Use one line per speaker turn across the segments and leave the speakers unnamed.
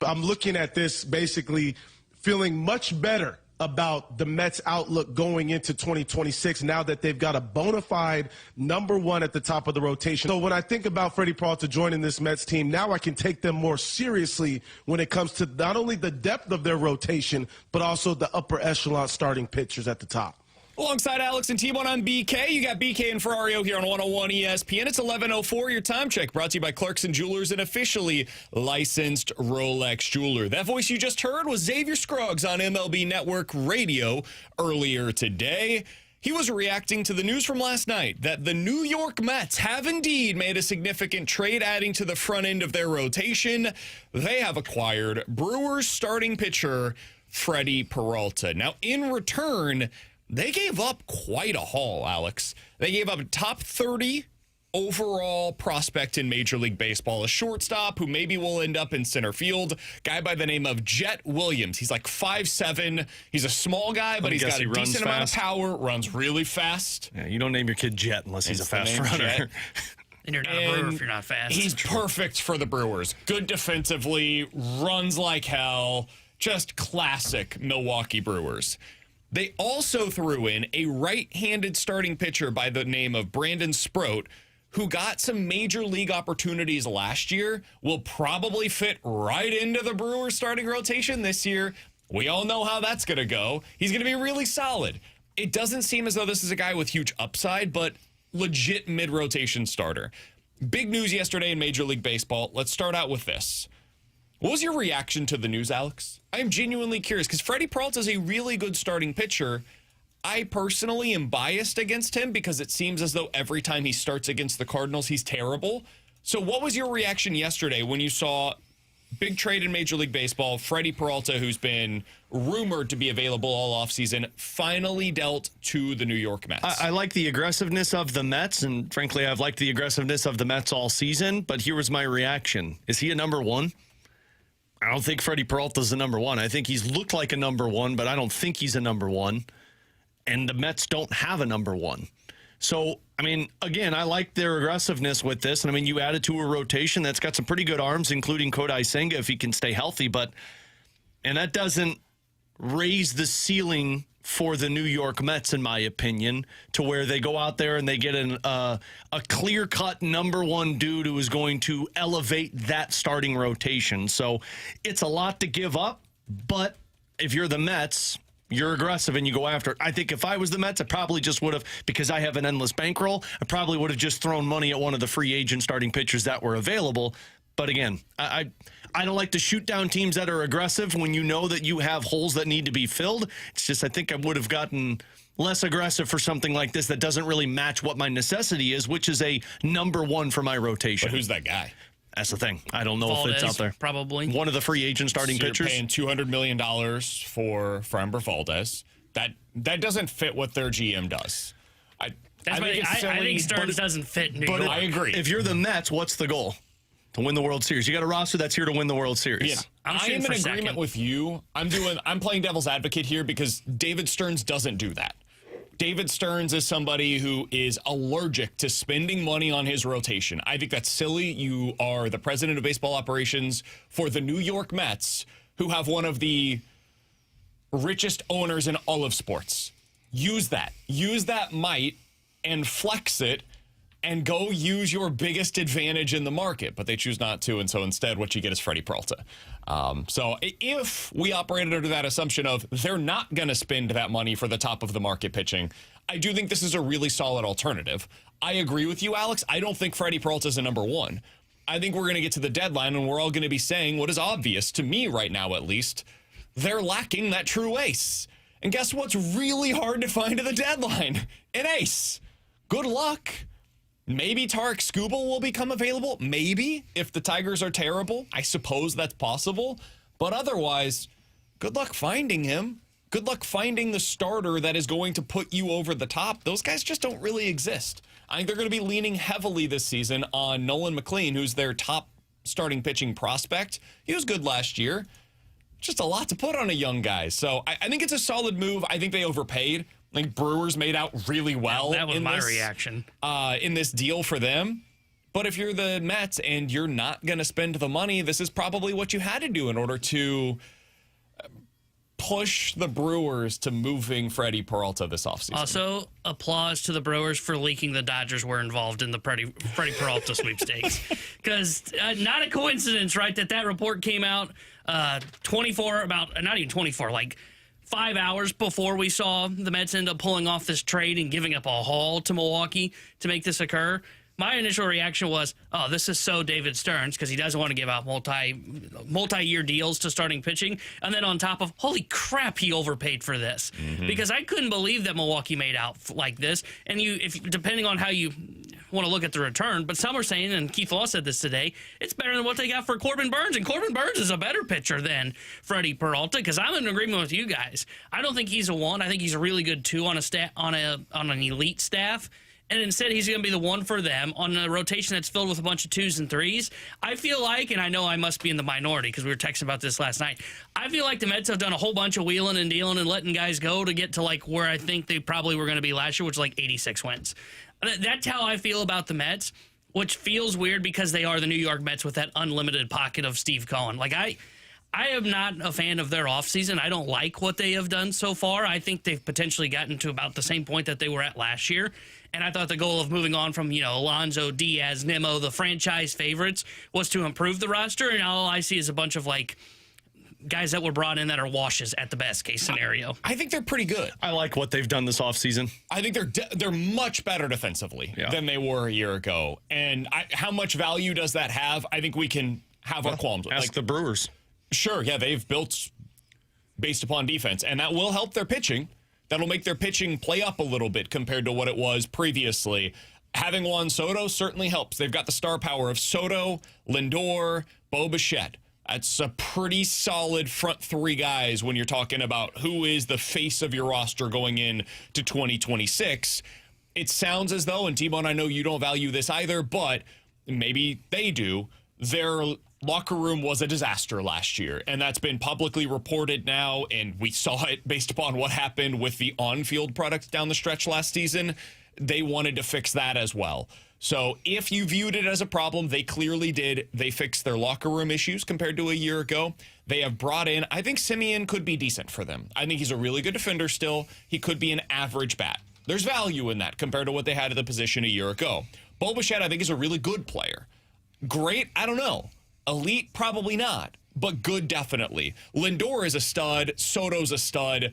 I'm looking at this basically feeling much better about the Mets' outlook going into 2026 now that they've got a bona fide number one at the top of the rotation. So when I think about Freddie Peralta joining this Mets team, now I can take them more seriously when it comes to not only the depth of their rotation, but also the upper echelon starting pitchers at the top.
Alongside Alex and T-Bone, I'm BK. You got BK and Ferrario here on 101 ESPN. It's 11:04. Your time check brought to you by Clarkson Jewelers, an officially licensed Rolex jeweler. That voice you just heard was Xavier Scruggs on MLB Network Radio earlier today. He was reacting to the news from last night that the New York Mets have indeed made a significant trade, adding to the front end of their rotation. They have acquired Brewers starting pitcher Freddie Peralta. Now, in return, they gave up quite a haul, Alex. They gave up a top 30 overall prospect in Major League Baseball, a shortstop who maybe will end up in center field, guy by the name of Jet Williams. He's like 5'7". He's a small guy, but he's got a decent amount of power, runs really fast.
Yeah, you don't name your kid Jet unless he's a fast runner.
And you're not a Brewer if you're not fast.
He's perfect for the Brewers. Good defensively, runs like hell, just classic Milwaukee Brewers. They also threw in a right-handed starting pitcher by the name of Brandon Sproat, who got some major league opportunities last year, will probably fit right into the Brewers starting rotation this year. We all know how that's going to go. He's going to be really solid. It doesn't seem as though this is a guy with huge upside, but legit mid-rotation starter. Big news yesterday in Major League Baseball. Let's start out with this. What was your reaction to the news, Alex? I'm genuinely curious because Freddie Peralta is a really good starting pitcher. I personally am biased against him because it seems as though every time he starts against the Cardinals, he's terrible. So what was your reaction yesterday when you saw big trade in Major League Baseball, Freddie Peralta, who's been rumored to be available all offseason, finally dealt to the New York Mets?
I like the aggressiveness of the Mets, and frankly, I've liked the aggressiveness of the Mets all season, but here was my reaction. Is he a number one? I don't think Freddie Peralta's a number one. I think he's looked like a number one, but I don't think he's a number one. And the Mets don't have a number one. So, I mean, again, I like their aggressiveness with this. And, I mean, you added to a rotation that's got some pretty good arms, including Kodai Senga, if he can stay healthy. And that doesn't raise the ceiling for the New York Mets, in my opinion, to where they go out there and they get a clear-cut number one dude who is going to elevate that starting rotation. So it's a lot to give up, but if you're the Mets, you're aggressive and you go after it. I think if I was the Mets, I probably just would have, because I have an endless bankroll, I probably would have just thrown money at one of the free agent starting pitchers that were available. But again, I don't like to shoot down teams that are aggressive when you know that you have holes that need to be filled. It's just I think I would have gotten less aggressive for something like this that doesn't really match what my necessity is, which is a number one for my rotation.
But who's that guy?
That's the thing. I don't know if it's out there.
Probably.
One of the free agent starting pitchers.
You're paying $200 million for Framber Valdez. That doesn't fit what their GM does. I
think Stearns doesn't fit New York.
I agree.
If you're the Mets, what's the goal? To win the World Series. You got a roster that's here to win the World Series.
Yeah.
I
am in agreement with you. I'm playing devil's advocate here because David Stearns doesn't do that. David Stearns is somebody who is allergic to spending money on his rotation. I think that's silly. You are the president of baseball operations for the New York Mets, who have one of the richest owners in all of sports. Use that. Use that might and flex it and go use your biggest advantage in the market. But they choose not to, and so instead what you get is Freddie Peralta. So if we operated under that assumption of they're not going to spend that money for the top of the market pitching, I do think this is a really solid alternative. I agree with you, Alex. I don't think Freddie Peralta is a number one. I think we're going to get to the deadline, and we're all going to be saying what is obvious to me right now, at least. They're lacking that true ace. And guess what's really hard to find at the deadline? An ace. Good luck. Maybe Tarek Skubal will become available. Maybe, if the Tigers are terrible. I suppose that's possible. But otherwise, good luck finding him. Good luck finding the starter that is going to put you over the top. Those guys just don't really exist. I think they're going to be leaning heavily this season on Nolan McLean, who's their top starting pitching prospect. He was good last year. Just a lot to put on a young guy. So I think it's a solid move. I think they overpaid. I think Brewers made out really well.
That was my reaction.
In this deal for them. But if you're the Mets and you're not going to spend the money, this is probably what you had to do in order to push the Brewers to moving Freddie Peralta this offseason.
Also, applause to the Brewers for leaking the Dodgers were involved in the Freddie Peralta sweepstakes. Because not a coincidence, right, that report came out 5 hours before we saw the Mets end up pulling off this trade and giving up a haul to Milwaukee to make this occur. My initial reaction was, oh, this is so David Stearns, because he doesn't want to give out multi-year deals to starting pitching. And then on top of, holy crap, he overpaid for this. Because I couldn't believe that Milwaukee made out like this. And depending on how you want to look at the return, but some are saying, and Keith Law said this today, it's better than what they got for Corbin Burns. And Corbin Burns is a better pitcher than Freddie Peralta, because I'm in agreement with you guys. I don't think he's a 1. I think he's a really good 2 on an elite staff. And instead, he's going to be the 1 for them on a rotation that's filled with a bunch of 2s and 3s. I feel like, and I know I must be in the minority because we were texting about this last night, I feel like the Mets have done a whole bunch of wheeling and dealing and letting guys go to get to like where I think they probably were going to be last year, which is like 86 wins. That's how I feel about the Mets, which feels weird because they are the New York Mets with that unlimited pocket of Steve Cohen. Like, I am not a fan of their offseason. I don't like what they have done so far. I think they've potentially gotten to about the same point that they were at last year. And I thought the goal of moving on from, Alonso, Diaz, Nimmo, the franchise favorites, was to improve the roster. And all I see is a bunch of, guys that were brought in that are washes at the best case scenario.
I think they're pretty good.
I like what they've done this offseason.
I think they're much better defensively than they were a year ago. And how much value does that have? I think we can have our qualms.
Ask the Brewers.
Sure, yeah, they've built based upon defense, and that will help their pitching. That'll make their pitching play up a little bit compared to what it was previously. Having Juan Soto certainly helps. They've got the star power of Soto, Lindor, Bo Bichette. That's a pretty solid front 3 guys when you're talking about who is the face of your roster going in to 2026. It sounds as though, and T-Bone, I know you don't value this either, but maybe they do, their locker room was a disaster last year, and that's been publicly reported now, and we saw it based upon what happened with the on-field product down the stretch last season. They wanted to fix that as well. So if you viewed it as a problem, they clearly did. They fixed their locker room issues compared to a year ago. They have brought in, I think Simeon could be decent for them. I think he's a really good defender still. He could be an average bat. There's value in that compared to what they had at the position a year ago. Bo Bichette, I think, is a really good player. Great? I don't know. Elite? Probably not. But good, definitely. Lindor is a stud. Soto's a stud.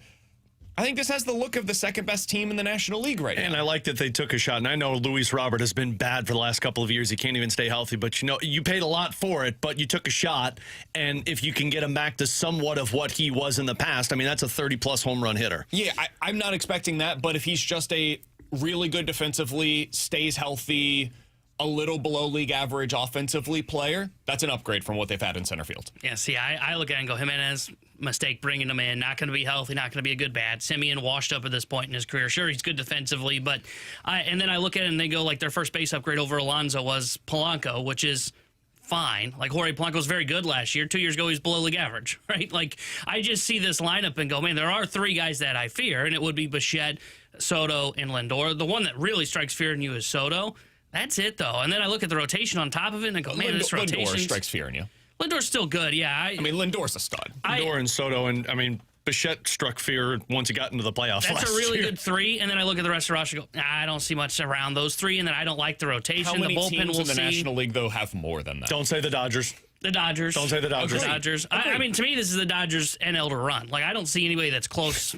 I think this has the look of the second-best team in the National League right now.
And I like that they took a shot. And I know Luis Robert has been bad for the last couple of years. He can't even stay healthy. But, you paid a lot for it, but you took a shot. And if you can get him back to somewhat of what he was in the past, I mean, that's a 30-plus home run hitter.
Yeah, I'm not expecting that. But if he's just a really good defensively, stays healthy, a little below league average offensively player, that's an upgrade from what they've had in center field.
Yeah, see, I look at it and go, Jimenez, mistake bringing him in, not going to be healthy, not going to be a good bat. Simeon washed up at this point in his career. Sure, he's good defensively, but and then I look at it and they go, their first base upgrade over Alonso was Polanco, which is fine. Jorge Polanco was very good last year. 2 years ago, he's below league average, right? I just see this lineup and go, man, there are 3 guys that I fear, and it would be Bichette, Soto, and Lindor. The one that really strikes fear in you is Soto. That's it, though. And then I look at the rotation on top of it and I go, man, this rotation.
Lindor strikes fear in you.
Lindor's still good, yeah.
I mean, Lindor's a stud.
Lindor and Soto, and Bichette struck fear once he got into the playoffs last year.
That's a really good 3, and then I look at the rest of the roster and go, I don't see much around those 3, and then I don't like the rotation.
How many
the bullpen
teams in the
see.
National League, though, have more than that?
Don't say the Dodgers.
The Dodgers.
Don't say the Dodgers.
The Dodgers. I mean, to me, this is the Dodgers' NL to run. I don't see anybody that's close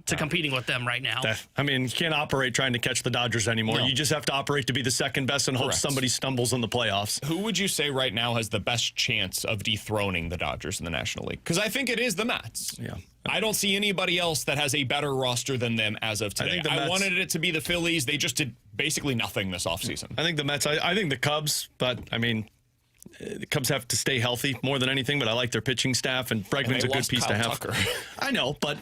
to competing with them right now.
You can't operate trying to catch the Dodgers anymore.
No.
You just have to operate to be the second best and hope somebody stumbles in the playoffs.
Who would you say right now has the best chance of dethroning the Dodgers in the National League? Because I think it is the Mets.
Yeah.
I don't see anybody else that has a better roster than them as of today. I wanted it to be the Phillies. They just did basically nothing this offseason.
I think the Mets, I think the Cubs, but the Cubs have to stay healthy more than anything, but I like their pitching staff, and Bregman's a good piece to have.
Tucker.
I know, but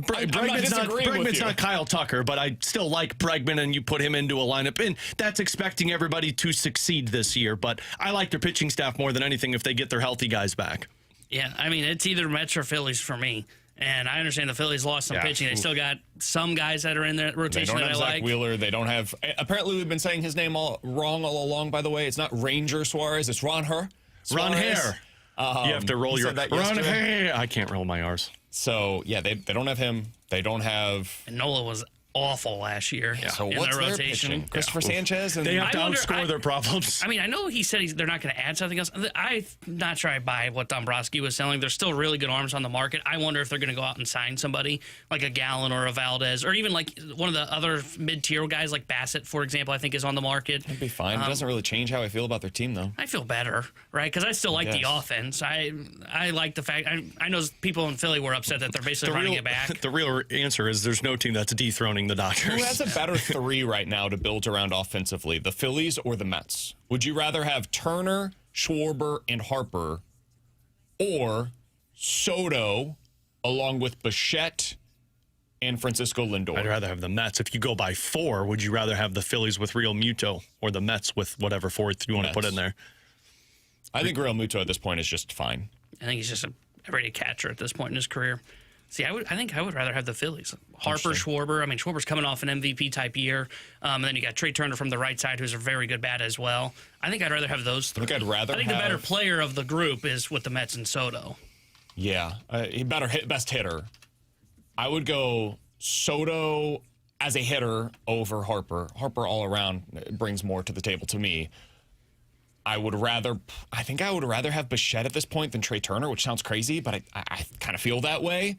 Bregman's not Kyle Tucker, but I still like Bregman, and you put him into a lineup, and that's expecting everybody to succeed this year, but I like their pitching staff more than anything if they get their healthy guys back.
Yeah, I mean, it's either Mets or Phillies for me. And I understand the Phillies lost some pitching. They still got some guys that are in the rotation
they don't
that
have
I
Zach
like.
Wheeler. They don't have. Apparently, we've been saying his name wrong all along. By the way, it's not Ranger Suarez. It's Ron Hare.
Ron Hare. You have to roll your Ron Hare. I can't roll my R's.
So yeah, they don't have him. They don't have.
And Nola was awful last year.
Yeah. So
in
what's
their
their
rotation.
pitching? Christopher Sanchez. And
they have to outscore their problems.
I mean, I know he said they're not going to add something else. I'm not sure I buy what Dombrowski was selling. There's still really good arms on the market. I wonder if they're going to go out and sign somebody like a Gallen or a Valdez, or even like one of the other mid-tier guys like Bassett, for example, I think is on the market.
It'd be fine. It doesn't really change how I feel about their team, though.
I feel better, right? Because I still like the offense. I like the fact. I know people in Philly were upset that they're basically running it back.
The real answer is there's no team that's dethroning the Dodgers.
Who has a better three right now to build around offensively, the Phillies or the Mets? Would you rather have Turner, Schwarber, and Harper, or Soto along with Bichette and Francisco Lindor?
I'd rather have the Mets. If you go by 4, would you rather have the Phillies with Real Muto or the Mets with whatever 4th you want to put in there?
I think Real Muto at this point is just fine.
I think he's just a ready catcher at this point in his career. See, I think I would rather have the Phillies. Harper, Schwarber. I mean, Schwarber's coming off an MVP type year. And then you got Trey Turner from the right side, who's a very good bat as well. I think I'd rather have those three.
I think
the better player of the group is with the Mets and Soto.
Yeah, best hitter. I would go Soto as a hitter over Harper. Harper all around brings more to the table to me. I think I would rather have Bichette at this point than Trey Turner, which sounds crazy, but I kind of feel that way.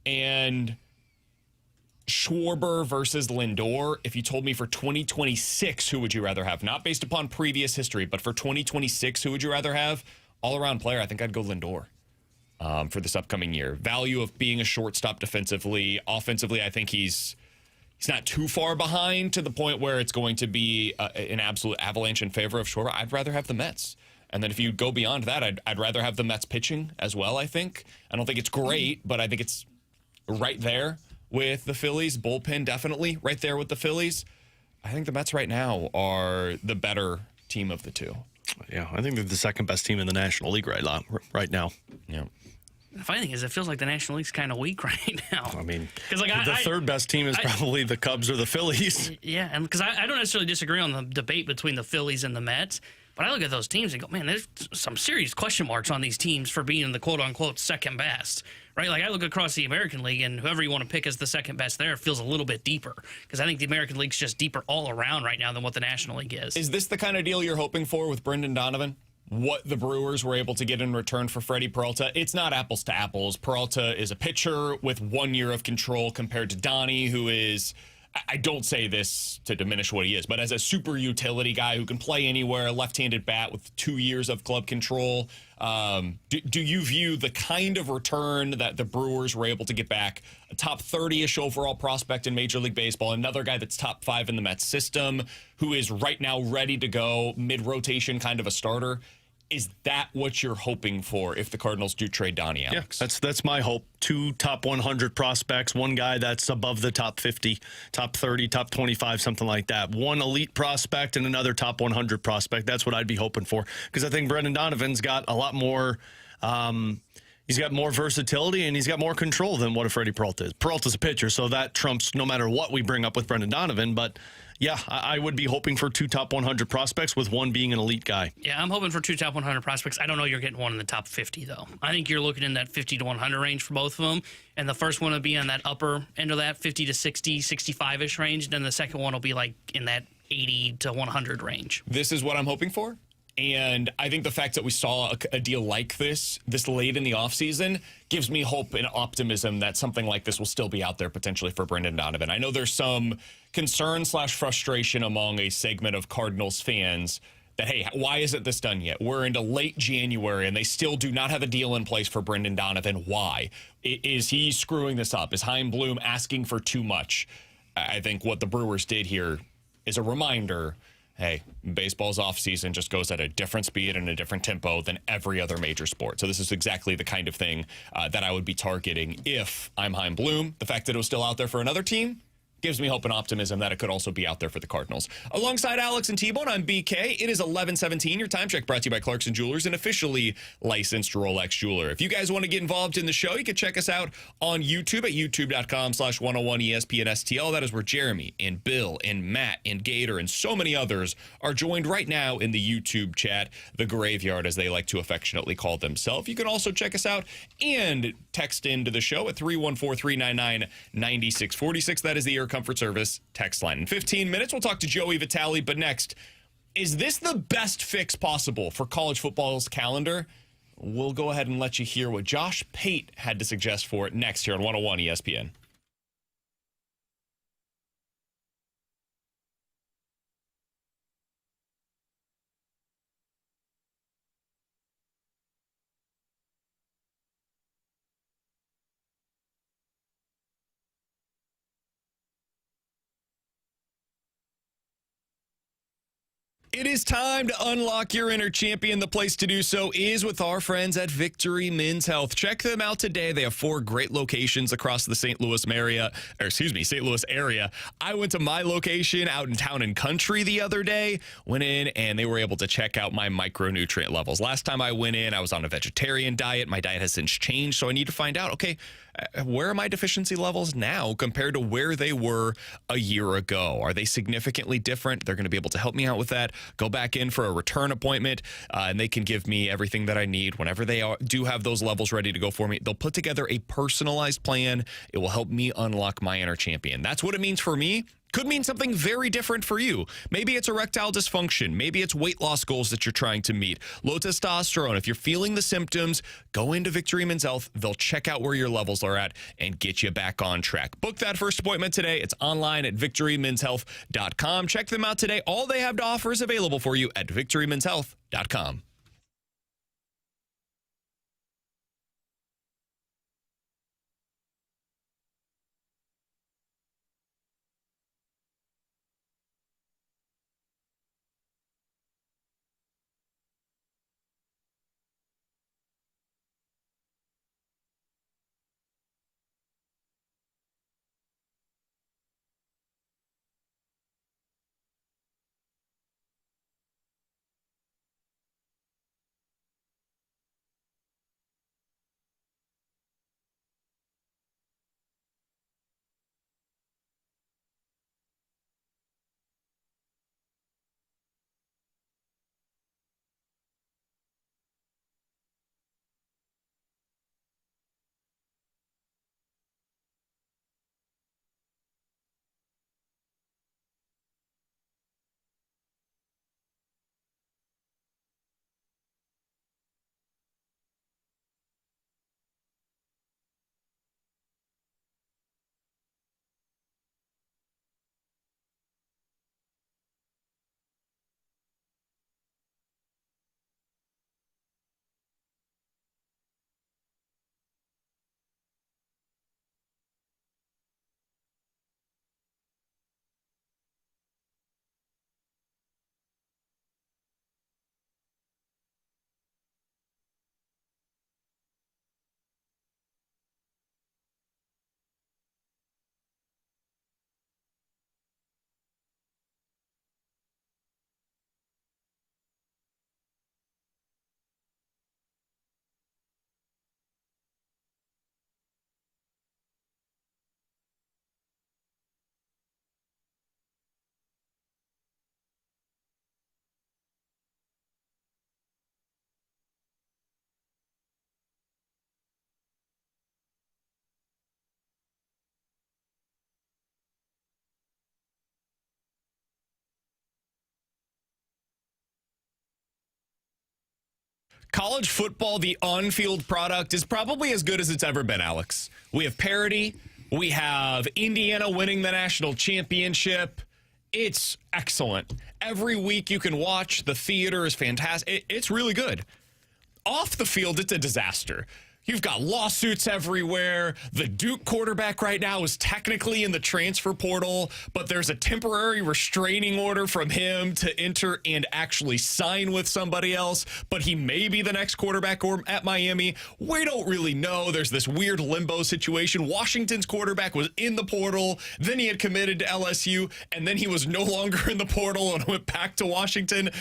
And Schwarber versus Lindor, if you told me for 2026, who would you rather have? Not based upon previous history, but for 2026, who would you rather have? All-around player, I think I'd go Lindor for this upcoming year. Value of being a shortstop defensively. Offensively, I think he's not too far behind to the point where it's going to be an absolute avalanche in favor of Schwarber. I'd rather have the Mets. And then if you go beyond that, I'd rather have the Mets pitching as well, I think. I don't think it's great, but I think it's right there with the Phillies. Bullpen, definitely right there with the Phillies. I think the Mets right now are the better team of the two.
Yeah, I think they're the second best team in the National League right now.
Yeah.
The funny thing is, it feels like the National League's kind of weak right now.
I mean,
like
the third best team is probably the Cubs or the Phillies.
Yeah, and because I don't necessarily disagree on the debate between the Phillies and the Mets, but I look at those teams and go, man, there's some serious question marks on these teams for being the quote-unquote second best, right? Like, I look across the American League, and whoever you want to pick as the second best there feels a little bit deeper, because I think the American League's just deeper all around right now than what the National League is.
Is this the kind of deal you're hoping for with Brendan Donovan? What the Brewers were able to get in return for Freddie Peralta? It's not apples to apples. Peralta is a pitcher with 1 year of control compared to Donnie, who is, I don't say this to diminish what he is, but as a super utility guy who can play anywhere, left-handed bat with 2 years of club control. Do you view the kind of return that the Brewers were able to get back, a top 30-ish overall prospect in Major League Baseball, another guy that's top 5 in the Mets system, who is right now ready to go, mid-rotation kind of a starter? Is that what you're hoping for if the Cardinals do trade Donnie Alex?
Yeah, that's my hope. 2 top 100 prospects, one guy that's above the top 50, top 30, top 25, something like that. One elite prospect and another top 100 prospect. That's what I'd be hoping for, because I think Brendan Donovan's got a lot more he's got more versatility and he's got more control than what a Freddie Peralta is. Peralta's a pitcher, so that trumps no matter what we bring up with Brendan Donovan, but yeah, I would be hoping for 2 top 100 prospects with one being an elite guy.
Yeah, I'm hoping for 2 top 100 prospects. I don't know you're getting one in the top 50, though. I think you're looking in that 50 to 100 range for both of them. And the first one will be on that upper end of that 50 to 60, 65-ish range. And then the second one will be like in that 80 to 100 range.
This is what I'm hoping for. And I think the fact that we saw a deal like this late in the offseason gives me hope and optimism that something like this will still be out there potentially for Brendan Donovan. I know there's some concern/frustration among a segment of Cardinals fans that, hey, why isn't this done yet? We're into late January, and they still do not have a deal in place for Brendan Donovan. Why? Is he screwing this up? Is Chaim Bloom asking for too much? I think what the Brewers did here is a reminder, hey, baseball's offseason just goes at a different speed and a different tempo than every other major sport. So this is exactly the kind of thing that I would be targeting if I'm Chaim Bloom. The fact that it was still out there for another team, gives me hope and optimism that it could also be out there for the Cardinals. Alongside Alex and T-Bone, I'm BK. It is 11:17. Your time check brought to you by Clarkson Jewelers, an officially licensed Rolex jeweler. If you guys want to get involved in the show, you can check us out on YouTube at youtube.com/101ESPN-STL. That is where Jeremy and Bill and Matt and Gator and so many others are joined right now in the YouTube chat, the Graveyard, as they like to affectionately call themselves. You can also check us out and text into the show at 314-399-9646. That is the Air Comfort Service text line. In 15 minutes, we'll talk to Joey Vitale, but next, is this the best fix possible for college football's calendar? We'll go ahead and let you hear what Josh Pate had to suggest for it next here on 101 ESPN. It is time to unlock your inner champion. The place to do so is with our friends at Victory Men's Health. Check them out today. They have 4 great locations across the St. Louis area. I went to my location out in Town and Country the other day, went in, and they were able to check out my micronutrient levels. Last time I went in, I was on a vegetarian diet. My diet has since changed, so I need to find out, okay, where are my deficiency levels now compared to where they were a year ago? Are they significantly different? They're going to be able to help me out with that. Go back in for a return appointment, and they can give me everything that I need whenever they do have those levels ready to go for me. They'll put together a personalized plan. It will help me unlock my inner champion. That's what it means for me. Could mean something very different for you. Maybe it's erectile dysfunction. Maybe it's weight loss goals that you're trying to meet. Low testosterone. If you're feeling the symptoms, go into Victory Men's Health. They'll check out where your levels are at and get you back on track. Book that first appointment today. It's online at victorymenshealth.com. Check them out today. All they have to offer is available for you at victorymenshealth.com. College football, the on-field product, is probably as good as it's ever been, Alex. We have parity. We have Indiana winning the national championship. It's excellent. Every week you can watch. The theater is fantastic. It's really good. Off the field, it's a disaster. You've got lawsuits everywhere. The Duke quarterback right now is technically in the transfer portal, but there's a temporary restraining order from him to enter and actually sign with somebody else, but he may be the next quarterback at Miami. We don't really know. There's this weird limbo situation. Washington's quarterback was in the portal, then he had committed to LSU, and then he was no longer in the portal and went back to Washington.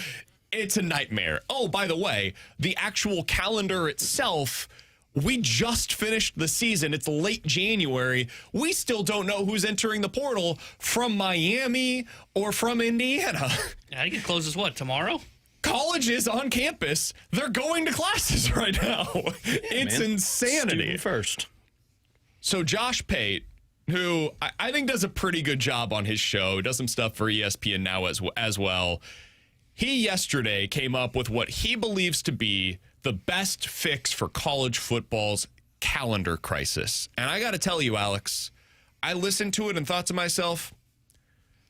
It's a nightmare. Oh, by the way, the actual calendar itself, we just finished the season. It's late January. We still don't know who's entering the portal from Miami or from Indiana.
I think it closes, tomorrow?
College is on campus. They're going to classes right now. It's insanity.
Student first.
So Josh Pate, who I think does a pretty good job on his show, does some stuff for ESPN now as well. He yesterday came up with what he believes to be the best fix for college football's calendar crisis. And I got to tell you, Alex, I listened to it and thought to myself,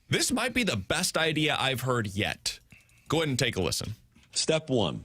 this might be the best idea I've heard yet. Go ahead and take a listen.
Step one,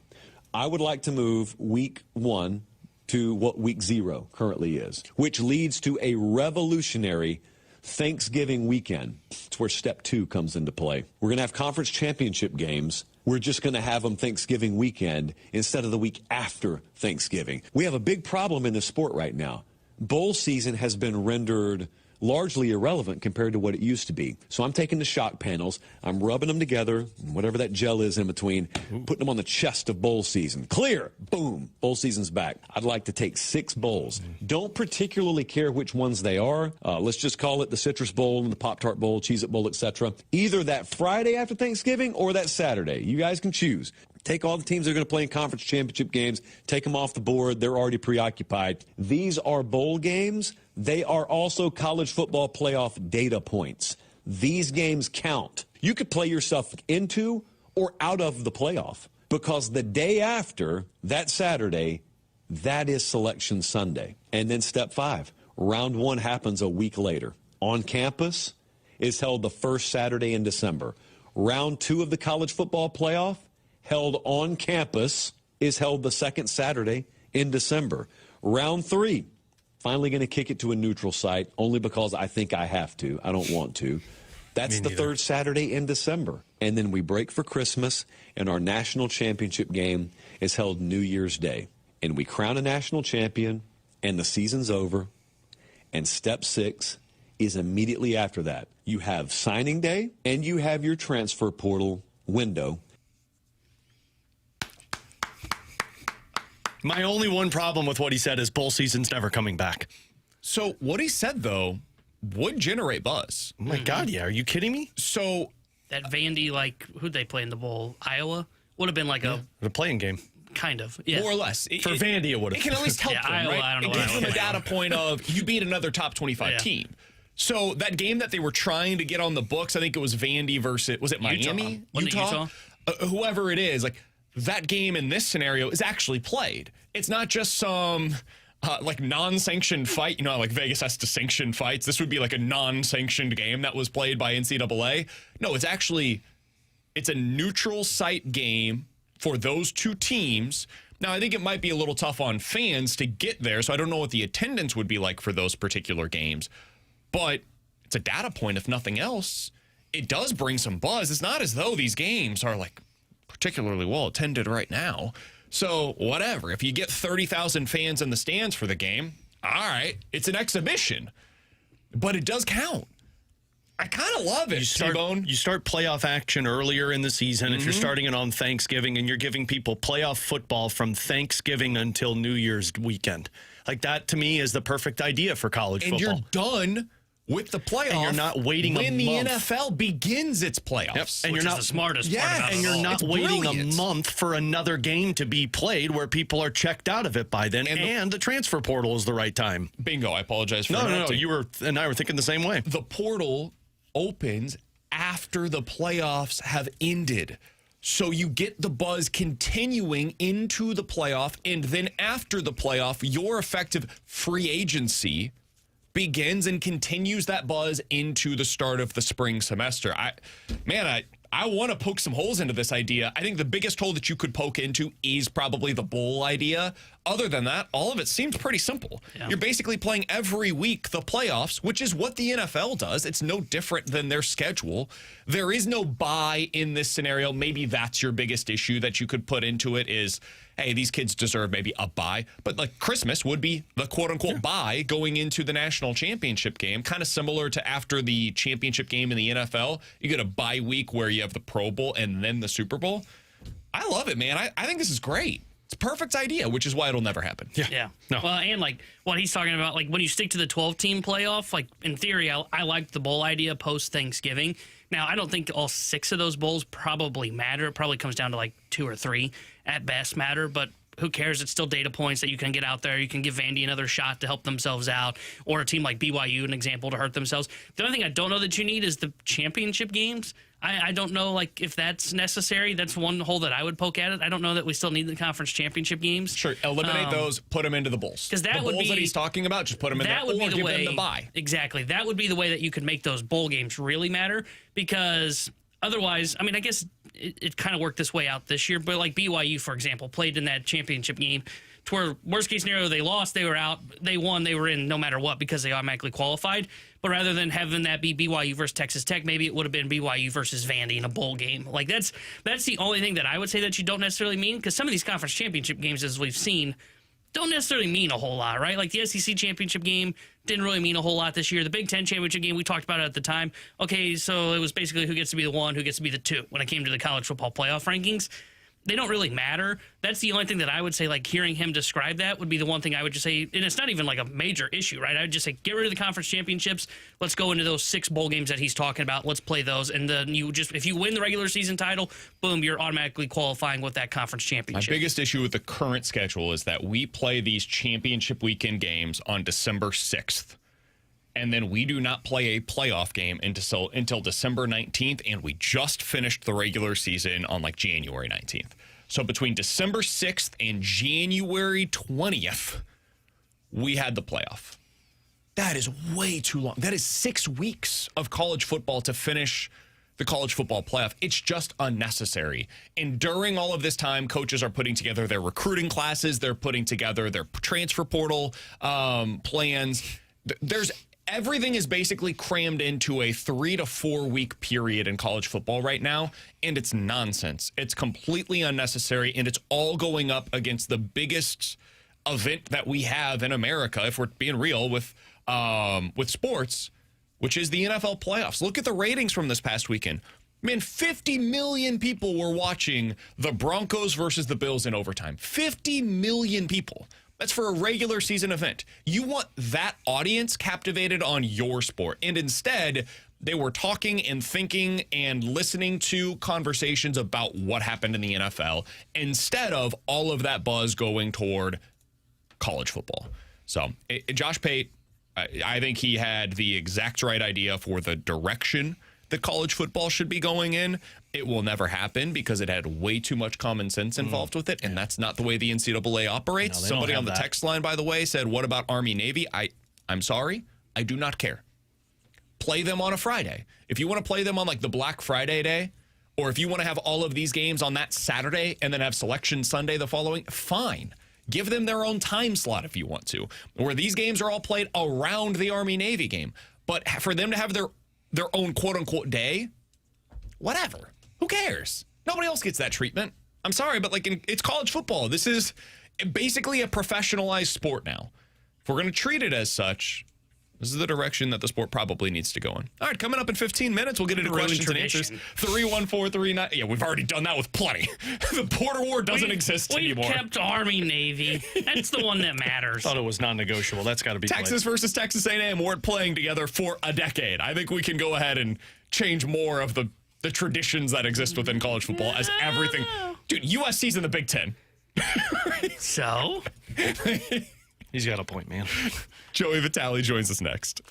I would like to move week 1 to what week 0 currently is, which leads to a revolutionary Thanksgiving weekend. It's where step 2 comes into play. We're going to have conference championship games. We're just going to have them Thanksgiving weekend instead of the week after Thanksgiving. We have a big problem in this sport right now. Bowl season has been rendered largely irrelevant compared to what it used to be. So I'm taking the shock panels, I'm rubbing them together, whatever that gel is in between, putting them on the chest of bowl season. Clear, boom, bowl season's back. I'd like to take 6 bowls. Don't particularly care which ones they are. Let's just call it the Citrus Bowl and the Pop-Tart Bowl, Cheez-It Bowl, etc. Either that Friday after Thanksgiving or that Saturday. You guys can choose. Take all the teams that are going to play in conference championship games, take them off the board. They're already preoccupied. These are bowl games. They are also college football playoff data points. These games count. You could play yourself into or out of the playoff because the day after, that Saturday, that is Selection Sunday. And then step 5, round 1 happens a week later. On campus is held the first Saturday in December. Round 2 of the college football playoff, held on campus, is held the second Saturday in December. Round 3, finally going to kick it to a neutral site, only because I think I have to. I don't want to. That's the third Saturday in December. And then we break for Christmas, and our national championship game is held New Year's Day. And we crown a national champion, and the season's over. And step 6 is immediately after that. You have signing day, and you have your transfer portal window.
My only one problem with what he said is bowl season's never coming back.
So what he said, though, would generate buzz.
Oh, my God, yeah. Are you kidding me?
So
that Vandy, who'd they play in the bowl? Iowa? Would have been
the playing game.
Kind of, yeah.
More or less.
For Vandy, it would have.
It can at least help them,
Iowa,
right?
I don't know
It gives them a data
Iowa.
point of you beat another top 25 team. So that game that they were trying to get on the books, I think it was Vandy versus, was it Miami?
Wasn't it Utah?
Whoever it is, that game in this scenario is actually played. It's not just some non-sanctioned fight. You know, like Vegas has to sanction fights. This would be like a non-sanctioned game that was played by NCAA. No, it's a neutral site game for those 2 teams. Now, I think it might be a little tough on fans to get there, so I don't know what the attendance would be like for those particular games. But it's a data point, if nothing else. It does bring some buzz. It's not as though these games are particularly well attended right now. So whatever. If you get 30,000 fans in the stands for the game, all right, it's an exhibition. But it does count. I kind of love it, T-Bone.
You start playoff action earlier in the season. If you're starting it on Thanksgiving and you're giving people playoff football from Thanksgiving until New Year's weekend. That, to me, is the perfect idea for college football.
And you're done with the playoff.
And you're not waiting
when the
month.
NFL begins its playoffs.
Yep. And
Which
you're
is
not
the smartest part about it.
And you're not
It's
waiting
brilliant.
a month for another game to be played where people are checked out of it by then. And the transfer portal is the right time.
Bingo. I apologize for
No.
interrupting.
You and I were thinking the same way.
The portal opens after the playoffs have ended. So you get the buzz continuing into the playoff, and then after the playoff, your effective free agency begins and continues that buzz into the start of the spring semester. I I want to poke some holes into this idea. I think the biggest hole that you could poke into is probably the bowl idea. Other than that, all of it seems pretty simple. Yeah. You're basically playing every week the playoffs, which is what the NFL does. It's no different than their schedule. There is no bye in this scenario. Maybe that's your biggest issue that you could put into it is, hey, these kids deserve maybe a bye. But like Christmas would be the quote-unquote bye going into the national championship game, kind of similar to after the championship game in the NFL. You get a bye week where you have the Pro Bowl and then the Super Bowl. I love it, man. I think this is great. It's a perfect idea, which is why it'll never happen.
Yeah. No. Well, and like what he's talking about, like when you stick to the 12-team playoff, like in theory, I like the bowl idea post-Thanksgiving. Now, I don't think all 6 of those bowls probably matter. It probably comes down to like 2 or 3 at best matter, but who cares? It's still data points that you can get out there. You can give Vandy another shot to help themselves out, or a team like BYU an example to hurt themselves. The only thing I don't know that you need is the championship games. I don't know like if that's necessary. That's one hole that I would poke at it. I don't know that we still need the conference championship games.
Sure, eliminate those, put them into the bowls.
Because that
the
would
bowls
be
that he's talking about. Just put them in there, or give them the bye.
Exactly, that would be the way that you could make those bowl games really matter. Because otherwise, I mean, I guess it kind of worked this way out this year. But like BYU, for example, played in that championship game. To where worst case scenario, they lost, they were out. They won, they were in no matter what because they automatically qualified. But rather than having that be BYU versus Texas Tech, maybe it would have been BYU versus Vandy in a bowl game. Like that's the only thing that I would say that you don't necessarily mean, because some of these conference championship games, as we've seen, don't necessarily mean a whole lot, right? Like the SEC championship game didn't really mean a whole lot this year. The Big Ten championship game, we talked about it at the time. Okay, so it was basically who gets to be the 1, who gets to be the 2 when it came to the college football playoff rankings. They don't really matter. That's the only thing that I would say, like hearing him describe that would be the one thing I would just say, and it's not even like a major issue, right? I would just say, get rid of the conference championships. Let's go into those 6 bowl games that he's talking about. Let's play those. And then if you win the regular season title, boom, you're automatically qualifying with that conference championship.
My biggest issue with the current schedule is that we play these championship weekend games on December 6th. And then we do not play a playoff game until December 19th, and we just finished the regular season on like January 19th. So between December 6th and January 20th, we had the playoff. That is way too long. That is 6 weeks of college football to finish the college football playoff. It's just unnecessary. And during all of this time, coaches are putting together their recruiting classes. They're putting together their transfer portal plans. Everything is basically crammed into a 3 to 4 week period in college football right now, and it's nonsense. It's completely unnecessary, and it's all going up against the biggest event that we have in America, if we're being real, with sports, which is the NFL playoffs. Look at the ratings from this past weekend. Man, 50 million people were watching the Broncos versus the Bills in overtime. 50 million people. That's for a regular season event. You want that audience captivated on your sport. And instead, they were talking and thinking and listening to conversations about what happened in the NFL instead of all of that buzz going toward college football. So Josh Pate, I think he had the exact right idea for the direction that college football should be going in. It will never happen because it had way too much common sense involved with it, and that's not the way the NCAA operates.
No,
somebody on the text line, by the way, said, what about Army-Navy? I'm sorry. I do not care. Play them on a Friday. If you want to play them on like the Black Friday day, or if you want to have all of these games on that Saturday and then have Selection Sunday the following, fine. Give them their own time slot if you want to, where these games are all played around the Army-Navy game. But for them to have their own quote-unquote day, whatever. Who cares? Nobody else gets that treatment. I'm sorry, but like it's college football. This is basically a professionalized sport now. If we're going to treat it as such, this is the direction that the sport probably needs to go in. All right, coming up in 15 minutes, we'll get into questions and answers. 31439. Yeah, we've already done that with plenty. The border war doesn't exist anymore.
We kept Army, Navy. That's the one that matters.
Thought it was non-negotiable. That's got to be
Texas versus Texas A&M weren't playing together for a decade. I think we can go ahead and change more of the traditions that exist within college football as everything. Dude, USC's in the Big Ten.
So?
He's got a point, man.
Joey Vitale joins us next.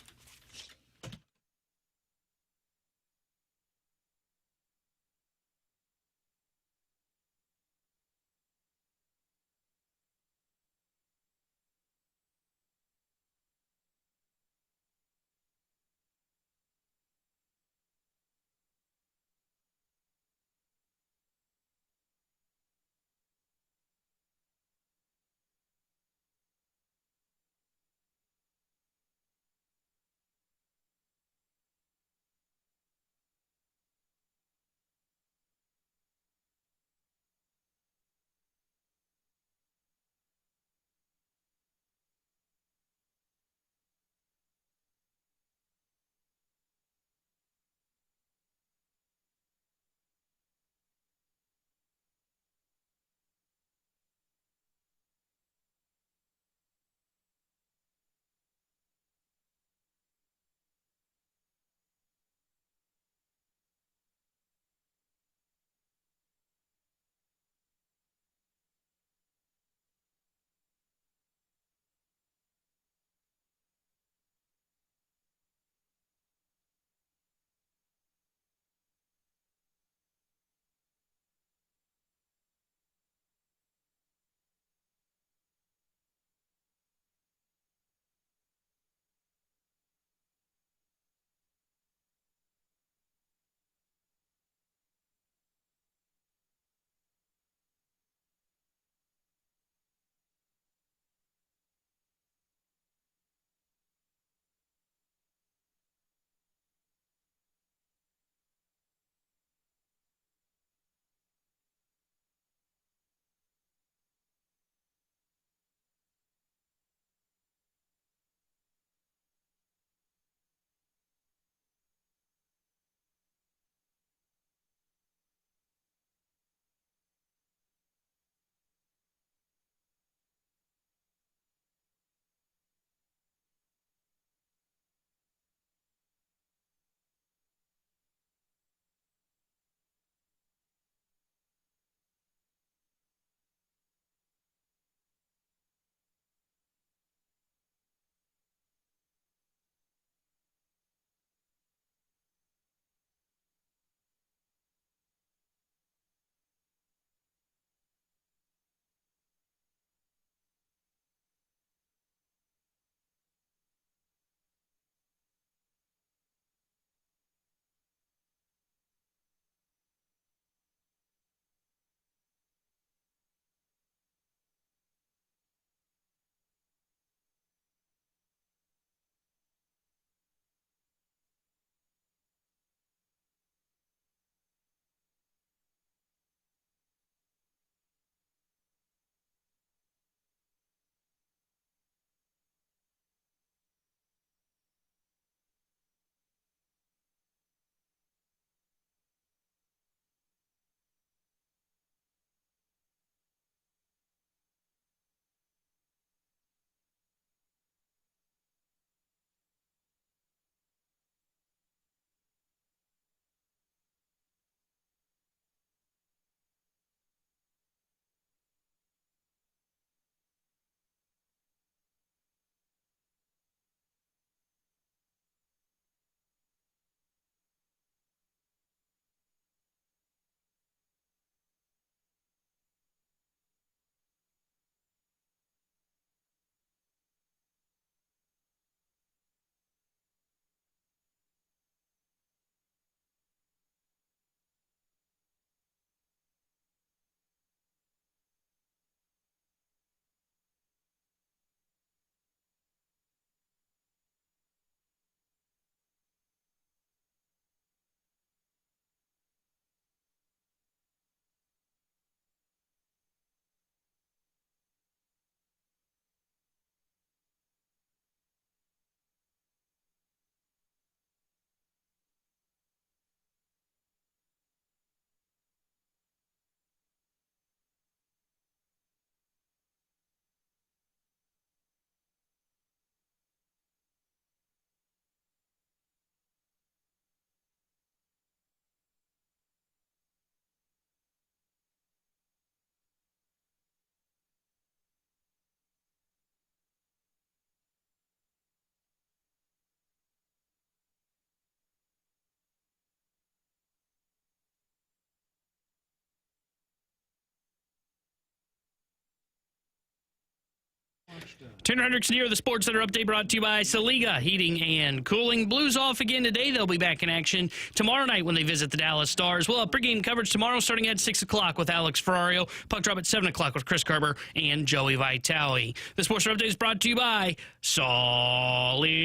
Tanner Hendrickson here, the Sports Center update brought to you by Saliga Heating and Cooling. Blues off again today. They'll be back in action tomorrow night when they visit the Dallas Stars. We'll have pregame coverage tomorrow starting at 6 o'clock with Alex Ferrario. Puck drop at 7 o'clock with Chris Carver and Joey Vitale. The Sports Center update is brought to you by Saliga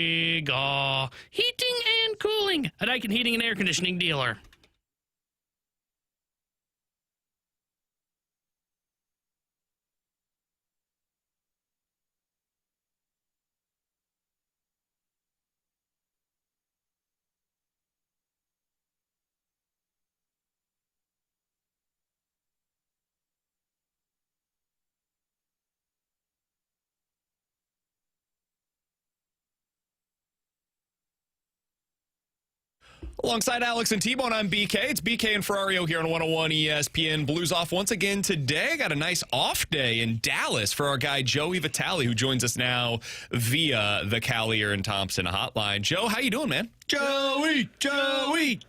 Heating and Cooling, a Daikin heating and air conditioning dealer.
Alongside Alex and T-Bone, I'm BK. It's BK and Ferrario here on 101 ESPN. Blues off once again today. Got a nice off day in Dallas for our guy Joey Vitale, who joins us now via the Callier and Thompson hotline. Joe, how you doing, man?
Joey! Joey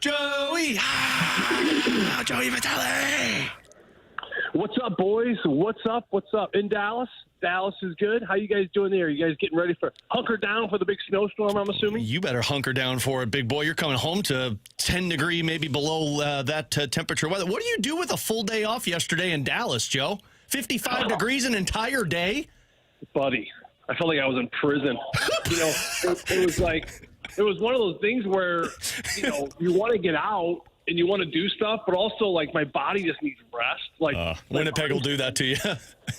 Vitale!
What's up, boys? What's up? In Dallas? Dallas is good. How you guys doing there? You guys getting ready for hunker down for the big snowstorm, I'm assuming?
You better hunker down for it, big boy. You're coming home to 10 degree, maybe below that temperature weather. What do you do with a full day off yesterday in Dallas, Joe? 55 degrees an entire day?
Buddy, I felt like I was in prison. It was one of those things where, you want to get out and you want to do stuff, but also, like, my body just needs rest.
Winnipeg will do that to you.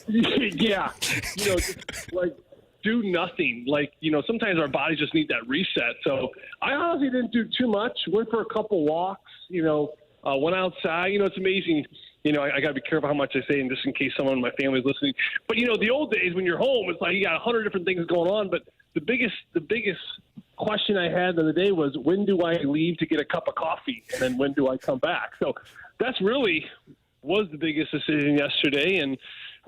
Yeah. Do nothing. Sometimes our bodies just need that reset. So I honestly didn't do too much. Went for a couple walks, went outside. It's amazing. I got to be careful how much I say, and just in case someone in my family is listening. But, the old days when you're home, it's like you got 100 different things going on. But the biggest question I had the other day was, when do I leave to get a cup of coffee, and then when do I come back? So that's really was the biggest decision yesterday. And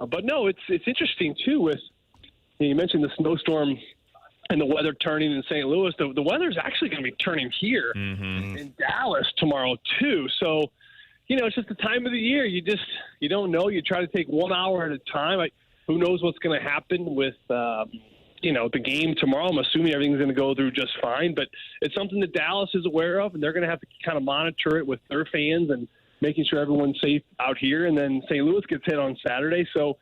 but no, it's interesting too. With you mentioned the snowstorm and the weather turning in St. Louis. The weather's actually going to be turning here in Dallas tomorrow too. So it's just the time of the year. You don't know. You try to take 1 hour at a time. Who knows what's going to happen with the game tomorrow. I'm assuming everything's going to go through just fine, but it's something that Dallas is aware of, and they're going to have to kind of monitor it with their fans and making sure everyone's safe out here. And then St. Louis gets hit on Saturday. So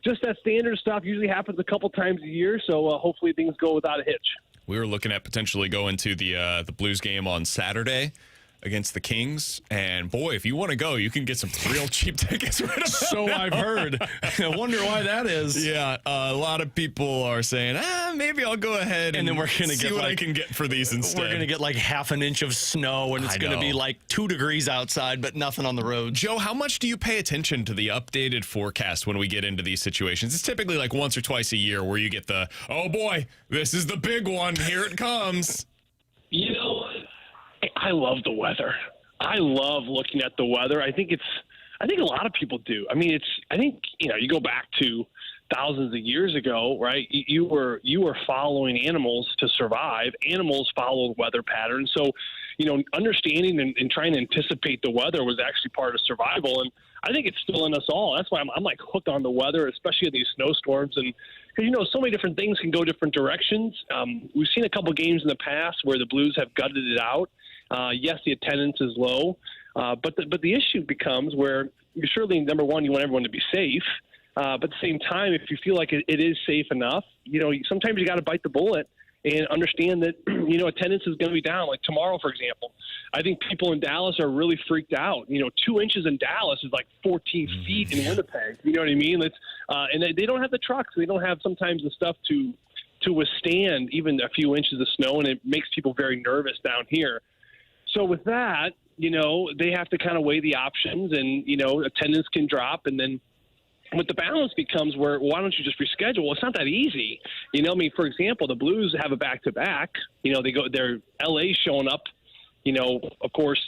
just that standard stuff usually happens a couple times a year. So hopefully things go without a hitch.
We were looking at potentially going to the Blues game on Saturday against the Kings, and boy, if you want to go, you can get some real cheap tickets right about
So
now.
I've heard. I wonder why that is.
Yeah, a lot of people are saying, maybe I'll go ahead and then we're gonna see what I can get for these instead.
We're gonna get like half an inch of snow, and it's gonna be like 2 degrees outside, but nothing on the road.
Joe, how much do you pay attention to the updated forecast when we get into these situations? It's typically like once or twice a year where you get the, oh boy, this is the big one, here it comes.
I love the weather. I love looking at the weather. I think a lot of people do. I mean, you go back to thousands of years ago, right? You were following animals to survive. Animals followed weather patterns. So, understanding and trying to anticipate the weather was actually part of survival. And I think it's still in us all. That's why I'm like hooked on the weather, especially these snowstorms. And because, so many different things can go different directions. We've seen a couple games in the past where the Blues have gutted it out. Yes, the attendance is low, but the issue becomes where you're surely, number one, you want everyone to be safe. But at the same time, if you feel like it is safe enough, sometimes you got to bite the bullet and understand that, attendance is going to be down. Like tomorrow, for example, I think people in Dallas are really freaked out. 2 inches in Dallas is like 14 feet in Winnipeg. You know what I mean? And they don't have the trucks. They don't have sometimes the stuff to withstand even a few inches of snow, and it makes people very nervous down here. So with that, they have to kind of weigh the options, and, attendance can drop. And then what the balance becomes where, why don't you just reschedule? Well, it's not that easy. For example, the Blues have a back-to-back. They're LA showing up, of course,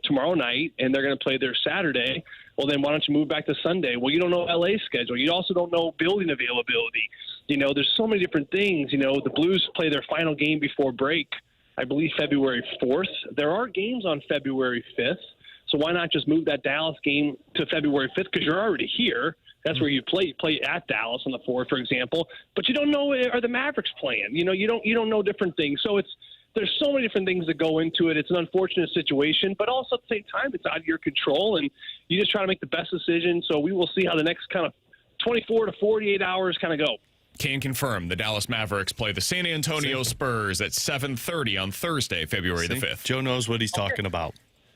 tomorrow night, and they're going to play their Saturday. Well, then why don't you move back to Sunday? Well, you don't know LA's schedule. You also don't know building availability. There's so many different things. The Blues play their final game before break, I believe February 4th. There are games on February 5th, so why not just move that Dallas game to February 5th? Because you're already here. That's where you play. You play at Dallas on the 4th, for example. But you don't know, are the Mavericks playing? You don't know different things. So there's so many different things that go into it. It's an unfortunate situation, but also at the same time, it's out of your control, and you just try to make the best decision. So we will see how the next kind of 24 to 48 hours kind of go.
Can confirm the Dallas Mavericks play the San Antonio Spurs at 7:30 on Thursday, February the 5th.
Joe knows what he's talking about.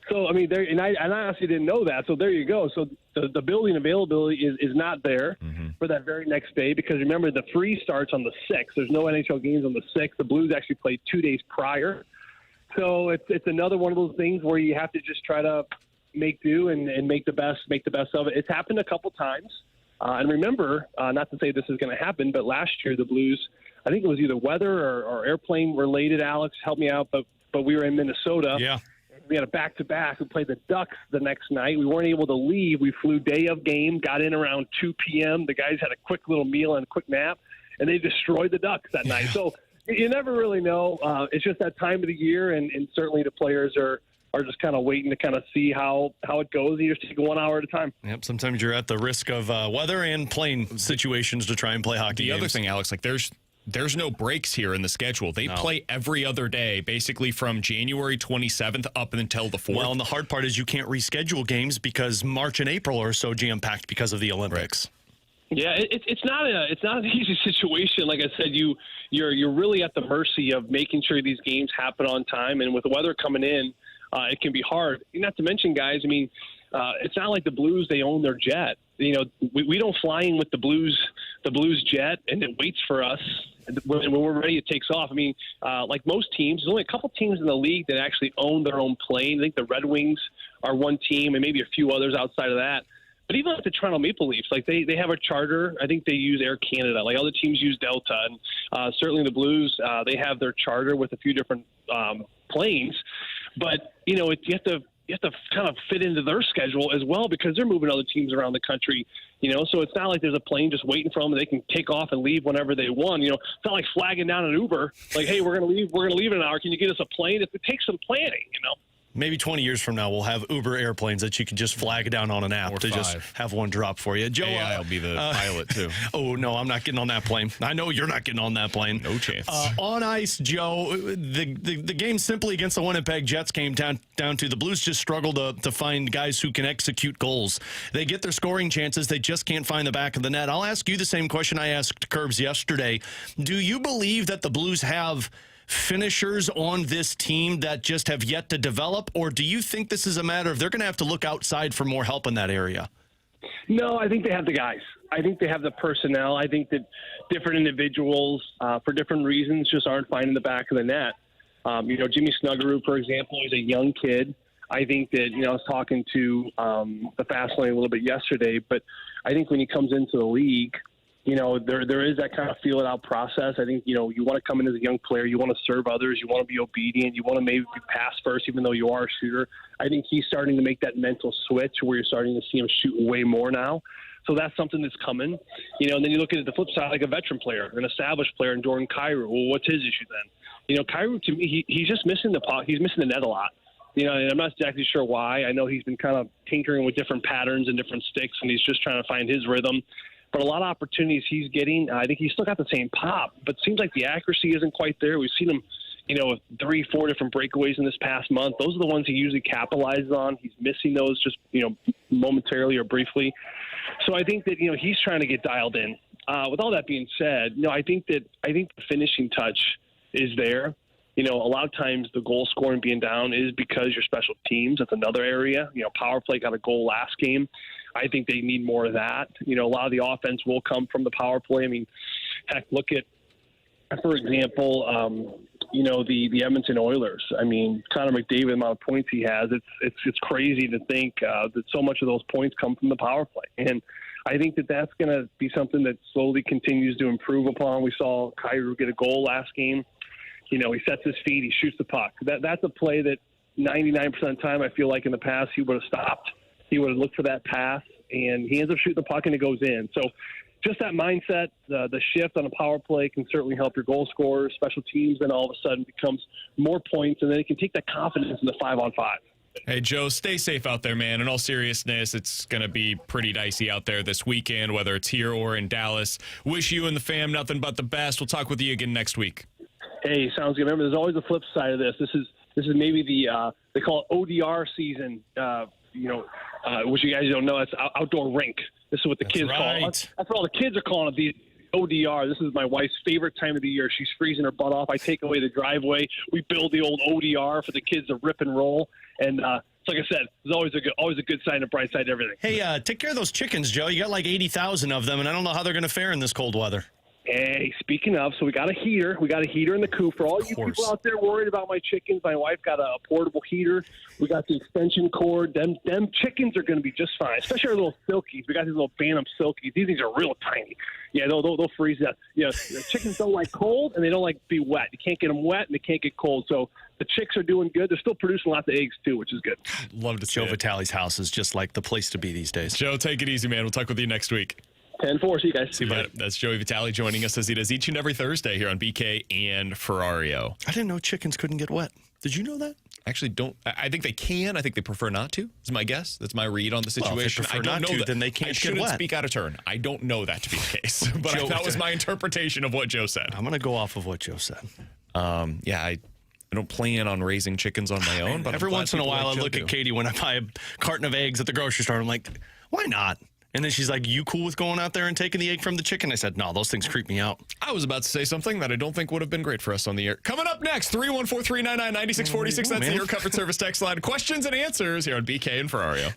So, I mean, I honestly didn't know that. So there you go. So the building availability is not there for that very next day because, remember, the freeze starts on the 6th. There's no NHL games on the 6th. The Blues actually played 2 days prior. So it's another one of those things where you have to just try to make do and make the best of it. It's happened a couple times. And remember, not to say this is going to happen, but last year the Blues, I think it was either weather or airplane related, Alex, help me out, but we were in Minnesota.
Yeah.
We had a back-to-back. We played the Ducks the next night. We weren't able to leave. We flew day of game, got in around 2 p.m. The guys had a quick little meal and a quick nap, and they destroyed the Ducks that night. So you never really know. It's just that time of the year, and certainly the players are just kind of waiting to kind of see how it goes. You just take 1 hour at a time.
Yep, sometimes you're at the risk of weather and plane situations to try and play hockey games.
The other thing, Alex, like there's no breaks here in the schedule. They play every other day, basically from January 27th up until the 4th.
Well, and the hard part is you can't reschedule games because March and April are so jam-packed because of the Olympics.
Right. Yeah, it's not an easy situation. Like I said, you're really at the mercy of making sure these games happen on time, and with the weather coming in, it can be hard. Not to mention, guys, I mean, it's not like the Blues, they own their jet. You know, we don't fly in with the Blues jet, and it waits for us. When we're ready, it takes off. I mean, like most teams, there's only a couple teams in the league that actually own their own plane. I think the Red Wings are one team, and maybe a few others outside of that. But even like the Toronto Maple Leafs, like they have a charter. I think they use Air Canada. Like other teams use Delta, and certainly the Blues, they have their charter with a few different planes. But you know, you have to kind of fit into their schedule as well because they're moving other teams around the country, you know, so it's not like there's a plane just waiting for them and they can take off and leave whenever they want. You know, it's not like flagging down an Uber, like, hey, we're going to leave in an hour. Can you get us a plane? It takes some planning, you know.
Maybe 20 years from now, we'll have Uber airplanes that you can just flag down on an app just have one drop for you. Joe,
I'll be the pilot, too.
Oh, no, I'm not getting on that plane. I know you're not getting on that plane.
No chance.
On ice, Joe, the game simply against the Winnipeg Jets came down to the Blues just struggle to find guys who can execute goals. They get their scoring chances. They just can't find the back of the net. I'll ask you the same question I asked Curbs yesterday. Do you believe that the Blues have finishers on this team that just have yet to develop, or do you think this is a matter of they're going to have to look outside for more help in that area?
No, I think they have the guys. I think they have the personnel. I think that different individuals, for different reasons, just aren't finding the back of the net. You know, Jimmy Snuggerud, for example, he's a young kid. I think that, you know, I was talking to the Fast Lane a little bit yesterday, but I think when he comes into the league, you know, there is that kind of feel it out process. I think, you know, you want to come in as a young player. You want to serve others. You want to be obedient. You want to maybe pass first, even though you are a shooter. I think he's starting to make that mental switch where you're starting to see him shoot way more now. So that's something that's coming. You know, and then you look at the flip side, like a veteran player, an established player, and Jordan Kyrou. Well, what's his issue then? You know, Kyrou, to me, he's just missing the puck. He's missing the net a lot. You know, and I'm not exactly sure why. I know he's been kind of tinkering with different patterns and different sticks, and he's just trying to find his rhythm. But a lot of opportunities he's getting, I think he's still got the same pop, but it seems like the accuracy isn't quite there. We've seen him, you know, with 3-4 different breakaways in this past month. Those are the ones he usually capitalizes on. He's missing those just, you know, momentarily or briefly. So I think that, you know, he's trying to get dialed in. With all that being said, no, I think the finishing touch is there. You know, a lot of times the goal scoring being down is because your special teams. That's another area. You know, power play got a goal last game. I think they need more of that. You know, a lot of the offense will come from the power play. I mean, heck, look at, for example, you know, the Edmonton Oilers. I mean, Connor McDavid, the amount of points he has, it's crazy to think that so much of those points come from the power play. And I think that that's going to be something that slowly continues to improve upon. We saw Kyrou get a goal last game. You know, he sets his feet, he shoots the puck. That's a play that 99% of the time I feel like in the past he would have stopped. He would have looked for that pass, and he ends up shooting the puck, and it goes in. So just that mindset, the shift on a power play can certainly help your goal scorers, special teams, then all of a sudden becomes more points, and then it can take that confidence in the 5-on-5.
Hey, Joe, stay safe out there, man. In all seriousness, it's going to be pretty dicey out there this weekend, whether it's here or in Dallas. Wish you and the fam nothing but the best. We'll talk with you again next week.
Hey, sounds good. Remember, there's always a flip side of this. This is maybe the they call it ODR season. Which you guys don't know. It's outdoor rink. This is what the kids call it. That's what all the kids are calling it. These ODR. This is my wife's favorite time of the year. She's freezing her butt off. I take away the driveway. We build the old ODR for the kids to rip and roll. And like I said, there's always a good sign, a bright side to everything.
Hey, take care of those chickens, Joe. You got like 80,000 of them, and I don't know how they're going to fare in this cold weather.
Hey, speaking of, so we got a heater. We got a heater in the coop. For all you people out there worried about my chickens, my wife got a portable heater. We got the extension cord. Them chickens are going to be just fine, especially our little silkies. We got these little Bantam silkies. These things are real tiny. Yeah, they'll freeze up. The chickens don't like cold, and they don't like to be wet. You can't get them wet, and they can't get cold. So the chicks are doing good. They're still producing lots of eggs, too, which is good.
Love to see
Joe Vitale's house is just like the place to be these days.
Joe, take it easy, man. We'll talk with you next week.
10-4. See you guys.
See you, bud. That's Joey Vitale joining us as he does each and every Thursday here on BK and Ferrario.
I didn't know chickens couldn't get wet. Did you know that?
Actually, don't. I think they can. I think they prefer not to. Is my guess. That's my read on the situation.
Well, if they prefer
I don't
not
know
to,
that.
then they can't
I
get
shouldn't
wet.
speak out of turn. I don't know that to be the case, but that was my interpretation of what Joe said.
I'm going to go off of what Joe said.
I don't plan on raising chickens on my own, but
every once in a while I look at Katie when I buy a carton of eggs at the grocery store. I'm like, why not? And then she's like, you cool with going out there and taking the egg from the chicken? I said, no, those things creep me out.
I was about to say something that I don't think would have been great for us on the air. Coming up next, 314-399-9646. That's the Air Comfort Service text line. Questions and answers here on BK and Ferrario.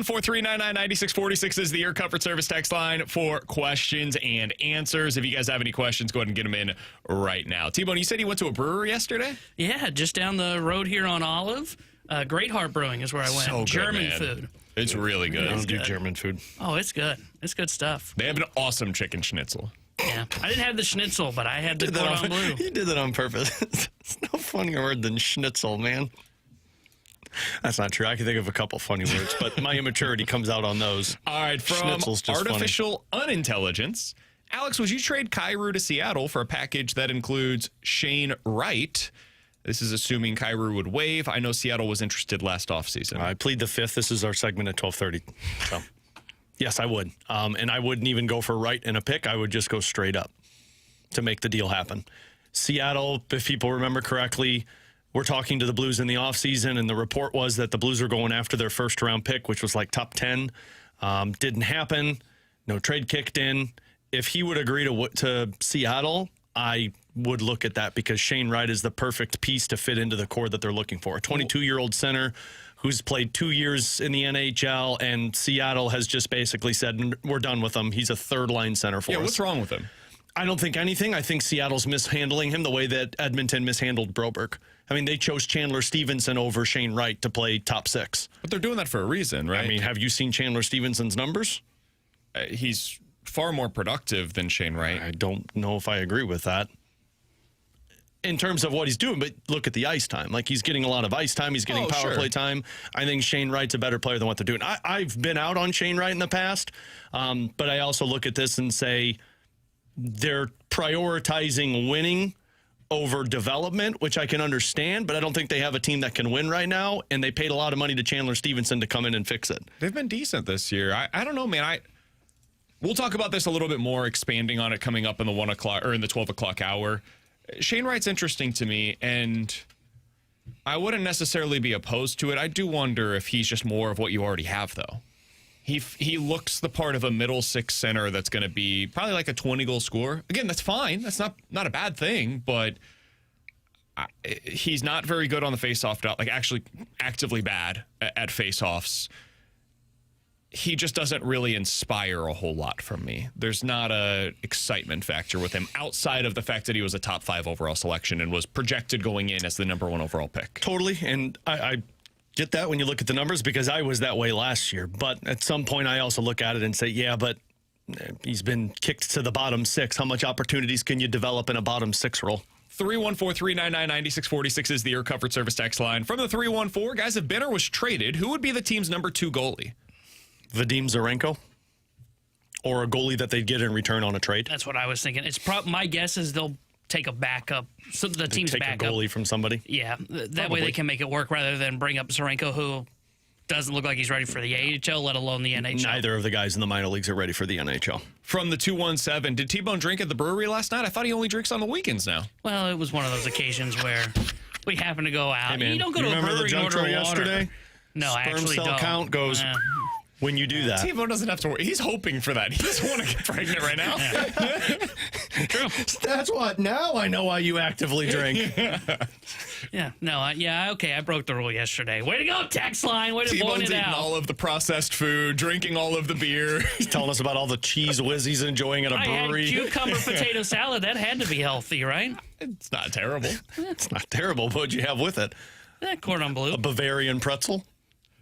143999646 is the Air Comfort Service text line for questions and answers. If you guys have any questions, go ahead and get them in right now. T-Bone, you said you went to a brewery yesterday?
Yeah, just down the road here on Olive. Great Heart Brewing is where I went.
So good,
German
man.
food.
It's really good.
I don't do German food.
Oh, it's good. It's good stuff.
They have an awesome chicken schnitzel.
Yeah, I didn't have the schnitzel, but I had the cordon bleu.
He did that on purpose. It's no funnier word than schnitzel, man. That's not true. I can think of a couple funny words, but my immaturity comes out on those.
All right, from
Schnitzel's just
artificial unintelligence, Alex, would you trade Kyrou to Seattle for a package that includes Shane Wright? This is assuming Kyrou would waive. I know Seattle was interested last offseason.
I plead the fifth. This is our segment at 12:30. So, yes, I would. And I wouldn't even go for Wright and a pick. I would just go straight up to make the deal happen. Seattle, if people remember correctly, we're talking to the Blues in the offseason, and the report was that the Blues were going after their first-round pick, which was like top 10. Didn't happen. No trade kicked in. If he would agree to Seattle, I would look at that because Shane Wright is the perfect piece to fit into the core that they're looking for. A 22-year-old center who's played 2 years in the NHL, and Seattle has just basically said, we're done with him. He's a third-line center for us.
What's wrong with him?
I don't think anything. I think Seattle's mishandling him the way that Edmonton mishandled Broberg. I mean, they chose Chandler Stevenson over Shane Wright to play top six.
But they're doing that for a reason, right?
I mean, have you seen Chandler Stevenson's numbers?
He's far more productive than Shane Wright.
I don't know if I agree with that in terms of what he's doing, but look at the ice time. Like, he's getting a lot of ice time. He's getting power play time. I think Shane Wright's a better player than what they're doing. I've been out on Shane Wright in the past, but I also look at this and say they're prioritizing winning over development, which I can understand, but I don't think they have a team that can win right now, and they paid a lot of money to Chandler Stevenson to come in and fix it.
They've been decent this year. I don't know, man. We'll talk about this a little bit more, expanding on it coming up in the 1 o'clock or in the 12 o'clock hour. Shane Wright's interesting to me, and I wouldn't necessarily be opposed to it. I do wonder if he's just more of what you already have, though. He looks the part of a middle six center that's going to be probably like a 20-goal scorer. Again, that's fine. That's not a bad thing, but he's not very good on the faceoff dot, like actually actively bad at faceoffs. He just doesn't really inspire a whole lot from me. There's not a excitement factor with him outside of the fact that he was a top 5 overall selection and was projected going in as the number 1 overall pick.
Totally, and I get that when you look at the numbers because I was that way last year. But at some point, I also look at it and say, yeah, but he's been kicked to the bottom 6. How much opportunities can you develop in a bottom 6 role?
314-399-9646 is the Air Comfort Service text line. From the 314, guys, if Benner was traded, who would be the team's number 2 goalie?
Vadim Zarenko, or a goalie that they'd get in return on a trade.
That's what I was thinking. My guess is they'll take a backup, so the team's
take
backup.
a goalie from somebody.
Yeah, that way they can make it work rather than bring up Zarenko, who doesn't look like he's ready for the AHL, let alone the NHL.
Neither of the guys in the minor leagues are ready for the NHL.
From the 217, did T-Bone drink at the brewery last night? I thought he only drinks on the weekends now.
Well, it was one of those occasions where we happen to go out.
Hey, man,
you don't go to a brewery and order water.
Yesterday?
No, I
Sperm
actually
cell
don't.
count goes when you do that.
T-Bone doesn't have to worry. He's hoping for that. He doesn't want to get pregnant right now.
True.
That's what. Now I know why you actively drink.
Okay, I broke the rule yesterday. Way to go, text line. Way to point
T-Bone's
it
eating
out.
all of the processed food, drinking all of the beer.
He's telling us about all the cheese whiz he's enjoying at a brewery.
I had cucumber potato salad. That had to be healthy, right?
It's not terrible.
It's not terrible. What'd you have with it?
Cordon bleu.
A Bavarian pretzel?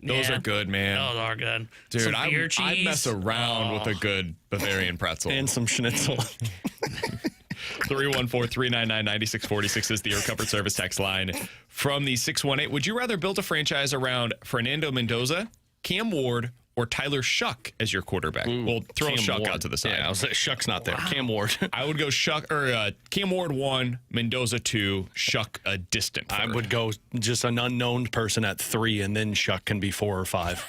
Those are good, man.
Those are good.
Dude,
Some beer cheese.
I'd mess around with a good Bavarian pretzel.
And some schnitzel.
314-399-9646 is the Air Comfort Service text line. From the 618, would you rather build a franchise around Fernando Mendoza, Cam Ward, or Tyler Shuck as your quarterback? We'll throw
Cam
Shuck
Ward.
out to the side.
Yeah, I was like, Shuck's not there. Cam Ward.
I would go Cam Ward 1, Mendoza 2, Shuck a distant third.
I would go just an unknown person at 3, and then Shuck can be 4 or 5.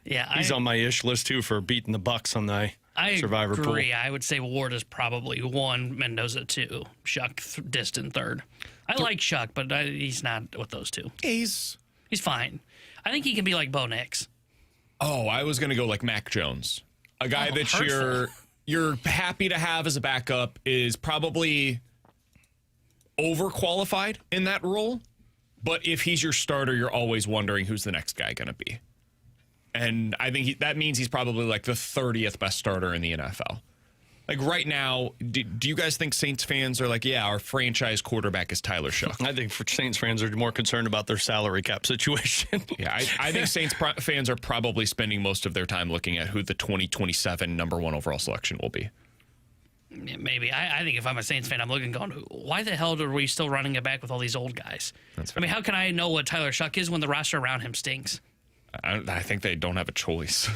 Yeah,
He's on my ish list too for beating the Bucks on the Survivor pool.
I agree. I would say Ward is probably 1, Mendoza 2, Shuck distant third. I like Shuck, but he's not with those two.
He's
fine. I think he can be like Bo Nix.
Oh, I was going to go like Mac Jones. A guy that you're happy to have as a backup, is probably overqualified in that role. But if he's your starter, you're always wondering who's the next guy going to be. And I think that means he's probably like the 30th best starter in the NFL. Like right now, do you guys think Saints fans are like, yeah, our franchise quarterback is Tyler Shough?
I think Saints fans are more concerned about their salary cap situation.
Yeah, I think Saints fans are probably spending most of their time looking at who the 2027 number 1 overall selection will be.
Yeah, maybe. I think if I'm a Saints fan, I'm looking going, why the hell are we still running it back with all these old guys? I mean, how can I know what Tyler Shough is when the roster around him stinks?
I think they don't have a choice.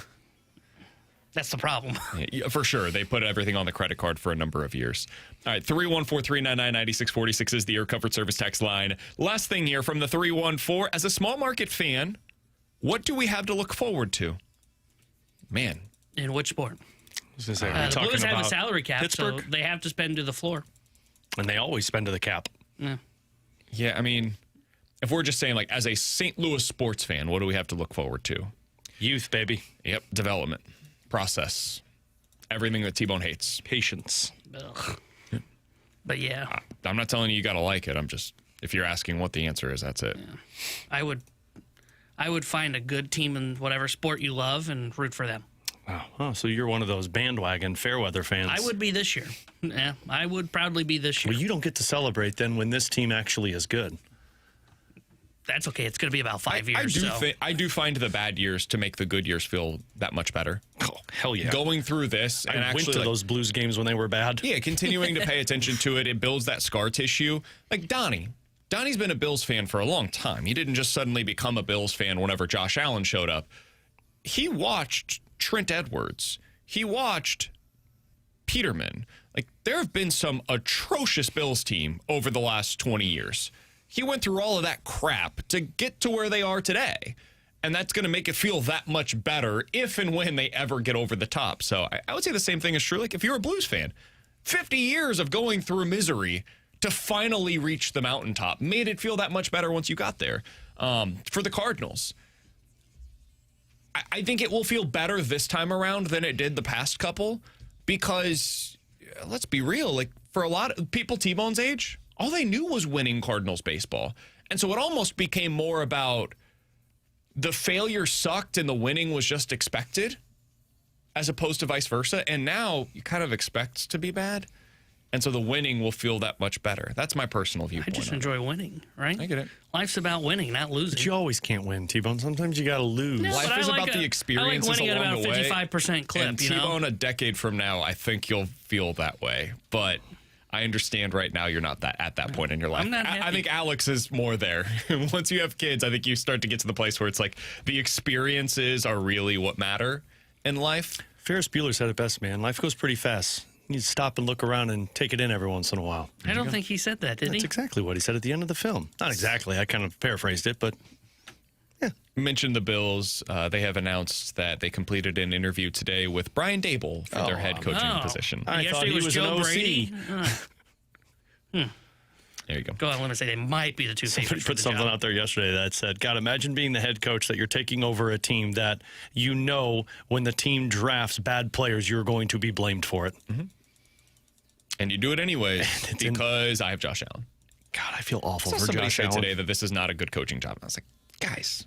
That's the problem.
Yeah, for sure. They put everything on the credit card for a number of years. All right, 314-399-9646 is the Air Comfort Service text line. Last thing here from the 314. As a small market fan, what do we have to look forward to? Man.
In which sport?
I was gonna say,
the Blues have a salary cap,
Pittsburgh?
so they have to spend to the floor.
And they always spend to the cap.
Yeah, I mean, if we're just saying, like, as a St. Louis sports fan, what do we have to look forward to?
Youth, baby.
Yep, development. Process, everything that T-Bone hates.
Patience.
Ugh. But yeah,
I'm not telling you got to like it. I'm just, if you're asking what the answer is, that's it.
Yeah. I would find a good team in whatever sport you love and root for them.
Wow. Oh, so you're one of those bandwagon Fairweather fans.
I would be this year. Yeah, I would proudly be this year.
Well, you don't get to celebrate then when this team actually is good.
That's okay. It's going to be about 5 years.
I do find the bad years to make the good years feel that much better.
Oh, hell yeah.
Going through this and
I went
actually
to those Blues games when they were bad.
Yeah, continuing to pay attention to it, it builds that scar tissue. Like Donnie. Donnie's been a Bills fan for a long time. He didn't just suddenly become a Bills fan whenever Josh Allen showed up. He watched Trent Edwards. He watched Peterman. Like, there have been some atrocious Bills team over the last 20 years. He went through all of that crap to get to where they are today. And that's going to make it feel that much better if and when they ever get over the top. So I would say the same thing is true. Like, if you're a Blues fan, 50 years of going through misery to finally reach the mountaintop made it feel that much better once you got there. For the Cardinals, I think it will feel better this time around than it did the past couple because, let's be real, like for a lot of people T-Bone's age, all they knew was winning Cardinals baseball. And so it almost became more about the failure sucked and the winning was just expected as opposed to vice versa. And now you kind of expect to be bad. And so the winning will feel that much better. That's my personal viewpoint.
I just enjoy winning, right?
I get it.
Life's about winning, not losing.
But you always can't win, T-Bone. Sometimes you got to lose.
No,
Life is about the experiences
I like winning
along
at
the
about
way.
55% clip,
And
you know?
T-Bone, a decade from now, I think you'll feel that way. But I understand right now you're not at that point in your life.
I'm not happy.
I think Alex is more there. Once you have kids, I think you start to get to the place where it's like the experiences are really what matter in life.
Ferris Bueller said it best, man. Life goes pretty fast. You need to stop and look around and take it in every once in a while.
I don't think he said that, did
That's
he?
exactly what he said at the end of the film. Not exactly. I kind of paraphrased it, but yeah.
You mentioned the Bills. They have announced that they completed an interview today with Brian Dable for their head coaching position.
I thought
Yesterday
he was
Joe
an OC.
Brady.
There you go.
Go on, let me say they might be the two
Somebody
favorites for
put
the
something
job.
out there yesterday that said, God, imagine being the head coach that you're taking over a team that you know when the team drafts bad players, you're going to be blamed for it.
Mm-hmm. And you do it anyways because I have Josh Allen.
God, I feel awful
I saw
for
somebody
Josh
say
Allen.
today that this is not a good coaching job. And I was like, guys,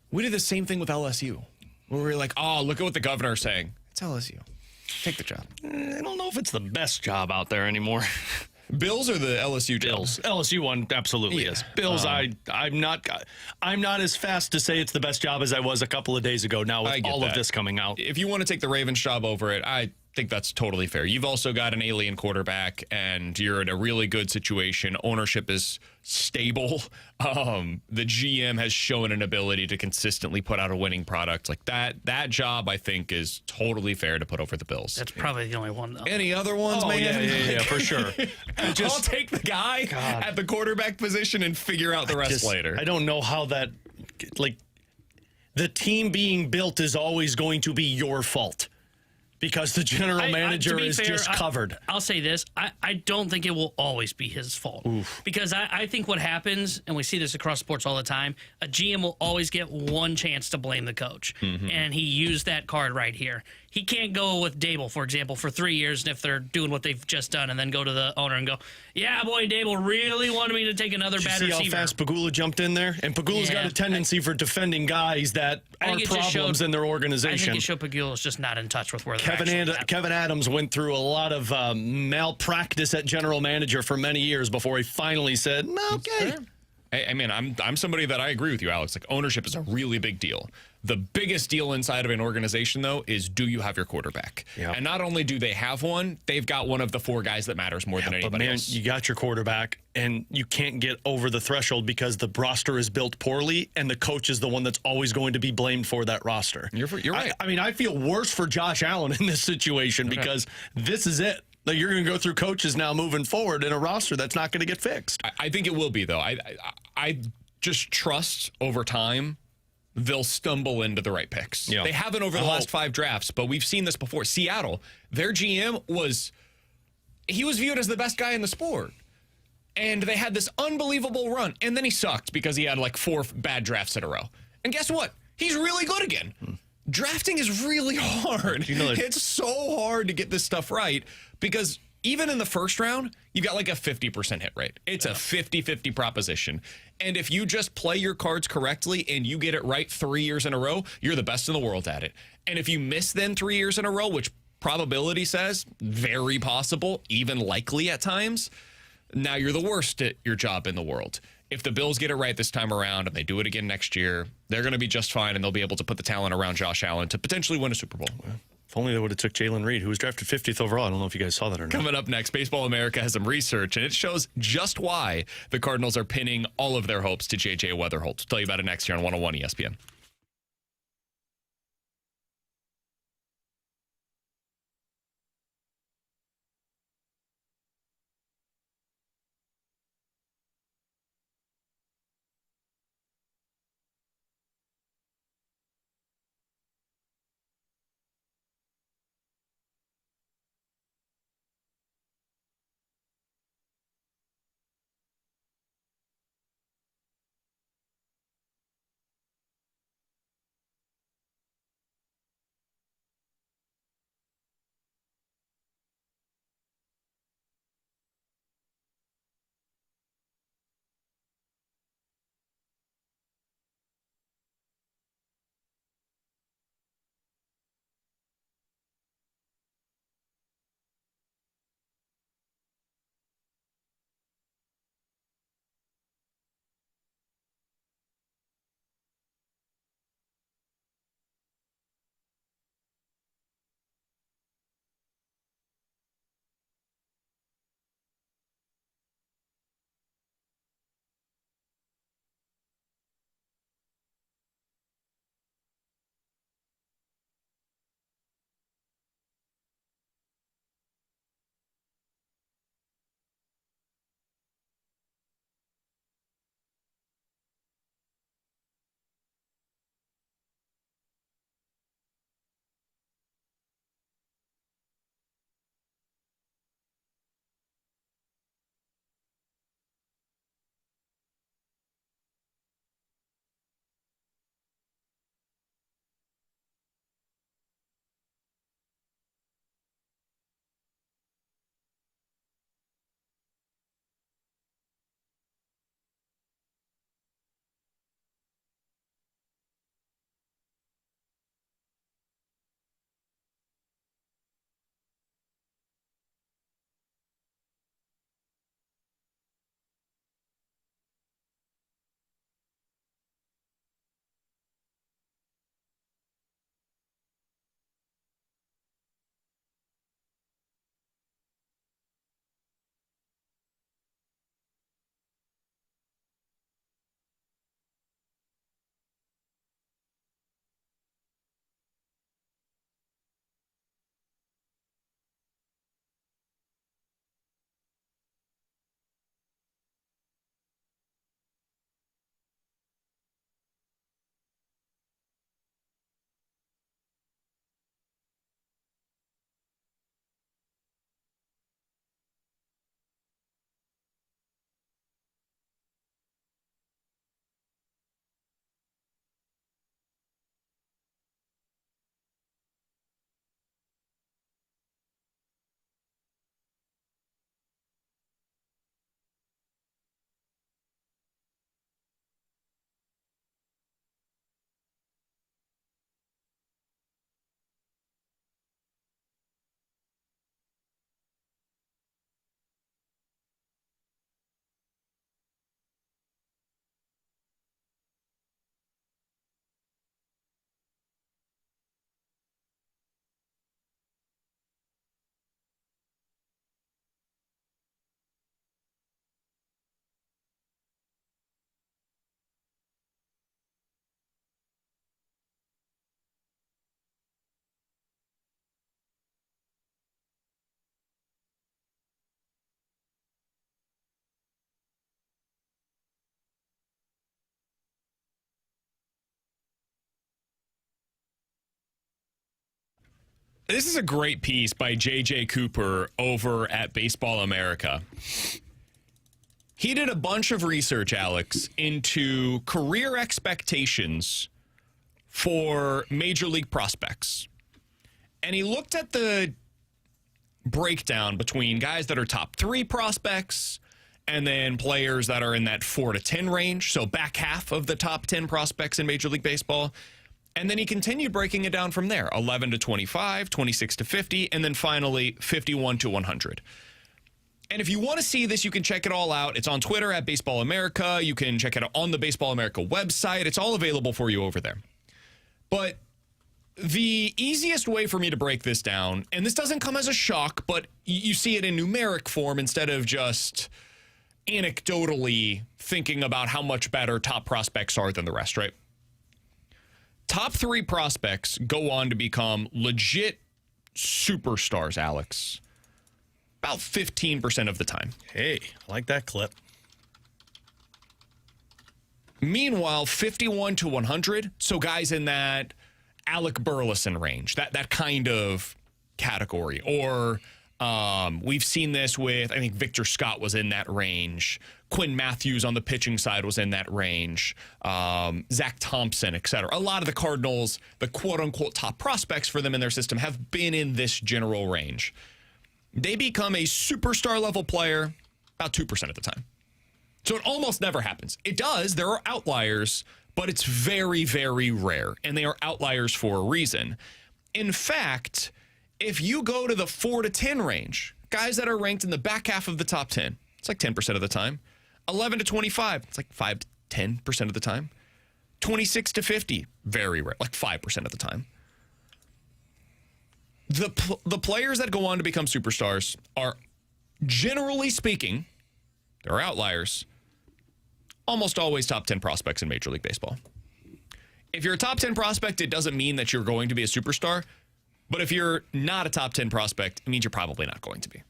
we did the same thing with LSU. Where we were like, oh, look at what the governor's saying. It's LSU. Take the job.
I don't know if it's the best job out there anymore.
Bills or the LSU job?
Bills. LSU one absolutely is. Bills, I'm not as fast to say it's the best job as I was a couple of days ago now with all of this coming out.
If you want to take the Ravens job over it, I think that's totally fair. You've also got an alien quarterback, and you're in a really good situation. Ownership is stable. The GM has shown an ability to consistently put out a winning product. Like that job, I think, is totally fair to put over the Bills.
That's probably the only one, though.
Any other ones, man?
Yeah, for sure.
I'll take the guy at the quarterback position and figure out the rest later.
I don't know how that, like, the team being built is always going to be your fault because the general manager is just covered.
I'll say this. I don't think it will always be his fault. Because I think what happens, and we see this across sports all the time, a GM will always get one chance to blame the coach. And he used that card right here. he can't go with Dable, for example, for 3 years, and if they're doing what they've just done, and then go to the owner and go, yeah, boy, Dable really wanted me to take another bad receiver.
See how fast Pagula jumped in there? And Pagula's got a tendency for defending guys that are problems in their organization.
I think it showed Pagula's just not in touch with where
Kevin Adams went through a lot of malpractice at general manager for many years before he finally said, okay.
I mean, I'm somebody that I agree with you, Alex. Like, ownership is a really big deal. The biggest deal inside of an organization, though, is do you have your quarterback? Yep. And not only do they have one, they've got one of the 4 guys that matters more than anybody else.
You got your quarterback, and you can't get over the threshold because the roster is built poorly, and the coach is the one that's always going to be blamed for that roster.
You're right.
I mean, I feel worse for Josh Allen in this situation because this is it. Like, you're going to go through coaches now moving forward in a roster that's not going to get fixed.
I think it will be, though. I just trust over time they'll stumble into the right picks. Yeah. They haven't over the last 5 drafts, but we've seen this before. Seattle, their GM was viewed as the best guy in the sport. And they had this unbelievable run. And then he sucked because he had like 4 bad drafts in a row. And guess what? He's really good again. Drafting is really hard. It's so hard to get this stuff right because even in the first round, you've got like a 50% hit rate. It's a 50-50 proposition. And if you just play your cards correctly and you get it right 3 years in a row, you're the best in the world at it. And if you miss then 3 years in a row, which probability says very possible, even likely at times, now you're the worst at your job in the world. If the Bills get it right this time around and they do it again next year, they're going to be just fine, and they'll be able to put the talent around Josh Allen to potentially win a Super Bowl.
If only they would have took Jalen Reed, who was drafted 50th overall. I don't know if you guys saw that or not.
Coming up next, Baseball America has some research, and it shows just why the Cardinals are pinning all of their hopes to JJ Wetherholt. We'll tell you about it next here on 101 ESPN. This is a great piece by JJ Cooper over at Baseball America. He did a bunch of research, Alex, into career expectations for Major League prospects. And he looked at the breakdown between guys that are top 3 prospects and then players that are in that 4 to 10 range, so back half of the top 10 prospects in Major League Baseball. And then he continued breaking it down from there, 11 to 25, 26 to 50, and then finally 51 to 100. And if you want to see this, you can check it all out. It's on Twitter at Baseball America. You can check it out on the Baseball America website. It's all available for you over there. But the easiest way for me to break this down, and this doesn't come as a shock, but you see it in numeric form instead of just anecdotally thinking about how much better top prospects are than the rest, right? Top 3 prospects go on to become legit superstars, Alex. About 15% of the time.
Hey, I like that clip.
Meanwhile, 51 to 100, so guys in that Alec Burleson range, that kind of category. Or we've seen this with, I think Victor Scott was in that range. Quinn Matthews on the pitching side was in that range. Zach Thompson, et cetera. A lot of the Cardinals, the quote-unquote top prospects for them in their system have been in this general range. They become a superstar level player about 2% of the time. So it almost never happens. It does. There are outliers, but it's very, very rare. And they are outliers for a reason. In fact, if you go to the 4 to 10 range, guys that are ranked in the back half of the top 10, it's like 10% of the time. 11 to 25, it's like 5 to 10% of the time. 26 to 50, very rare, like 5% of the time. The players that go on to become superstars are, generally speaking, there are outliers, almost always top 10 prospects in Major League Baseball. If you're a top 10 prospect, it doesn't mean that you're going to be a superstar. But if you're not a top 10 prospect, it means you're probably not going to be.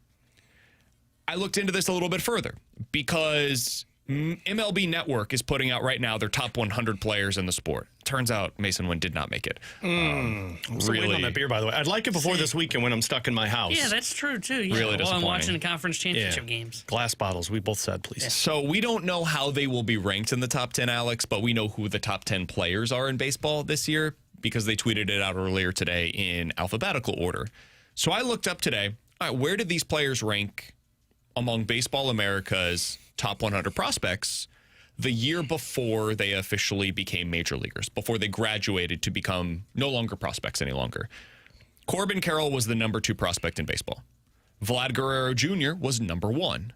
I looked into this a little bit further because MLB Network is putting out right now their top 100 players in the sport. Turns out Mason Wynn did not make it.
I'm still waiting on that beer, by the way. I'd like it before this weekend when I'm stuck in my house.
Yeah, that's true, too. Yeah,
really
while I'm watching the
disappointing.
conference championship games.
Glass bottles, we both said, please.
So we don't know how they will be ranked in the top 10, Alex, but we know who the top 10 players are in baseball this year because they tweeted it out earlier today in alphabetical order. So I looked up today, all right, where did these players rank among Baseball America's top 100 prospects the year before they officially became major leaguers, before they graduated to become no longer prospects any longer. Corbin Carroll was the number 2 prospect in baseball. Vlad Guerrero Jr. was number 1.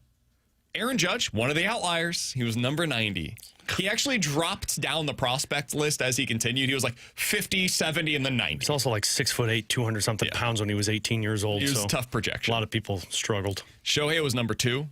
Aaron Judge, one of the outliers, he was number 90. He actually dropped down the prospect list as he continued. He was like 50, 70, and then 90.
He's also like 6'8", 200-something pounds when he was 18 years old.
He was
so
a tough projection.
A lot of people struggled.
Shohei was number 2.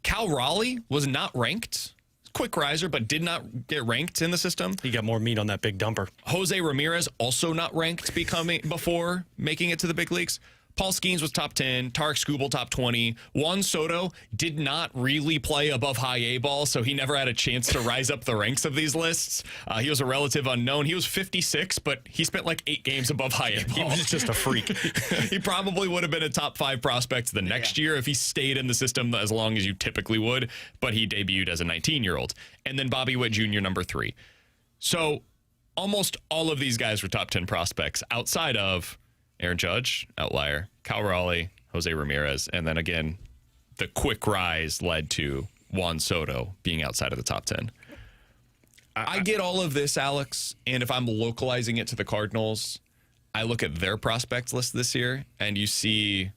Cal Raleigh was not ranked. Quick riser, but did not get ranked in the system.
He got more meat on that big dumper.
Jose Ramirez, also not ranked before making it to the big leagues. Paul Skeens was top 10. Tarek Skubal, top 20. Juan Soto did not really play above high A ball, so he never had a chance to rise up the ranks of these lists. He was a relative unknown. He was 56, but he spent like 8 games above high A ball.
He was just a freak.
He probably would have been a top 5 prospect the next year if he stayed in the system as long as you typically would, but he debuted as a 19-year-old. And then Bobby Witt Jr., number 3. So almost all of these guys were top 10 prospects outside of Aaron Judge, outlier, Cal Raleigh, Jose Ramirez, and then again, the quick rise led to Juan Soto being outside of the top 10. I get all of this, Alex, and if I'm localizing it to the Cardinals, I look at their prospects list this year, and you see a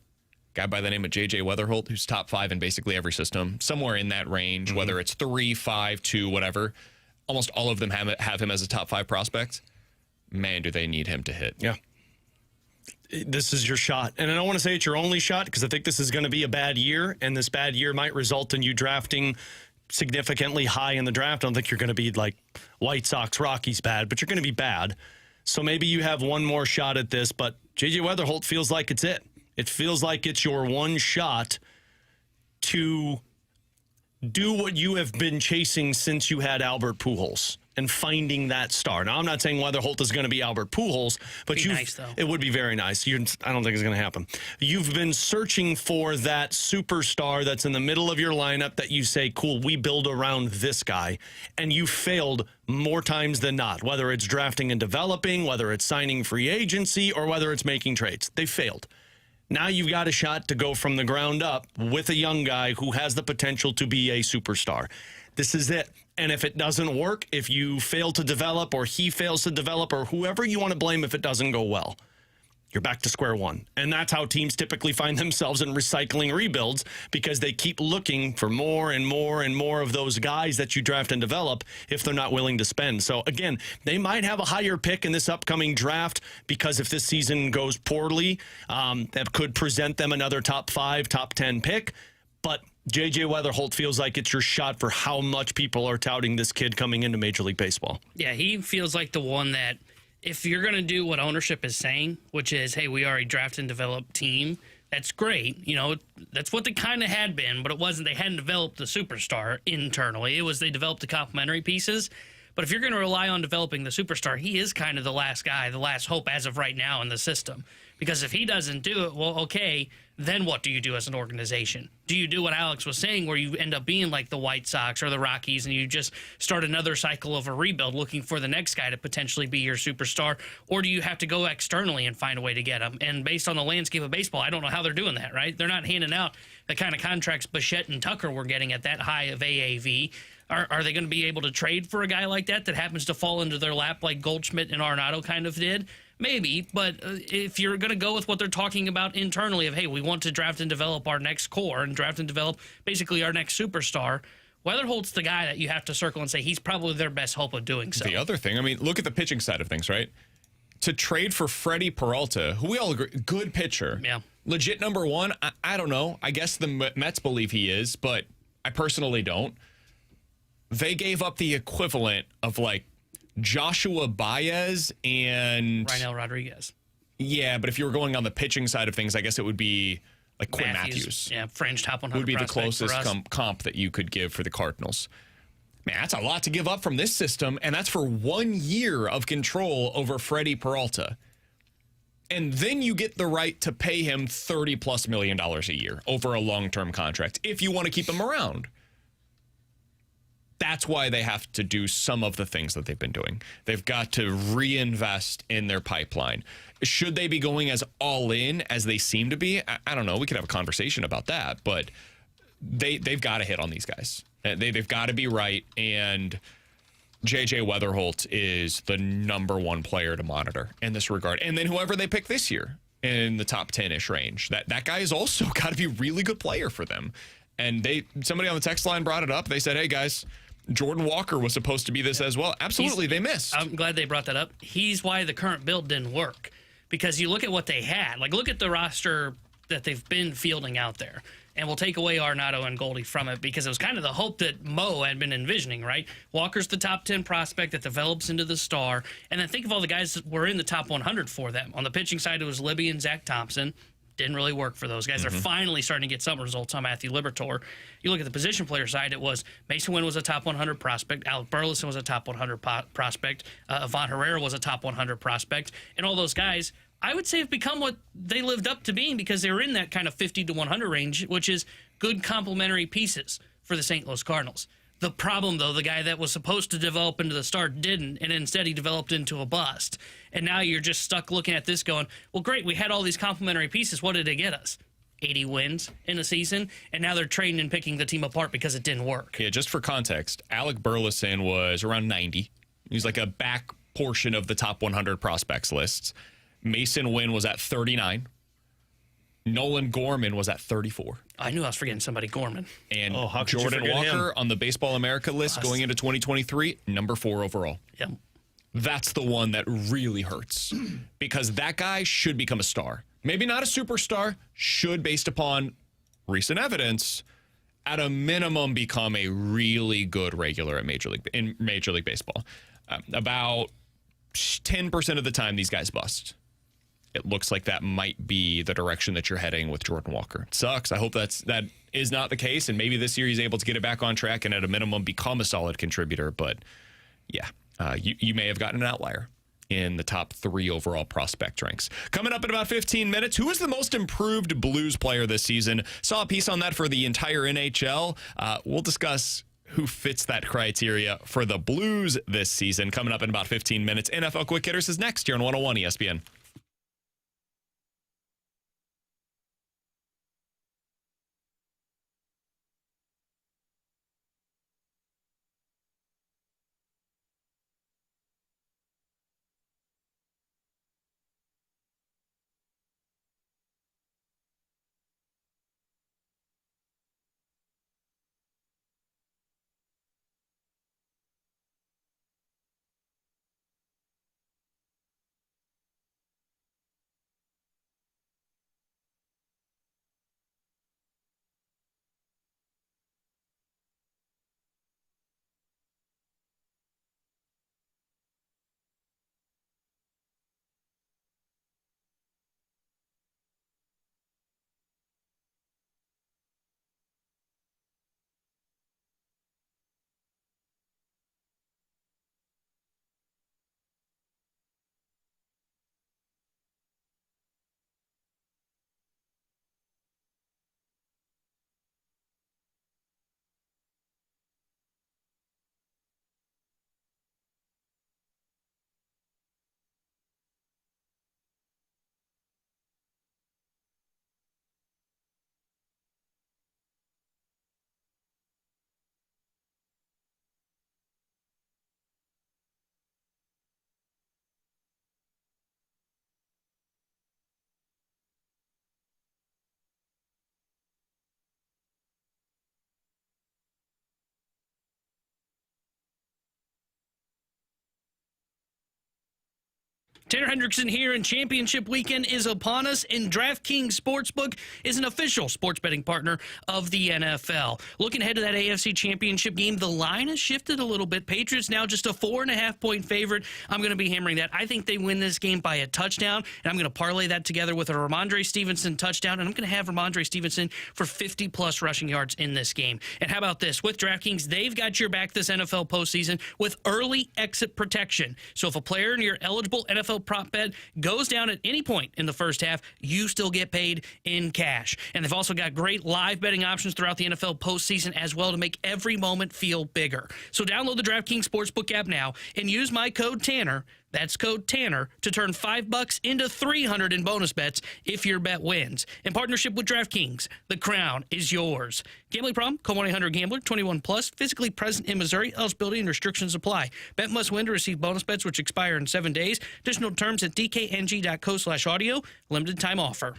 guy by the name of JJ Wetherholt, who's top 5 in basically every system, somewhere in that range, whether it's 3, 5, 2, whatever. Almost all of them have him as a top 5 prospect. Man, do they need him to hit.
Yeah. This is your shot. And I don't want to say it's your only shot because I think this is going to be a bad year, and this bad year might result in you drafting significantly high in the draft. I don't think you're going to be like White Sox, Rockies bad, but you're going to be bad. So maybe you have one more shot at this, but JJ Wetherholt feels like it's it. It feels like it's your one shot to do what you have been chasing since you had Albert Pujols and finding that star. Now, I'm not saying Wetherholt is going to be Albert Pujols, but
nice, though.
It would be very nice. I don't think it's going to happen. You've been searching for that superstar that's in the middle of your lineup that you say, cool, we build around this guy, and you failed more times than not, whether it's drafting and developing, whether it's signing free agency, or whether it's making trades. They failed. Now you've got a shot to go from the ground up with a young guy who has the potential to be a superstar. This is it. And if it doesn't work, if you fail to develop or he fails to develop or whoever you want to blame if it doesn't go well, you're back to square one. And that's how teams typically find themselves in recycling rebuilds, because they keep looking for more and more and more of those guys that you draft and develop if they're not willing to spend. So, again, they might have a higher pick in this upcoming draft because if this season goes poorly, that could present them another top 5, top 10 pick. But JJ Wetherholt feels like it's your shot for how much people are touting this kid coming into Major League Baseball.
Yeah, he feels like the one that if you're going to do what ownership is saying, which is, hey, we are a draft and develop team, that's great. You know, that's what they kind of had been, but it wasn't. They hadn't developed the superstar internally. It was they developed the complementary pieces. But if you're going to rely on developing the superstar, he is kind of the last guy, the last hope as of right now in the system. Because if he doesn't do it, well, okay, then what do you do as an organization? Do you do what Alex was saying, where you end up being like the White Sox or the Rockies and you just start another cycle of a rebuild looking for the next guy to potentially be your superstar? Or do you have to go externally and find a way to get him? And based on the landscape of baseball, I don't know how they're doing that, right? They're not handing out the kind of contracts Bichette and Tucker were getting at that high of AAV. Are they going to be able to trade for a guy like that happens to fall into their lap like Goldschmidt and Arenado kind of did? Maybe, but if you're going to go with what they're talking about internally of, hey, we want to draft and develop our next core and draft and develop basically our next superstar, Wetherholt's the guy that you have to circle and say he's probably their best hope of doing so.
The other thing, I mean, look at the pitching side of things, right? To trade for Freddie Peralta, who we all agree, good pitcher.
Yeah.
Legit number one, I don't know. I guess the Mets believe he is, but I personally don't. They gave up the equivalent of like Joshua Baez and
Rynel Rodriguez.
Yeah, but if you were going on the pitching side of things, I guess it would be like Quinn Matthews.
Yeah, fringe top 100
would be the closest
comp
comp that you could give for the Cardinals. Man, that's a lot to give up from this system, and that's for 1 year of control over Freddie Peralta. And then you get the right to pay him $30+ million a year over a long-term contract if you want to keep him around. That's why they have to do some of the things that they've been doing. They've got to reinvest in their pipeline. Should they be going as all in as they seem to be? I don't know. We could have a conversation about that, but they've got to hit on these guys. They've got to be right, and JJ Wetherholt is the number one player to monitor in this regard. And then whoever they pick this year in the top 10-ish range, that guy is also got to be a really good player for them. And somebody on the text line brought it up. They said, hey, guys, Jordan Walker was supposed to be this as well. Absolutely, they missed.
I'm glad they brought that up. He's why the current build didn't work. Because you look at what they had. Like, look at the roster that they've been fielding out there. And we'll take away Arenado and Goldie from it because it was kind of the hope that Mo had been envisioning, right? Walker's the top 10 prospect that develops into the star. And then think of all the guys that were in the top 100 for them. On the pitching side, it was Libby and Zach Thompson. Didn't really work for those guys. They're finally starting to get some results on Matthew Liberatore. You look at the position player side, it was Mason Wynn was a top 100 prospect. Alec Burleson was a top 100 prospect. Ivan Herrera was a top 100 prospect. And all those guys, I would say, have become what they lived up to being because they were in that kind of 50 to 100 range, which is good complementary pieces for the St. Louis Cardinals. The problem, though, the guy that was supposed to develop into the star didn't, and instead he developed into a bust. And now you're just stuck looking at this going, well, great, we had all these complementary pieces. What did it get us? 80 wins in a season, and now they're trading and picking the team apart because it didn't work.
Yeah, just for context, Alec Burleson was around 90. He's like a back portion of the top 100 prospects lists. Mason Wynn was at 39. Nolan Gorman was at 34.
I knew I was forgetting somebody, Gorman.
And Jordan Walker on the Baseball America list going into 2023, number 4 overall.
Yep.
That's the one that really hurts because that guy should become a star. Maybe not a superstar, should, based upon recent evidence, at a minimum become a really good regular at Major League Baseball. About 10% of the time, these guys bust. It looks like that might be the direction that you're heading with Jordan Walker. It sucks. I hope that is not the case, and maybe this year he's able to get it back on track and at a minimum become a solid contributor. But yeah, you may have gotten an outlier in the top 3 overall prospect ranks. Coming up in about 15 minutes, who is the most improved Blues player this season? Saw a piece on that for the entire NHL. We'll discuss who fits that criteria for the Blues this season. Coming up in about 15 minutes. NFL Quick Hitters is next here on 101 ESPN.
Tanner Hendrickson here, and championship weekend is upon us, and DraftKings Sportsbook is an official sports betting partner of the NFL. Looking ahead to that AFC championship game, the line has shifted a little bit. Patriots now just a 4.5-point favorite. I'm going to be hammering that. I think they win this game by a touchdown, and I'm going to parlay that together with a Ramondre Stevenson touchdown, and I'm going to have Ramondre Stevenson for 50-plus rushing yards in this game. And how about this? With DraftKings, they've got your back this NFL postseason with early exit protection. So if a player in your eligible NFL prop bet goes down at any point in the first half, you still get paid in cash. And they've also got great live betting options throughout the NFL postseason as well to make every moment feel bigger. So download the DraftKings Sportsbook app now and use my code TANNER. That's code TANNER to turn $5 into $300 in bonus bets if your bet wins. In partnership with DraftKings, the crown is yours. Gambling problem? Call 1-800-GAMBLER. 21 plus. Physically present in Missouri. Eligibility and restrictions apply. Bet must win to receive bonus bets which expire in 7 days. Additional terms at dkng.co/audio. Limited time offer.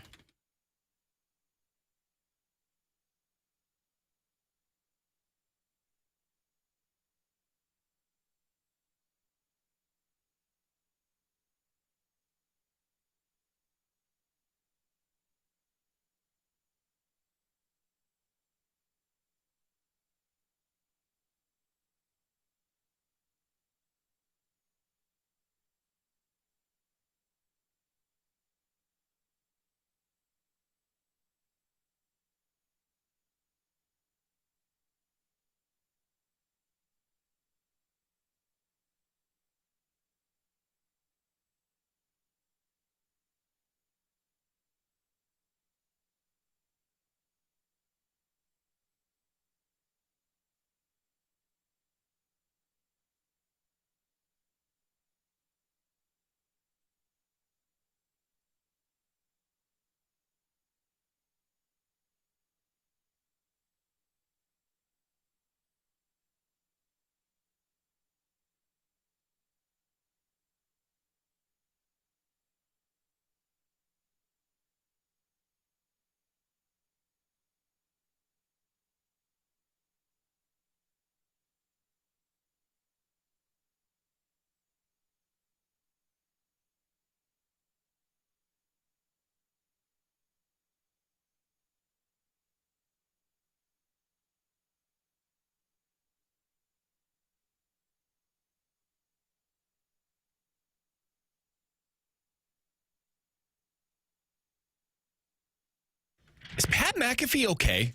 Is Pat McAfee okay?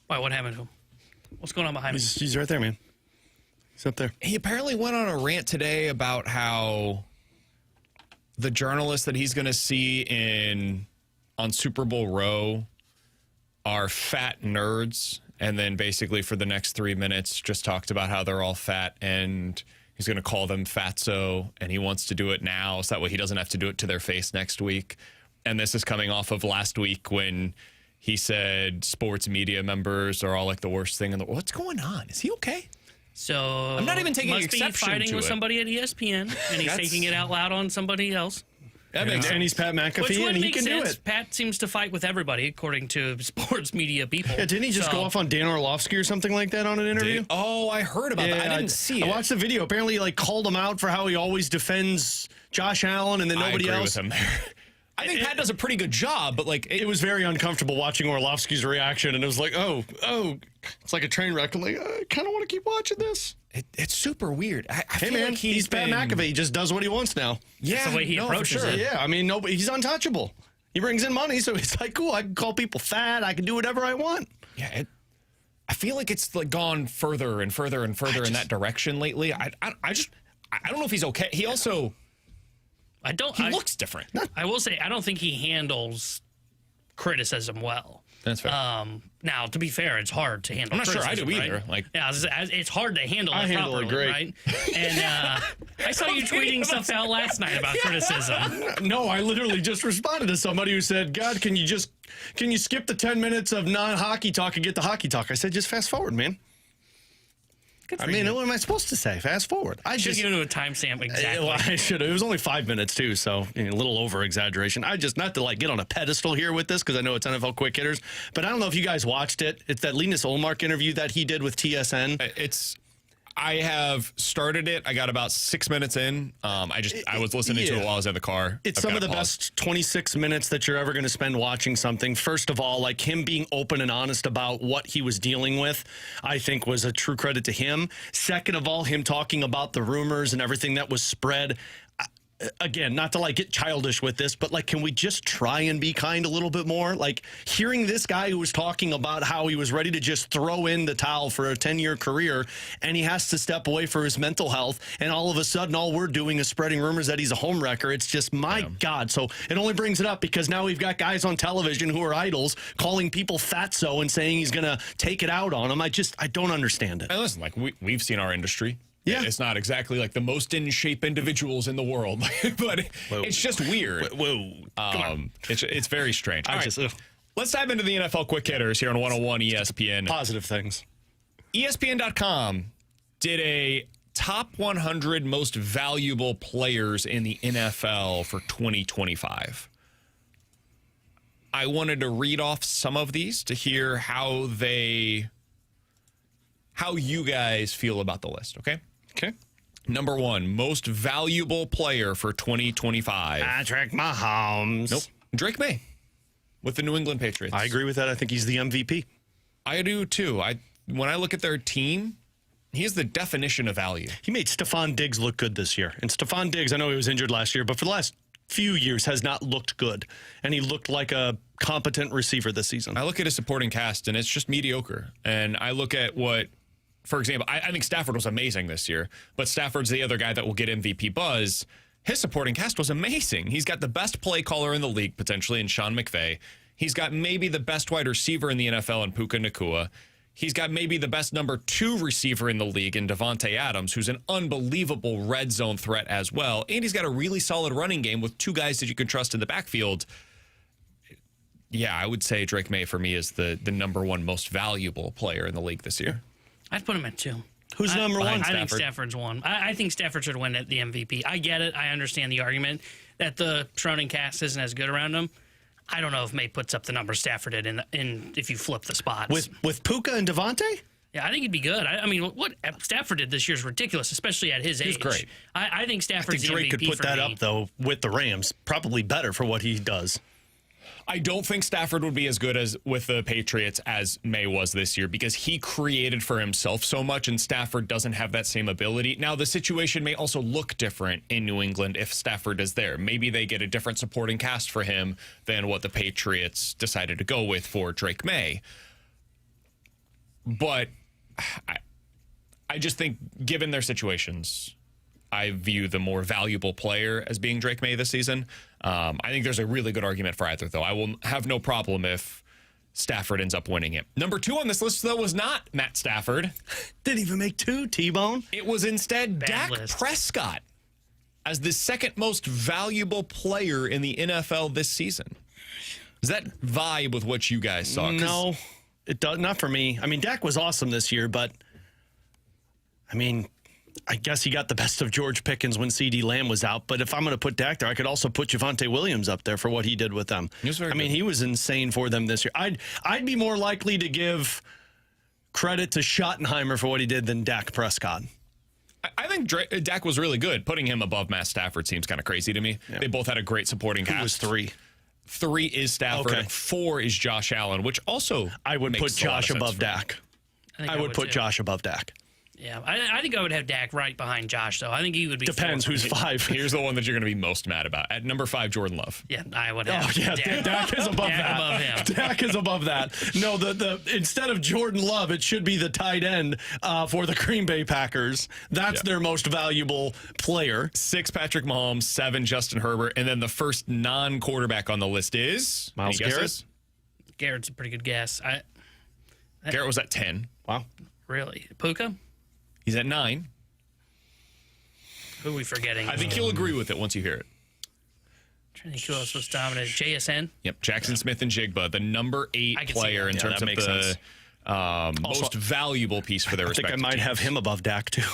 Why? What happened to him? What's going on behind me?
He's right there, man. He's up there.
He apparently went on a rant today about how the journalists that he's going to see on Super Bowl Row are fat nerds, and then basically for the next 3 minutes just talked about how they're all fat, and he's going to call them fatso, and he wants to do it now so that way he doesn't have to do it to their face next week. And this is coming off of last week when he said sports media members are all like the worst thing in the world. What's going on? Is he okay?
So
I'm not even taking
must
exception
be fighting
to
with
it.
somebody at ESPN, and he's taking it out loud on somebody else.
That makes
And
sense.
he's Pat
Which
McAfee,
would
and he
make
can do
sense.
it.
Pat seems to fight with everybody, according to sports media people.
Yeah, didn't he just go off on Dan Orlovsky or something like that on an interview?
Oh, I heard about that. I didn't see it.
I watched the video. Apparently, like, called him out for how he always defends Josh Allen and then nobody
I agree
with
with him there. I think Pat does a pretty good job, but like
It was very uncomfortable watching Orlovsky's reaction, and it was like, oh, it's like a train wreck. I'm like, I kind of want to keep watching this.
it's super weird. I
Hey,
feel
man,
like
he's Pat McAfee. He just does what he wants now.
Yeah,
the way he approaches
for sure.
it.
Yeah, I mean, he's untouchable. He brings in money, so it's like, cool, I can call people fat. I can do whatever I want.
Yeah, I feel like it's like gone further and further and further in that direction lately. I don't know if he's okay. He also he looks different.
I will say, I don't think he handles criticism well.
That's fair.
Now, to be fair, it's hard to handle.
I'm not sure I do
criticism,
either.
right?
Like,
yeah, it's hard to handle.
I
it
handle it
properly,
great.
right? And I saw you tweeting stuff out last night about criticism.
No, I literally just responded to somebody who said, God, can you skip the 10 minutes of non-hockey talk and get the hockey talk? I said, just fast forward, man. I mean, what am I supposed to say? Fast forward. I
Should
just
give it a timestamp exactly.
Well, I should have. It was only 5 minutes too, so a little over exaggeration. I just not to like get on a pedestal here with this because I know it's NFL quick hitters, but I don't know if you guys watched it. It's that Linus Olmark interview that he did with TSN.
I have started it. I got about 6 minutes in. I was listening to it while I was in the car.
It's some of the best 26 minutes that you're ever going to spend watching something. First of all, like him being open and honest about what he was dealing with, I think was a true credit to him. Second of all, him talking about the rumors and everything that was spread. Again, not to like get childish with this, but like, can we just try and be kind a little bit more? Like hearing this guy who was talking about how he was ready to just throw in the towel for a 10-year career and he has to step away for his mental health. And all of a sudden, all we're doing is spreading rumors that he's a home wrecker. It's just, my God. So it only brings it up because now we've got guys on television who are idols calling people fatso and saying he's going to take it out on them. I don't understand it.
And listen, like we've seen our industry.
Yeah.
It's not exactly like the most in shape individuals in the world, but it's just weird. It's very strange. All right, let's dive into the NFL quick hitters here on 101 ESPN.
Positive things.
ESPN.com did a top 100 most valuable players in the NFL for 2025. I wanted to read off some of these to hear how you guys feel about the list, okay?
Okay.
Number 1, most valuable player for 2025.
Patrick Mahomes.
Nope. Drake May with the New England Patriots.
I agree with that. I think he's the MVP.
I do too. When I look at their team, he's the definition of value.
He made Stephon Diggs look good this year. And Stephon Diggs, I know he was injured last year, but for the last few years has not looked good. And he looked like a competent receiver this season.
I look at his supporting cast, and it's just mediocre. And I look at what, for example, I think Stafford was amazing this year, but Stafford's the other guy that will get MVP buzz. His supporting cast was amazing. He's got the best play caller in the league, potentially, in Sean McVay. He's got maybe the best wide receiver in the NFL in Puka Nacua. He's got maybe the best number 2 receiver in the league in Devontae Adams, who's an unbelievable red zone threat as well. And he's got a really solid running game with 2 guys that you can trust in the backfield. Yeah, I would say Drake May for me is the number 1 most valuable player in the league this year.
I'd put him at 2.
Who's number 1?
I think
Stafford?
Stafford's 1. I think Stafford should win at the MVP. I get it. I understand the argument that the surrounding cast isn't as good around him. I don't know if May puts up the number Stafford did in if you flip the spots.
With Puka and Devontae?
Yeah, I think he'd be good. I mean, what Stafford did this year is ridiculous, especially at his age.
He's great.
I think Stafford's the MVP
Drake could put
for
that
me.
up, though, with the Rams. Probably better for what he does.
I don't think Stafford would be as good as with the Patriots as May was this year because he created for himself so much and Stafford doesn't have that same ability. Now, the situation may also look different in New England if Stafford is there. Maybe they get a different supporting cast for him than what the Patriots decided to go with for Drake May. But I just think, given their situations, I view the more valuable player as being Drake May this season. I think there's a really good argument for either, though. I will have no problem if Stafford ends up winning it. Number 2 on this list, though, was not Matt Stafford.
Didn't even make 2, T-Bone.
It was instead Dak
list.
Prescott as the second most valuable player in the NFL this season. Does that vibe with what you guys saw?
No, it does not for me. I mean, Dak was awesome this year, but I mean, I guess he got the best of George Pickens when CeeDee Lamb was out. But if I'm going to put Dak there, I could also put Javonte Williams up there for what he did with them. I mean, he was insane for them this year. I'd be more likely to give credit to Schottenheimer for what he did than Dak Prescott.
I think Dak was really good. Putting him above Matt Stafford seems kind of crazy to me. Yeah. They both had a great supporting cast.
Who was 3?
3 is Stafford.
Okay.
4 is Josh Allen, which also
I would put Josh above Dak.
I
would put Josh above Dak.
Yeah, I think I would have Dak right behind Josh, though. I think he would be.
Depends who's 5.
Here's the one that you're going to be most mad about. At number 5, Jordan Love.
Yeah, I would have.
Oh, yeah, Dak is above that.
Above him.
Dak is above that. No, the instead of Jordan Love, it should be the tight end for the Green Bay Packers. That's their most valuable player.
6, Patrick Mahomes. 7, Justin Herbert. And then the first non-quarterback on the list is
Myles Garrett.
Garrett's a pretty good guess.
Garrett was at 10.
Wow.
Really? Puka?
He's at 9.
Who are we forgetting?
I think you'll agree with it once you hear it.
I'm trying to think who else was dominant. JSN?
Yep, Jackson Smith and Jigba, the number 8 player in terms of the most valuable piece for their respective
I think I might have him above Dak, too.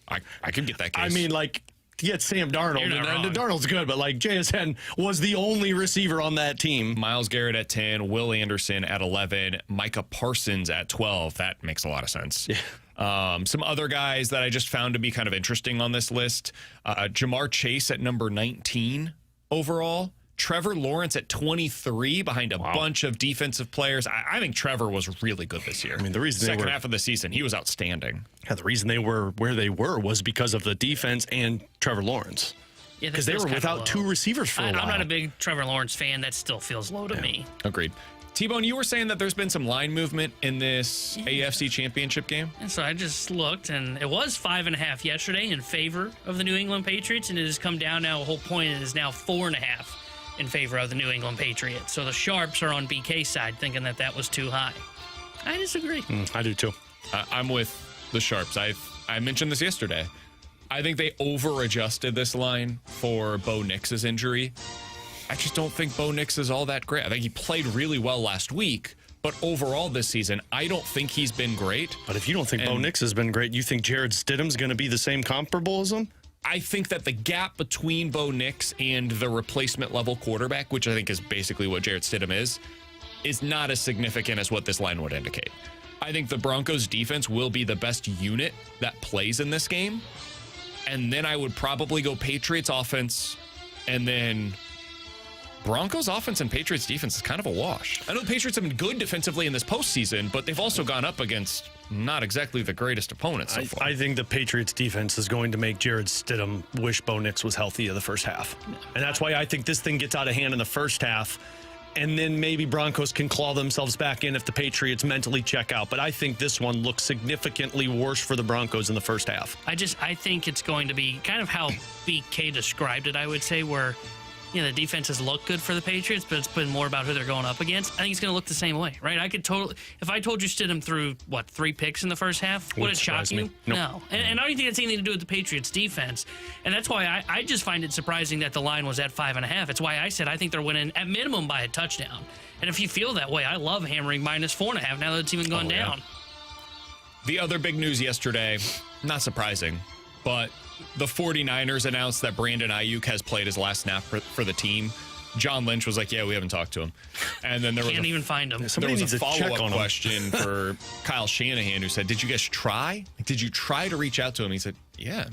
I can get that case.
I mean, like, get Sam Darnold.
And
Darnold's good, but, like, JSN was the only receiver on that team.
Myles Garrett at 10, Will Anderson at 11, Micah Parsons at 12. That makes a lot of sense. Yeah. Some other guys that I just found to be kind of interesting on this list. Jamar Chase at number 19 overall. Trevor Lawrence at 23 behind a bunch of defensive players. I think Trevor was really good this year.
I mean, the reason
second half of the season, he was outstanding.
Yeah, the reason they were where they were was because of the defense and Trevor Lawrence.
Yeah,
because they were without 2 receivers for a while.
I'm not a big Trevor Lawrence fan. That still feels low to me.
Agreed. T-Bone, you were saying that there's been some line movement in this AFC Championship game?
And so I just looked, and it was 5.5 yesterday in favor of the New England Patriots, and it has come down now a whole point. It is now 4.5 in favor of the New England Patriots. So the Sharps are on BK's side, thinking that that was too high. I disagree.
I do, too.
I'm with the Sharps. I mentioned this yesterday. I think they over-adjusted this line for Bo Nix's injury. I just don't think Bo Nix is all that great. I think he played really well last week, but overall this season, I don't think he's been great.
But if you don't think Bo Nix has been great, you think Jared Stidham's going to be the same comparable as him?
I think that the gap between Bo Nix and the replacement level quarterback, which I think is basically what Jared Stidham is not as significant as what this line would indicate. I think the Broncos defense will be the best unit that plays in this game. And then I would probably go Patriots offense, and then Broncos offense and Patriots defense is kind of a wash. I know the Patriots have been good defensively in this postseason, but they've also gone up against not exactly the greatest opponents so far.
I think the Patriots defense is going to make Jared Stidham wish Bo Nix was healthy in the first half. And that's why I think this thing gets out of hand in the first half, and then maybe Broncos can claw themselves back in if the Patriots mentally check out. But I think this one looks significantly worse for the Broncos in the first half.
I think it's going to be kind of how BK described it, I would say, where the defenses look good for the Patriots, but it's been more about who they're going up against. I think it's going to look the same way, right? I could totally, if I told you Stidham threw, 3 picks in the first half, would it shock you?
Nope.
No. And I don't think that's anything to do with the Patriots defense. And that's why I just find it surprising that the line was at 5.5. It's why I said I think they're winning at minimum by a touchdown. And if you feel that way, I love hammering -4.5 now that it's even gone down.
The other big news yesterday, not surprising, but the 49ers announced that Brandon Ayuk has played his last snap for the team. John Lynch was like, yeah, we haven't talked to him. And then there was
Can't even find him.
There was a follow-up question for Kyle Shanahan, who said, did you guys try? Did you try to reach out to him? He said, yeah,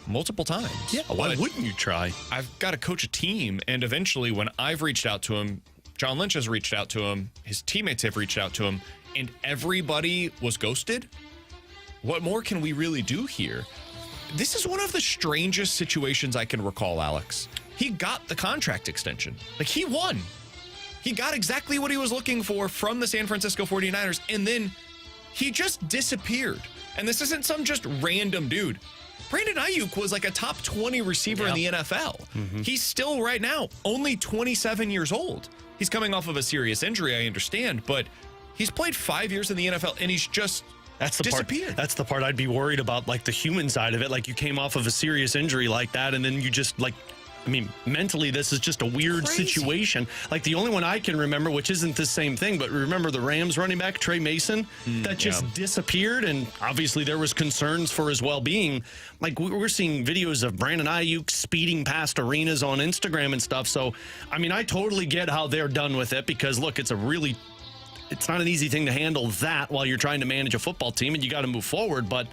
multiple times.
Yeah, why wouldn't you try?
I've got to coach a team, and eventually when I've reached out to him, John Lynch has reached out to him, his teammates have reached out to him, and everybody was ghosted? What more can we really do here? This is one of the strangest situations I can recall, Alex. He got the contract extension. He won. He got exactly what he was looking for from the San Francisco 49ers, and then he just disappeared. And this isn't some just random dude. Brandon Ayuk was like a top 20 receiver in the NFL. He's still right now only 27 years old. He's coming off of a serious injury, I understand, but he's played 5 years in the NFL and he's just disappeared.
That's the part I'd be worried about, like the human side of it. Like you came off of a serious injury like that, and then you just mentally, this is just a weird situation. Like the only one I can remember, which isn't the same thing, but remember the Rams running back, Trey Mason, that just disappeared. And obviously there was concerns for his well-being. Like we're seeing videos of Brandon Ayuk speeding past arenas on Instagram and stuff. So, I totally get how they're done with it because, look, it's not an easy thing to handle that while you're trying to manage a football team and you got to move forward. But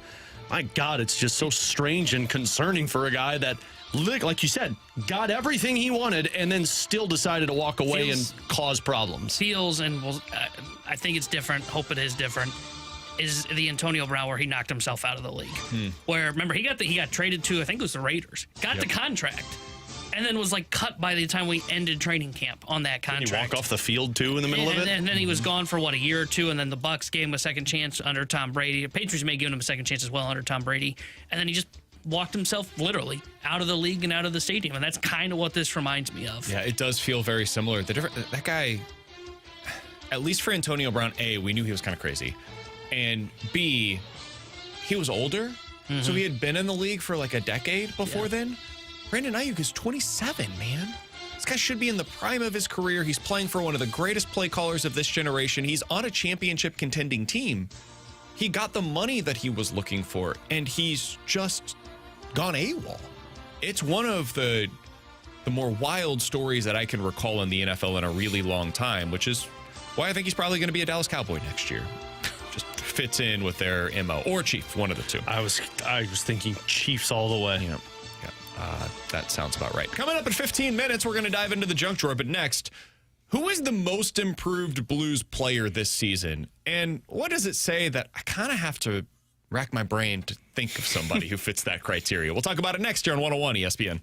my God, it's just so strange and concerning for a guy that, like you said, got everything he wanted and then still decided to walk away and cause problems.
I think it's different. Hope it is different. Is the Antonio Brown where he knocked himself out of the league? Where remember he got traded to, I think it was the Raiders, got the contract, and then was like cut by the time we ended training camp on that contract.
Did he walk off the field too in the middle of it?
And then he was gone for a year or two, and then the Bucs gave him a second chance under Tom Brady. The Patriots may have given him a second chance as well under Tom Brady, and then he just walked himself literally out of the league and out of the stadium, and that's kind of what this reminds me of.
Yeah, it does feel very similar. That guy, at least for Antonio Brown, A, we knew he was kind of crazy, and B, he was older, so he had been in the league for like a decade before then. Brandon Ayuk is 27, man. This guy should be in the prime of his career. He's playing for one of the greatest play callers of this generation. He's on a championship contending team. He got the money that he was looking for, and he's just gone AWOL. It's one of the more wild stories that I can recall in the NFL in a really long time, which is why I think he's probably going to be a Dallas Cowboy next year. Just fits in with their MO. Or Chief, one of the two.
I was thinking Chiefs all the way.
Yeah. That sounds about right. Coming up in 15 minutes, we're going to dive into the junk drawer. But next, who is the most improved Blues player this season? And what does it say that I kind of have to rack my brain to think of somebody who fits that criteria? We'll talk about it next year on 101 ESPN.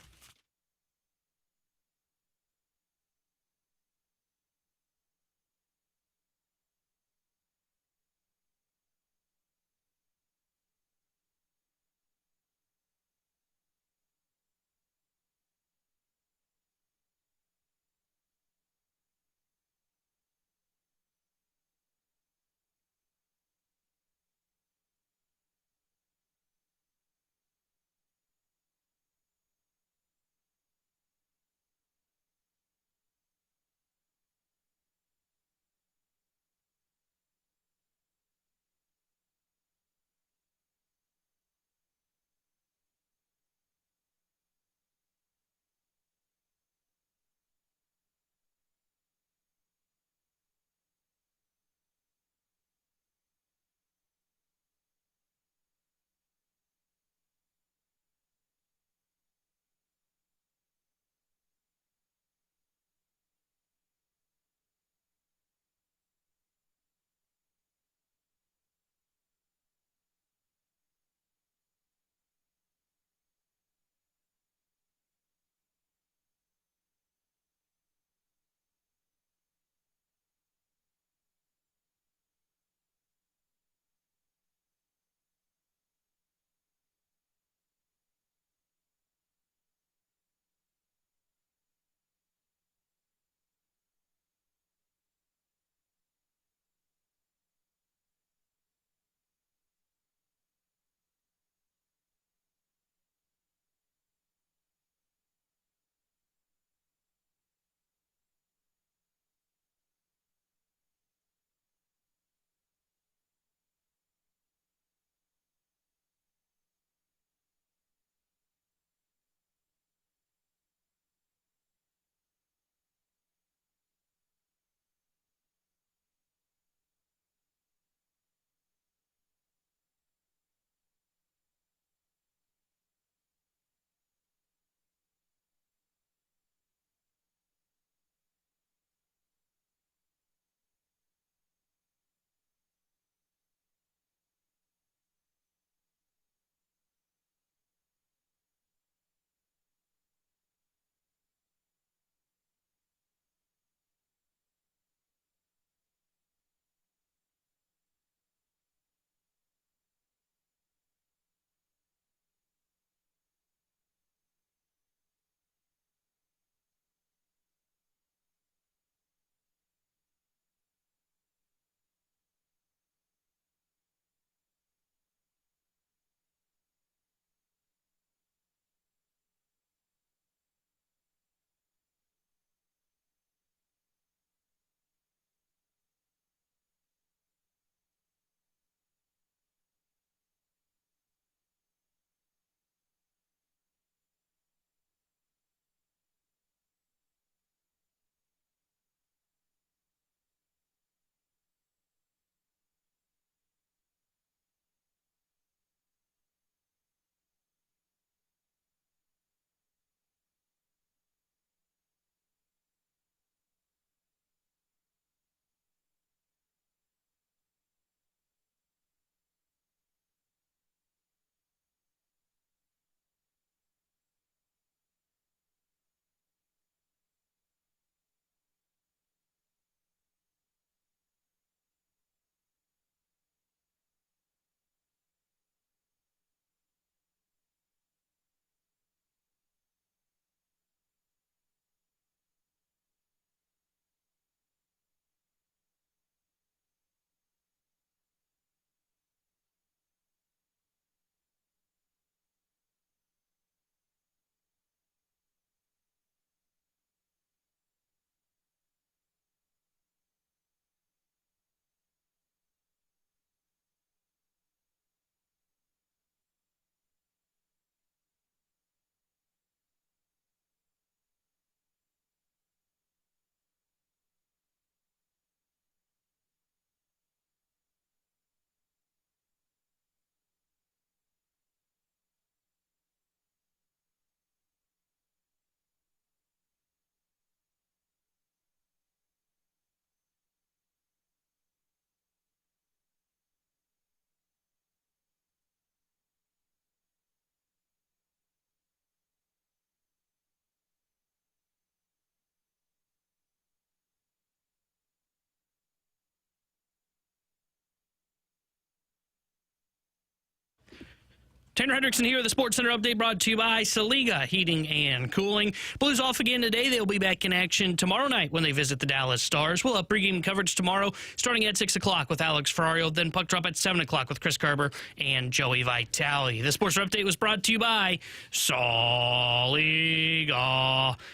Tanner Hendrickson here with the Sports Center update brought to you by Saliga Heating and Cooling. Blues off again today. They'll be back in action tomorrow night when they visit the Dallas Stars. We'll have pregame coverage tomorrow starting at 6 o'clock with Alex Ferrario, then puck drop at 7 o'clock with Chris Kerber and Joey Vitale. The Sports Center update was brought to you by Saliga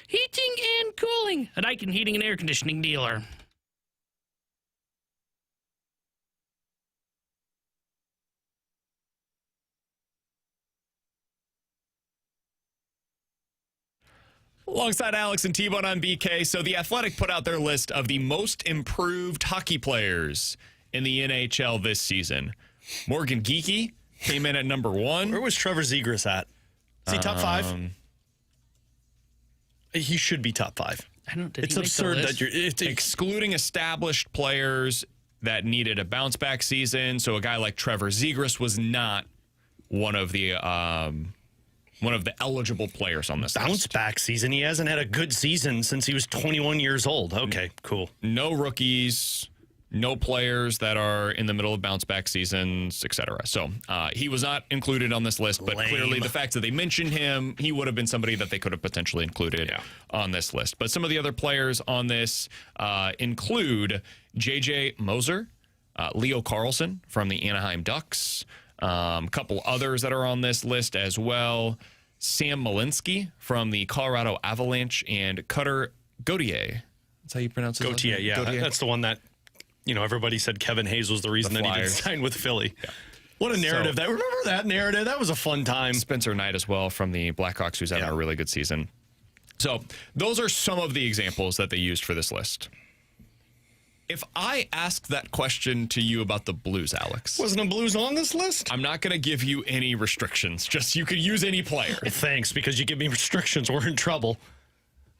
Heating and Cooling, a Daikin heating and air conditioning dealer.
Alongside Alex and T-Bone on BK. So The Athletic put out their list of the most improved hockey players in the NHL this season. Morgan Geekie came in at number 1.
Where was Trevor Zegras at? Is he top 5? He should be top 5. It's absurd that you're
excluding established players that needed a bounce back season. So a guy like Trevor Zegras was not one of the eligible players on this
bounce back season. He hasn't had a good season since he was 21 years old. Okay, cool.
No rookies, no players that are in the middle of bounce back seasons, etc. So he was not included on this list, but clearly the fact that they mentioned him, he would have been somebody that they could have potentially included on this list. But some of the other players on this include JJ Moser, Leo Carlson from the Anaheim Ducks, a couple others that are on this list as well. Sam Malinsky from the Colorado Avalanche and Cutter Gauthier. That's how you pronounce it?
Gauthier, yeah. Gauthier. That's the one that, everybody said Kevin Hayes was the reason that he didn't sign with Philly. Yeah. What a narrative. Remember that narrative? That was a fun time.
Spencer Knight as well from the Blackhawks, who's having a really good season. So those are some of the examples that they used for this list. If I asked that question to you about the Blues, Alex.
Wasn't a Blues on this list?
I'm not going to give you any restrictions. Just you could use any player.
Well, thanks, because you give me restrictions, we're in trouble.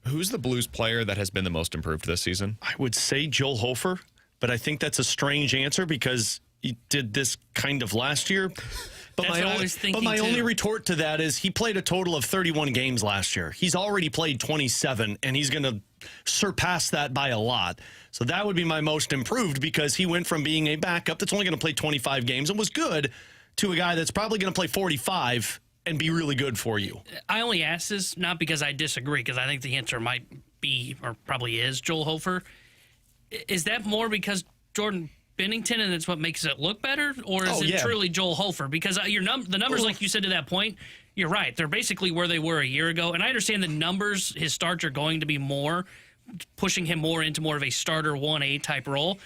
Who's the Blues player that has been the most improved this season?
I would say Joel Hofer, but I think that's a strange answer because he did this kind of last year. But my only retort to that is he played a total of 31 games last year. He's already played 27, and he's going to surpass that by a lot. So that would be my most improved because he went from being a backup that's only going to play 25 games and was good to a guy that's probably going to play 45 and be really good for you.
I only ask this not because I disagree, because I think the answer might be or probably is Joel Hofer. Is that more because Jordan Binnington and it's what makes it look better, or is it truly Joel Hofer? Because the numbers, like you said to that point, you're right. They're basically where they were a year ago. And I understand the numbers, his starts are going to be more, pushing him more into more of a starter 1A type role.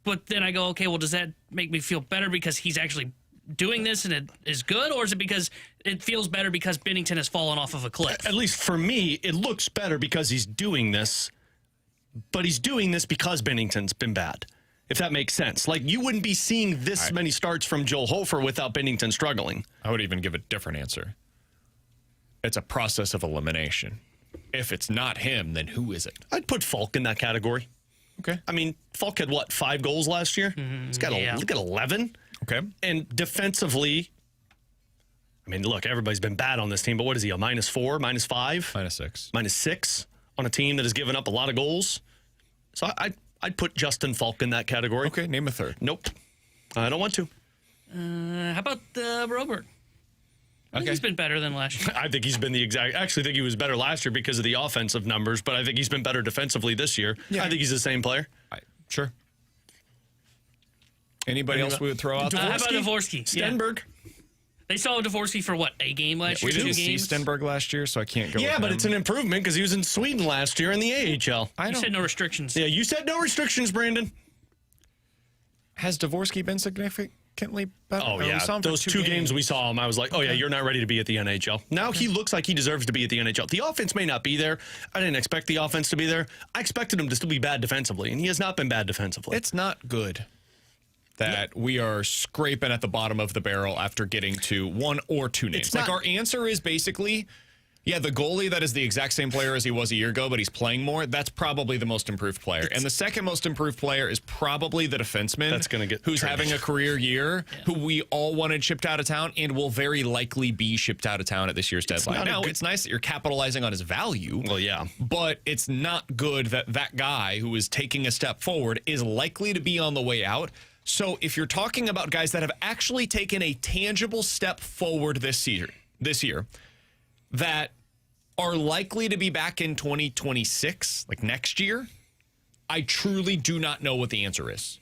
But then I go, okay, well, does that make me feel better because he's actually doing this and it is good, or is it because it feels better because Binnington has fallen off of a cliff?
At least for me, it looks better because he's doing this, but he's doing this because Binnington's been bad. If that makes sense. Like, you wouldn't be seeing this many starts from Joel Hofer without Binnington struggling.
I would even give a different answer. It's a process of elimination. If it's not him, then who is it?
I'd put Falk in that category.
Okay.
I mean, Falk had, 5 goals last year? He's got look at 11.
Okay.
And defensively, I mean, look, everybody's been bad on this team, but what is he, a -4, -5?
-6.
-6 on a team that has given up a lot of goals. So I'd put Justin Falk in that category.
Okay, name a third.
Nope. I don't want to.
How about Robert? I think he's been better than last year.
I think he's been I actually think he was better last year because of the offensive numbers, but I think he's been better defensively this year. Yeah. I think he's the same player.
Sure. Anybody else we would throw out?
How about Dvorsky?
Stenberg.
Yeah. They saw Dvorsky for what, a game last year?
We didn't see Stenberg last year, so I can't go.
Yeah, but it's an improvement because he was in Sweden last year in the AHL.
You said no restrictions.
Yeah, you said no restrictions, Brandon.
Has Dvorsky been significantly better?
Oh, yeah. Those two games we saw him, I was like, oh, yeah, you're not ready to be at the NHL. Now he looks like he deserves to be at the NHL. The offense may not be there. I didn't expect the offense to be there. I expected him to still be bad defensively, and he has not been bad defensively.
It's not good that we are scraping at the bottom of the barrel after getting to 1 or 2 names. Like, our answer is basically, the goalie that is the exact same player as he was a year ago, but he's playing more, that's probably the most improved player. And the second most improved player is probably the defenseman who's having a career year, who we all wanted shipped out of town and will very likely be shipped out of town at this year's deadline. Now, it's nice that you're capitalizing on his value.
Well, yeah.
But it's not good that that guy who is taking a step forward is likely to be on the way out. So if you're talking about guys that have actually taken a tangible step forward this year that are likely to be back in 2026, like next year, I truly do not know what the answer is.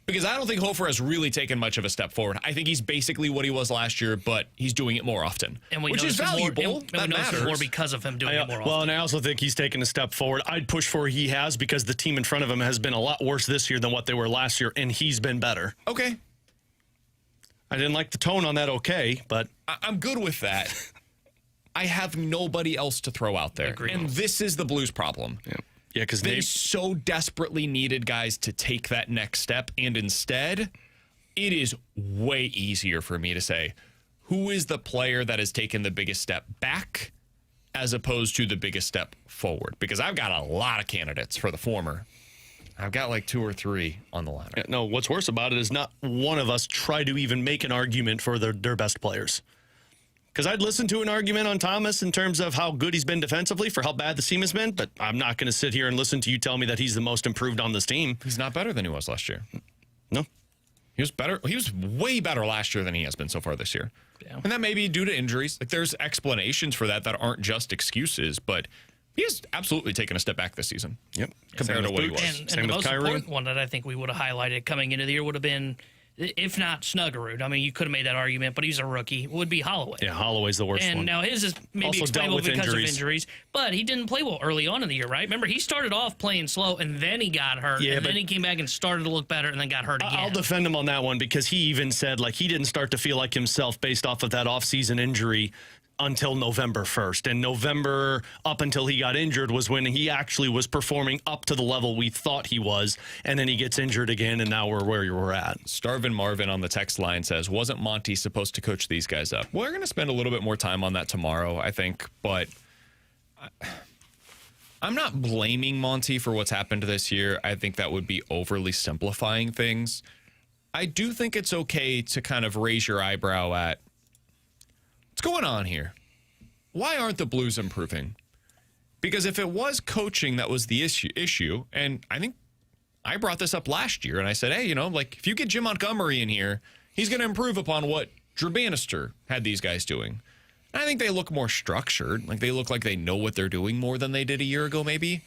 Because I don't think Hofer has really taken much of a step forward. I think he's basically what he was last year, but he's doing it more often, which is valuable. That matters.
More because of him doing it more often.
Well, and I also think he's taken a step forward. I'd push for he has, because the team in front of him has been a lot worse this year than what they were last year, and he's been better.
Okay.
I didn't like the tone on that, but
I'm good with that. I have nobody else to throw out there.
Agreed.
And this is the Blues' problem.
Yeah, because
they so desperately needed guys to take that next step, and instead, it is way easier for me to say, who is the player that has taken the biggest step back as opposed to the biggest step forward? Because I've got a lot of candidates for the former. I've got like 2 or 3 on the ladder.
Yeah, no, what's worse about it is not one of us try to even make an argument for their best players. Because I'd listen to an argument on Thomas in terms of how good he's been defensively for how bad the team has been, but I'm not going to sit here and listen to you tell me that he's the most improved on this team.
He's not better than he was last year.
No.
He was better. He was way better last year than he has been so far this year. Yeah. And that may be due to injuries. Like, there's explanations for that aren't just excuses, but he has absolutely taken a step back this season.
Yep.
Compared to what he was.
And the most important one that I think we would have highlighted coming into the year would have been, if not Snuggerud, I mean, you could have made that argument, but he's a rookie, would be Holloway.
Yeah, Holloway's the worst one.
And now his is maybe
also
explainable because of injuries, but he didn't play well early on in the year, right? Remember, he started off playing slow, and then he got hurt, and then he came back and started to look better, and then got hurt again.
I'll defend him on that one, because he even said, like, he didn't start to feel like himself based off of that offseason injury until November 1st. And November, up until he got injured, was when he actually was performing up to the level we thought he was. And then he gets injured again, and now we're where you were at.
Starvin Marvin on the text line says, wasn't Monty supposed to coach these guys up? We're going to spend a little bit more time on that tomorrow, I think. But I'm not blaming Monty for what's happened this year. I think that would be overly simplifying things. I do think it's okay to kind of raise your eyebrow at, what's going on here? Why aren't the Blues improving? Because if it was coaching that was the issue, and I think I brought this up last year, and I said, hey, like, if you get Jim Montgomery in here, he's going to improve upon what Drew Bannister had these guys doing. And I think they look more structured. Like, they look like they know what they're doing more than they did a year ago, maybe.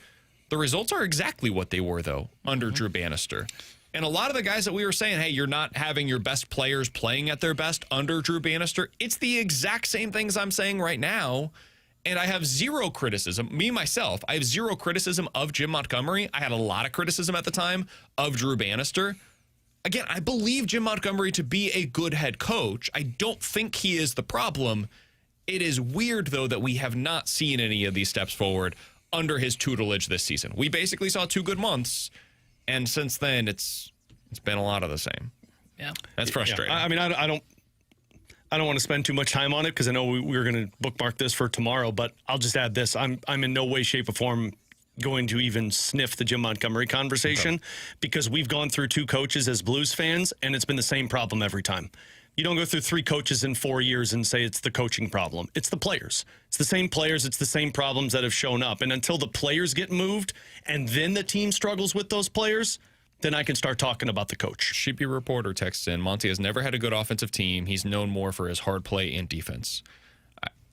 The results are exactly what they were, though, under Drew Bannister. And a lot of the guys that we were saying, hey, you're not having your best players playing at their best under Drew Bannister, it's the exact same things I'm saying right now. And I have zero criticism. Me, myself, I have zero criticism of Jim Montgomery. I had a lot of criticism at the time of Drew Bannister. Again, I believe Jim Montgomery to be a good head coach. I don't think he is the problem. It is weird, though, that we have not seen any of these steps forward under his tutelage this season. We basically saw 2 good months. And since then, it's been a lot of the same.
Yeah,
that's frustrating.
Yeah. I mean, I don't want to spend too much time on it, because I know we're going to bookmark this for tomorrow. But I'll just add this: I'm in no way, shape, or form going to even sniff the Jim Montgomery conversation, because we've gone through 2 coaches as Blues fans, and it's been the same problem every time. You don't go through 3 coaches in 4 years and say it's the coaching problem. It's the players. It's the same players. It's the same problems that have shown up. And until the players get moved and then the team struggles with those players, then I can start talking about the coach.
Sheepy Reporter texts in, Monty has never had a good offensive team. He's known more for his hard play and defense.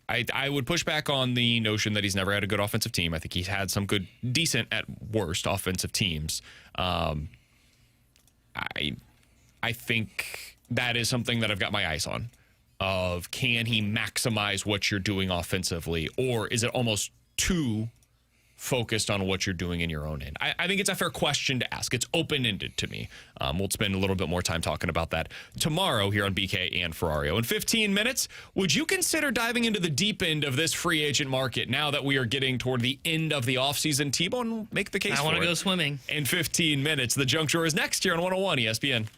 I would push back on the notion that he's never had a good offensive team. I think he's had some good, decent at worst offensive teams. I think that is something that I've got my eyes on, of can he maximize what you're doing offensively, or is it almost too focused on what you're doing in your own end? I think it's a fair question to ask. It's open-ended to me. We'll spend a little bit more time talking about that tomorrow here on BK and Ferrario. In 15 minutes, would you consider diving into the deep end of this free agent market now that we are getting toward the end of the offseason? T-Bone, make the case for it.
I want to go swimming.
In 15 minutes, the Junk Drawer is next here on 101 ESPN.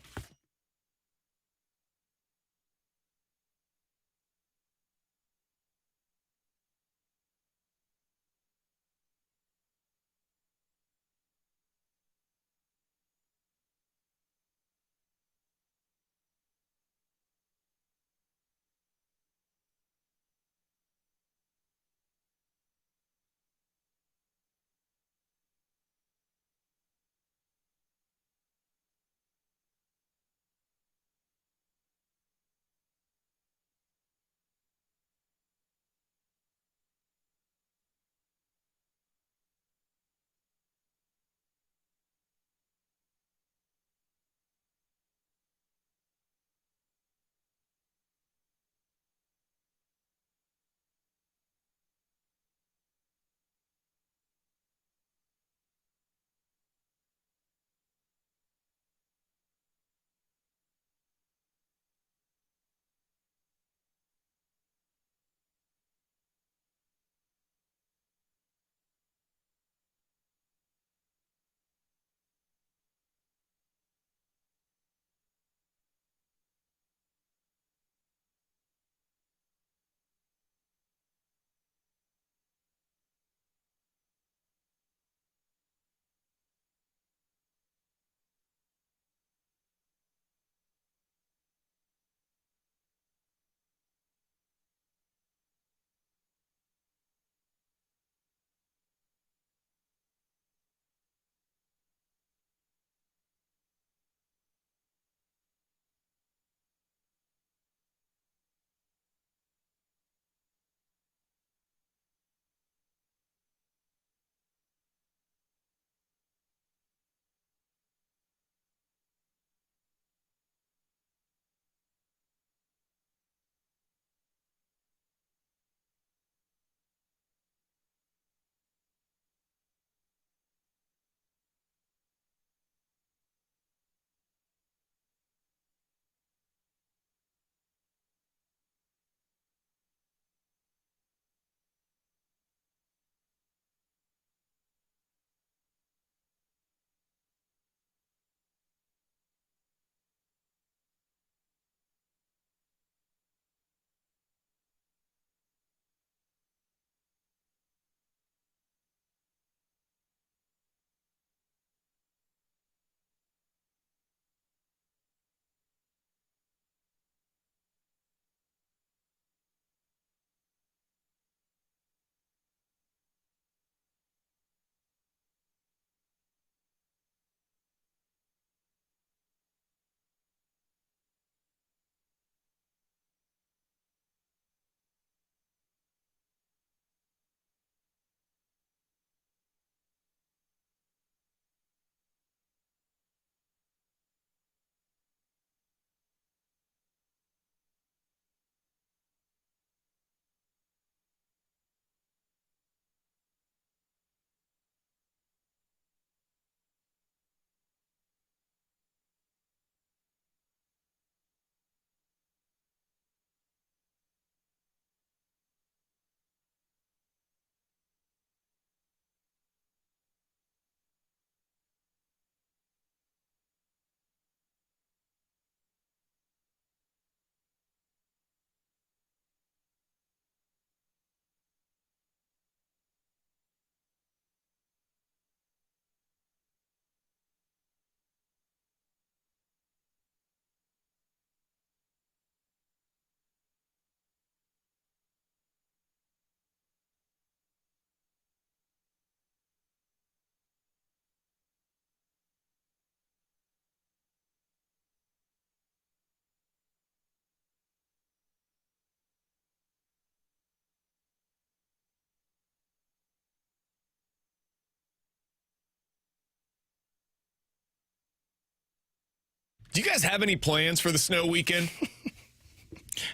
Do you guys have any plans for the snow weekend?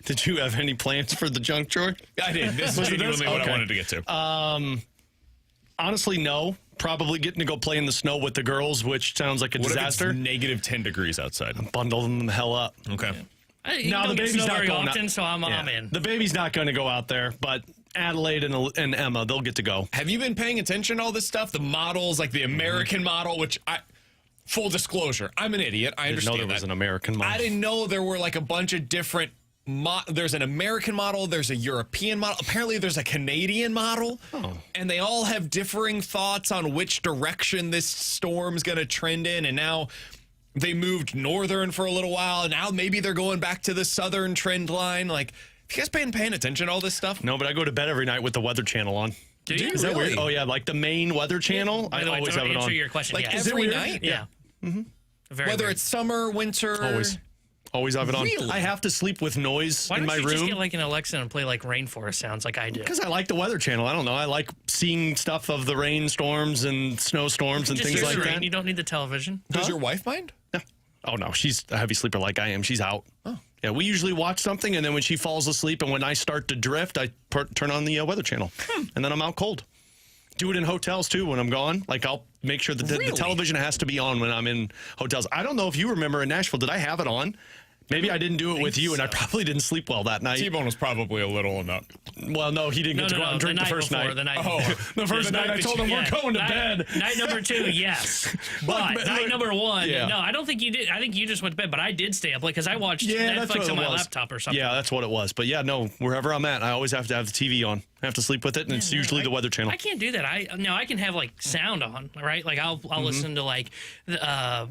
Did you have any plans for the junk drawer?
I did. This is genuinely what I wanted to get to.
Honestly, no. Probably getting to go play in the snow with the girls, which sounds like a disaster.
If it's negative 10 degrees outside?
Bundle them the hell up.
Okay.
No, the baby's not
very
going
often, so I'm in.
The baby's not going to go out there, but Adelaide and Emma, they'll get to go.
Have you been paying attention to all this stuff? The models, like the American model, which full disclosure, I'm an idiot. I understand
didn't know there was an American model.
I didn't know there were like a bunch of different there's an American model, there's a European model, apparently there's a Canadian model, and they all have differing thoughts on which direction this storm's going to trend in, and now they moved northern for a little while, and now maybe they're going back to the southern trend line. Like, have you guys been paying attention to all this stuff?
No, but I go to bed every night with the Weather Channel on.
Do you?
Is that
really?
weird? Oh, yeah, like the main Weather Channel. I always have it on.
Answer your question,
Like
yes.
every night?
Yeah. Mm-hmm.
Whether
weird.
it's summer, winter.
Always have it on.
Really?
I have to sleep with noise
Why
in my
don't you
room.
just get like an Alexa and play like rainforest sounds like I do?
Because I like the Weather Channel. I don't know. I like seeing stuff of the rainstorms and snowstorms and
Just
things
hear
like
the rain.
that.
You don't need the television.
Does your wife mind?
No. Oh, no. She's a heavy sleeper like I am. She's out. Oh. Yeah, we usually watch something, and then when she falls asleep and when I start to drift, I turn on the Weather Channel, and then I'm out cold. Do it in hotels, too, when I'm gone. Like, I'll make sure that the television has to be on when I'm in hotels. I don't know if you remember in Nashville, did I have it on? Maybe I didn't do it with you, and I probably didn't sleep well that night.
T-Bone was probably a little enough.
Well, no, he didn't get to go out and drink the first night.
The night
Oh, the first night I told him we're going to bed.
Night number 2, yes. But night number 1,
Yeah.
no, I don't think you did. I think you just went to bed, but I did stay up late because I watched
that's what
Netflix
it
on my
was.
laptop or something.
Yeah, that's what it was. But yeah, no, wherever I'm at, I always have to have the TV on. I have to sleep with it, and it's usually the Weather Channel.
I can't do that. I can have like sound on, right? Like I'll listen to like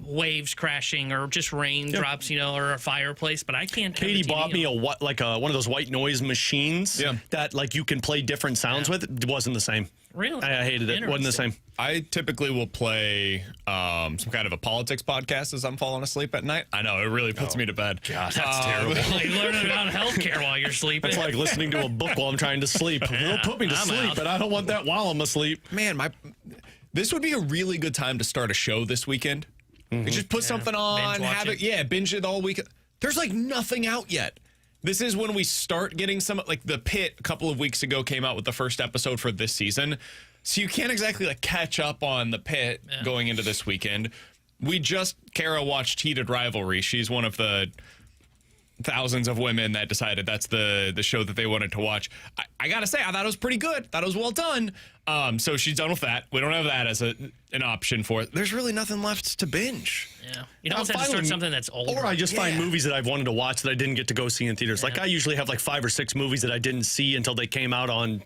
waves crashing or just raindrops, or a fireplace, but I can't.
Katie bought me one of those white noise machines that like you can play different sounds with. It wasn't the same.
Really?
I hated it. It wasn't the same.
I typically will play some kind of a politics podcast as I'm falling asleep at night. I know, it really puts me to bed.
God, that's terrible.
Like learning about healthcare while you're sleeping.
It's like listening to a book while I'm trying to sleep. It'll put me to sleep, but I don't want that while I'm asleep.
Man, this would be a really good time to start a show this weekend. You just put something on, have it, binge it all weekend. There's like nothing out yet. This is when we start getting some, like The Pit a couple of weeks ago came out with the first episode for this season. So you can't exactly like catch up on The Pit going into this weekend. Kara watched Heated Rivalry. She's one of the thousands of women that decided that's the show that they wanted to watch. I gotta say, I thought it was pretty good. Thought it was well done. So she's done with that. We don't have that as an option for it. There's really nothing left to binge.
Yeah. You don't have to start something that's older.
Or I just find movies that I've wanted to watch that I didn't get to go see in theaters. Like I usually have like 5 or 6 movies that I didn't see until they came out on,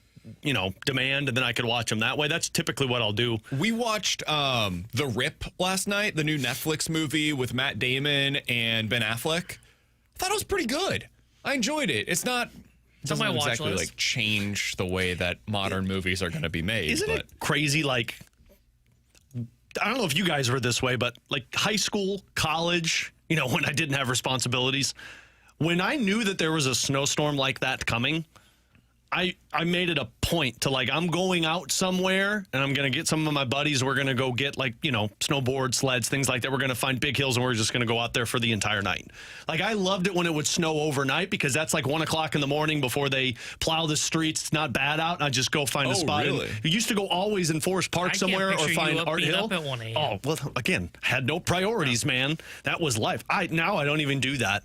demand, and then I could watch them that way. That's typically what I'll do.
We watched The Rip last night, the new Netflix movie with Matt Damon and Ben Affleck. I thought it was pretty good. I enjoyed it. It doesn't exactly like change the way that modern movies are going to be made.
Isn't it crazy? Like, I don't know if you guys were this way, but like high school, college, when I didn't have responsibilities, when I knew that there was a snowstorm like that coming, I made it a point to like, I'm going out somewhere and I'm going to get some of my buddies. We're going to go get like, snowboard sleds, things like that. We're going to find big hills and we're just going to go out there for the entire night. Like I loved it when it would snow overnight because that's like 1 o'clock in the morning before they plow the streets. It's not bad out. And I just go find a spot.
Really?
We used to go always in Forest Park somewhere or find Art Hill.
Up at 1 a.m.
Oh, well, again, had no priorities, man. That was life. Now I don't even do that.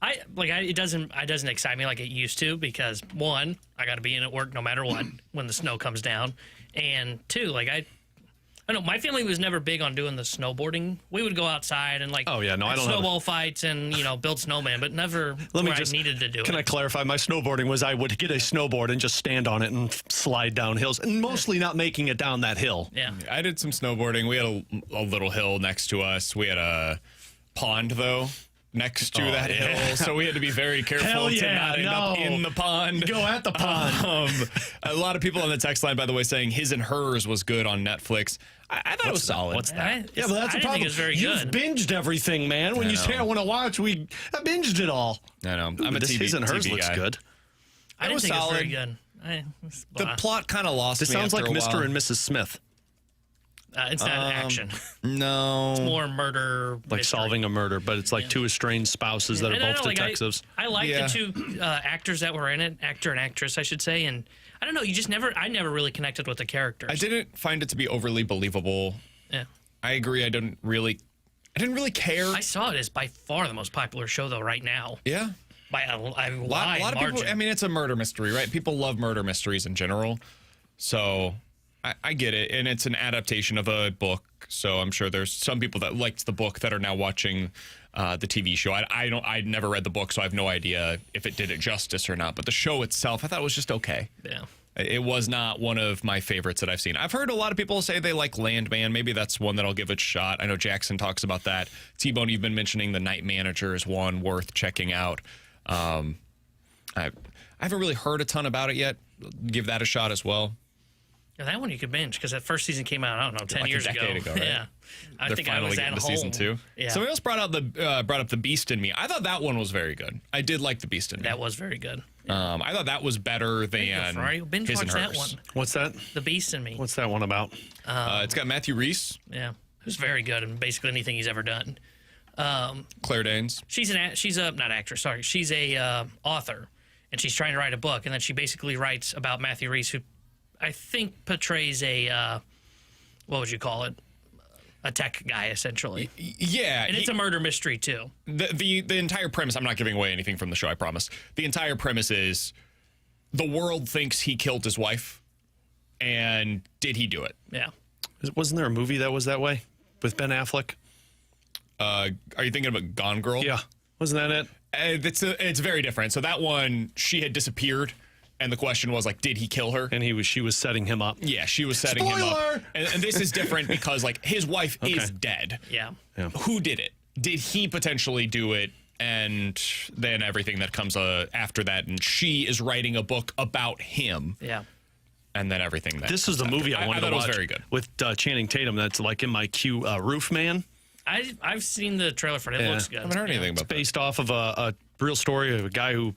It doesn't excite me like it used to because 1, I got to be in at work no matter what when the snow comes down, and 2, I don't know, my family was never big on doing the snowboarding. We would go outside and snowball fights and build snowman, but never I needed to do it.
Can I clarify? My snowboarding was I would get a snowboard and just stand on it and slide down hills, and mostly not making it down that hill.
Yeah,
I did some snowboarding. We had a little hill next to us. We had a pond though next to that hill, so we had to be very careful to not end up in the pond.
Go at the pond.
A lot of people on the text line, by the way, saying His and Hers was good on Netflix. I thought it was solid.
What's that?
Yeah,
but that's the problem.
Think it's very
You've
good.
binged everything, man. When you say I want to watch, I binged it all.
I know.
I'm a TV, His and Hers
TV
looks
guy.
good.
I didn't think
solid.
it was very good.
The plot kind of lost
This
me
sounds
after
like
a
Mr.
while.
and Mrs. Smith.
It's not action.
No.
It's more murder.
Like
mystery.
solving a murder, but it's like two estranged spouses that are
And I
both
don't know,
detectives.
I like the two actors that were in it, actor and actress, I should say. And I don't know, I never really connected with the characters.
I didn't find it to be overly believable.
Yeah.
I agree. I didn't really care.
I saw it as by far the most popular show, though, right now.
Yeah.
By a
A
lot
lot of people, I mean, it's a murder mystery, right? People love murder mysteries in general. So I get it. And it's an adaptation of a book. So I'm sure there's some people that liked the book that are now watching the TV show. I never read the book, so I have no idea if it did it justice or not. But the show itself, I thought it was just okay.
Yeah.
It was not one of my favorites that I've seen. I've heard a lot of people say they like Landman. Maybe that's one that I'll give a shot. I know Jackson talks about that. T-Bone, you've been mentioning The Night Manager is one worth checking out. I haven't really heard a ton about it yet. Give that a shot as well.
Yeah, that one you could binge because that first season came out, I don't know, 10
Like
years
a decade ago, right?
Yeah.
They're
think I
finally
was
getting
at
to
home.
season 2.
Yeah.
Somebody else brought up The Beast in Me. I thought that one was very good. I did like The Beast in Me.
That was very good.
I thought that was better than
Ferrario. Binge
His and
watch
Hers.
that one.
What's that?
The Beast in Me.
What's that one about?
It's got Matthew Rhys,
Yeah. Who's very good in basically anything he's ever done.
Claire Danes.
She's a not actress, sorry. She's a author, and she's trying to write a book, and then she basically writes about Matthew Rhys, who I think portrays a what would you call it? A tech guy, essentially.
Yeah.
And it's a murder mystery too.
The entire premise, I'm not giving away anything from the show, I promise. The entire premise is the world thinks he killed his wife, and did he do it?
Yeah.
Wasn't there a movie that was that way with Ben Affleck?
Are you thinking about Gone Girl?
Yeah. Wasn't that it?
It's very different. So that one, she had disappeared, and the question was, like, did he kill her?
And she was setting him up.
Yeah, she was setting him up.
Spoiler!
And this is different because, like, his wife is dead.
Yeah.
Who did it? Did he potentially do it? And then everything that comes after that, and she is writing a book about him.
Yeah.
And then everything that
This is the
comes
movie
after.
I wanted
thought
to
it
watch.
was very good.
With Channing Tatum. That's like in my queue. Roof Man.
I've seen the trailer for it. It looks good.
I haven't heard anything about that.
Based off of a real story of a guy who,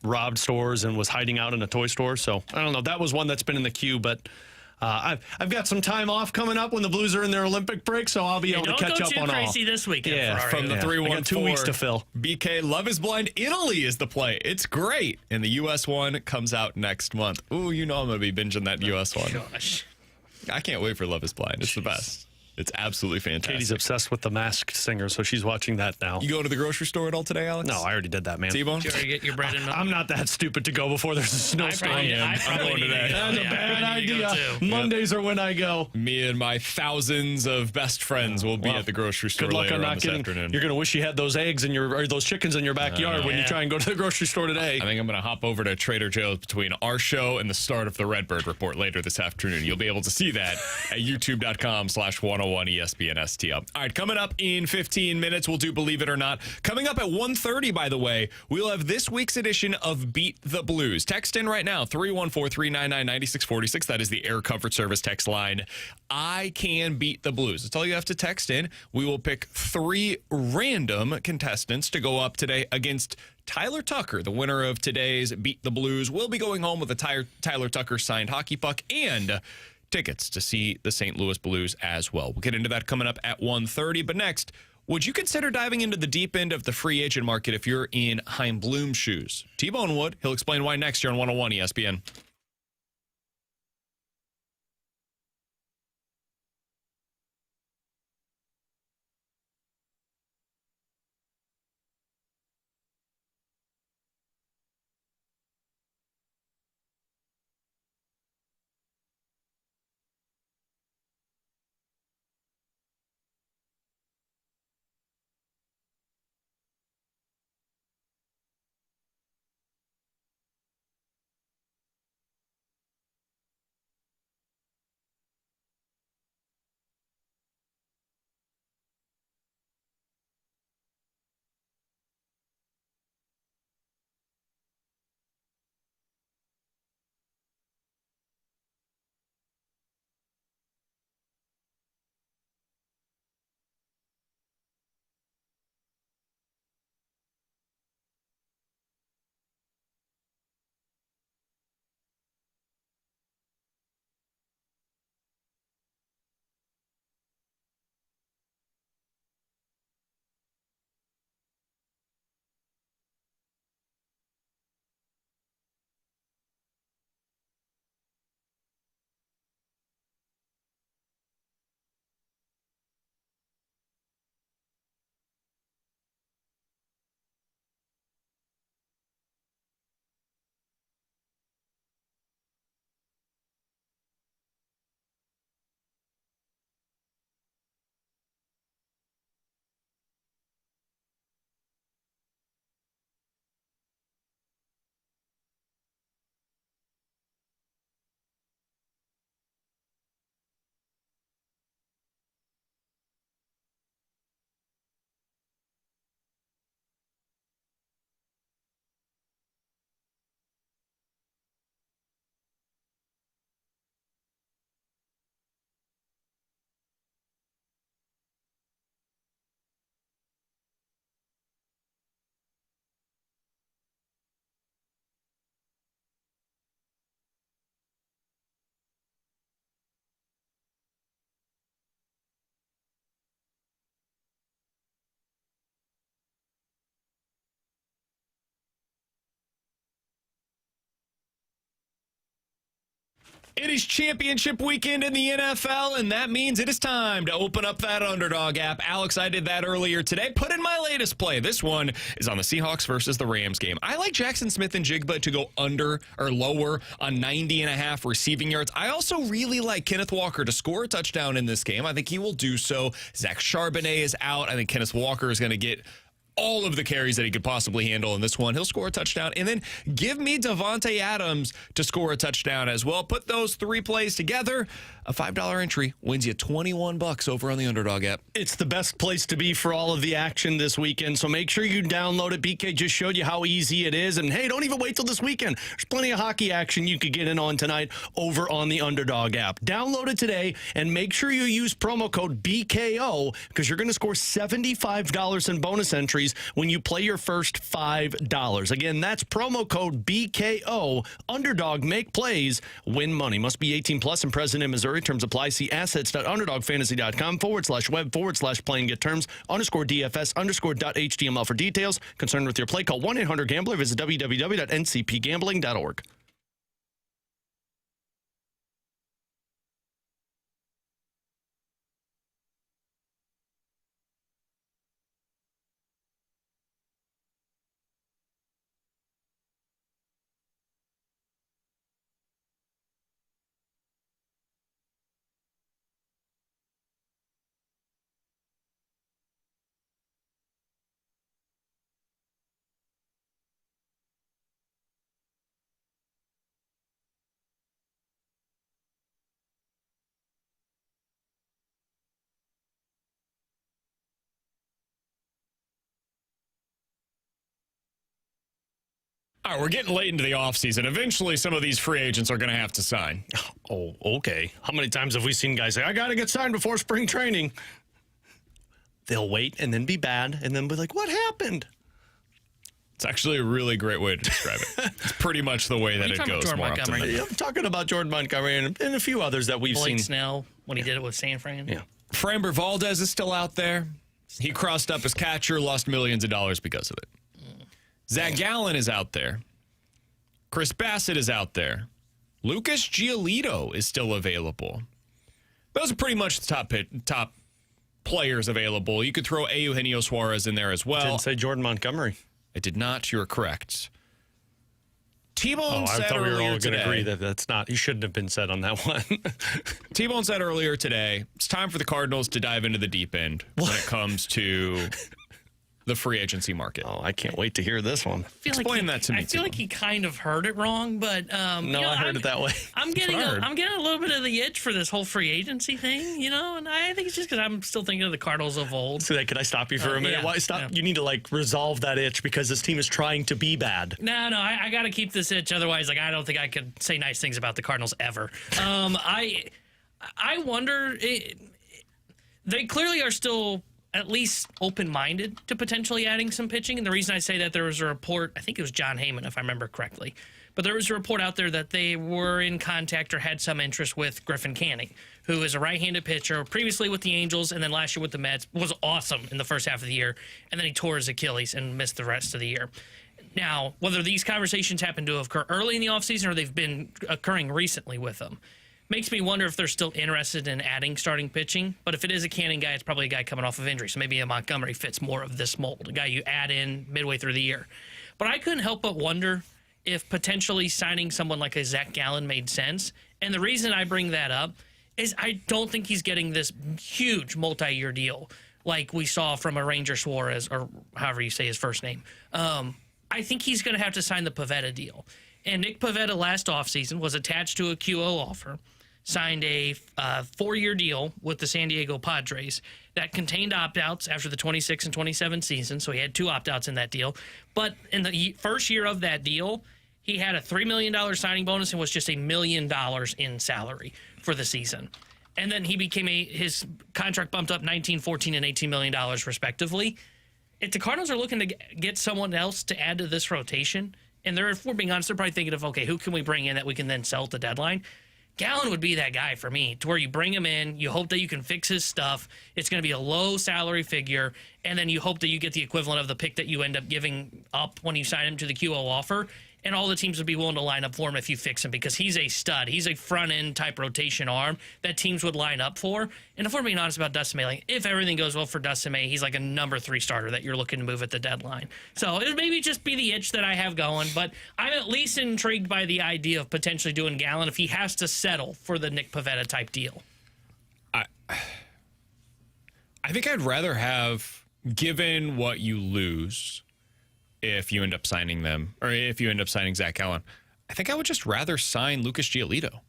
robbed stores and was hiding out in a toy store. So I don't know. That was one that's been in the queue, but I've got some time off coming up when the Blues are in their Olympic break, so I'll be able to catch up on all.
Don't go too crazy this weekend.
Yeah,
Ferrario.
From the
I
314.
got 2 weeks to fill.
BK, Love is Blind Italy is the play. It's great. And the U.S. one comes out next month. Ooh, I'm going to be binging that U.S. one.
Gosh.
I can't wait for Love is Blind. It's the best. It's absolutely fantastic.
Katie's obsessed with The Masked Singer, so she's watching that now.
You going to the grocery store at all today, Alex?
No, I already did that, man.
T-Bone?
Did you already get your bread and milk?
I'm not that stupid to go before there's a snowstorm.
I
I'm
probably
going
need
today.
to go.
That's a
Yeah,
bad
I need to go,
idea.
too.
Mondays are when I go.
Me and my thousands of best friends will be
Well,
at the grocery store
Good luck
later
on
on
not
this
getting.
afternoon.
You're gonna wish you had those eggs or those chickens in your backyard when you
Yeah.
try and go to the grocery store today.
I think I'm going to hop over to Trader Joe's between our show and the start of the Redbird Report later this afternoon. You'll be able to see that at youtube.com/101ESPNSTL. All right, coming up in 15 minutes, we'll do Believe It or Not. Coming up at 1:30, by the way, we'll have this week's edition of Beat the Blues. Text in right now, 314-399-9646. That is the Air Comfort Service text line. I can beat the Blues. That's all you have to text in. We will pick 3 random contestants to go up today against Tyler Tucker, the winner of today's Beat the Blues. Will be going home with a Tyler Tucker signed hockey puck and tickets to see the St. Louis Blues as well. We'll get into that coming up at 1:30. But next, would you consider diving into the deep end of the free agent market if you're in Chaim Bloom's shoes? T-Bone would. He'll explain why next year on 101 ESPN. It is championship weekend in the NFL, and that means it is time to open up that Underdog app. Alex, I did that earlier today. Put in my latest play. This one is on the Seahawks versus the Rams game. I like Jackson Smith and Jigba to go under or lower on 90.5 receiving yards. I also really like Kenneth Walker to score a touchdown in this game. I think he will do so. Zach Charbonnet is out. I think Kenneth Walker is going to get all of the carries that he could possibly handle in this one. He'll score a touchdown. And then give me Devontae Adams to score a touchdown as well. Put those three plays together. A $5 entry wins you $21 over on the Underdog app.
It's the best place to be for all of the action this weekend, so make sure you download it. BK just showed you how easy it is. And, hey, don't even wait till this weekend. There's plenty of hockey action you could get in on tonight over on the Underdog app. Download it today, and make sure you use promo code BKO because you're going to score $75 in bonus entries when you play your first $5. Again, that's promo code BKO. Underdog, make plays, win money. Must be 18 plus and present in Missouri. Terms apply. See assets.underdogfantasy.com/web/playing get terms _DFS_.html for details. Concerned with your play, call 1-800-GAMBLER. Visit www.ncpgambling.org.
All right, we're getting late into the offseason. Eventually, some of these free agents are going to have to sign.
Oh, okay. How many times have we seen guys say, I got to get signed before spring training? They'll wait and then be bad and then be like, what happened?
It's actually a really great way to describe it. It's pretty much the way that it goes more often than not.
I'm talking about Jordan Montgomery and a few others that we've
Blake
seen.
Snell, when he did it with San Fran.
Yeah.
Framber Valdez is still out there. He crossed up as catcher, lost millions of dollars because of it. Zach Gallen is out there. Chris Bassett is out there. Lucas Giolito is still available. Those are pretty much the top players available. You could throw Eugenio Suarez in there as well.
Didn't say Jordan Montgomery.
I did not. You're correct. T-Bone said
I thought we were all going
today,
to agree that that's not. He shouldn't have been said on that one.
T-Bone said earlier today, it's time for the Cardinals to dive into the deep end when it comes to the free agency market.
Oh, I can't wait to hear this one.
Explain that to me.
I feel like he kind of heard it wrong, but
I heard it that way.
I'm getting a little bit of the itch for this whole free agency thing, and I think it's just because I'm still thinking of the Cardinals of old.
So, can I stop you for a minute?
Yeah,
Why stop?
yeah.
You need to resolve that itch because this team is trying to be bad.
No, I got to keep this itch. Otherwise, I don't think I could say nice things about the Cardinals ever. I wonder. They clearly are still at least open-minded to potentially adding some pitching. And the reason I say that, there was a report, I think it was John Heyman, if I remember correctly, but there was a report out there that they were in contact or had some interest with Griffin Canning, who is a right-handed pitcher, previously with the Angels and then last year with the Mets, was awesome in the first half of the year, and then he tore his Achilles and missed the rest of the year. Now, whether these conversations happen to occur early in the offseason or they've been occurring recently with them, makes me wonder if they're still interested in adding starting pitching. But if it is a Canning guy, it's probably a guy coming off of injury. So maybe a Montgomery fits more of this mold, a guy you add in midway through the year. But I couldn't help but wonder if potentially signing someone like a Zach Gallen made sense. And the reason I bring that up is I don't think he's getting this huge multi-year deal like we saw from a Ranger Suarez, or however you say his first name. I think he's going to have to sign the Pivetta deal. And Nick Pivetta last offseason was attached to a QO offer, signed a 4-year deal with the San Diego Padres that contained opt-outs after the 26 and 27 season, so he had 2 opt-outs in that deal. But in the first year of that deal, he had a $3 million signing bonus and was just $1 million in salary for the season. And then he became his contract bumped up $19, $14, and $18 million respectively. If the Cardinals are looking to get someone else to add to this rotation, and if we're being honest, they're probably thinking of, okay, who can we bring in that we can then sell at the deadline? Gallen would be that guy for me, to where you bring him in, you hope that you can fix his stuff. It's going to be a low salary figure, and then you hope that you get the equivalent of the pick that you end up giving up when you sign him to the QO offer. and all the teams would be willing to line up for him if you fix him because he's a stud. He's a front-end type rotation arm that teams would line up for. And if we're being honest about Dustin May, like, if everything goes well for Dustin May, he's like a number 3 starter that you're looking to move at the deadline. So it would maybe just be the itch that I have going, but I'm at least intrigued by the idea of potentially doing Gallen if he has to settle for the Nick Pivetta type deal.
I think I'd rather have, given what you lose if you end up signing them, or if you end up signing Zach Gallen, I think I would just rather sign Lucas Giolito.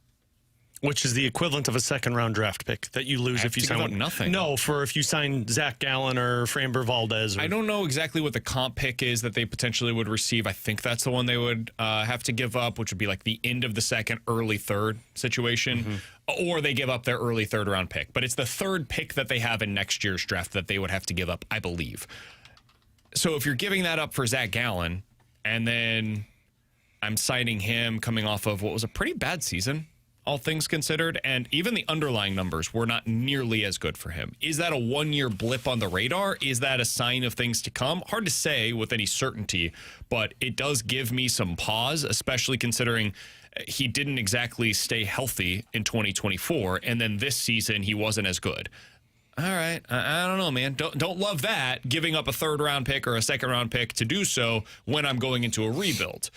Which is the equivalent of a second-round draft pick that you lose if you sign one.
Nothing.
No, for if you sign Zach Gallen or Framber Valdez.
I don't know exactly what the comp pick is that they potentially would receive. I think that's the one they would have to give up, which would be like the end of the second, early third situation. Or they give up their early third-round pick. But it's the third pick that they have in next year's draft that they would have to give up, I believe. So if you're giving that up for Zach Gallen, and then I'm signing him coming off of what was a pretty bad season, all things considered, and even the underlying numbers were not nearly as good for him. Is that a one-year blip on the radar? Is that a sign of things to come? Hard to say with any certainty, but it does give me some pause, especially considering he didn't exactly stay healthy in 2024, and then this season he wasn't as good. All right, I don't know, man. Don't love that, giving up a third-round pick or a second-round pick to do so when I'm going into a rebuild.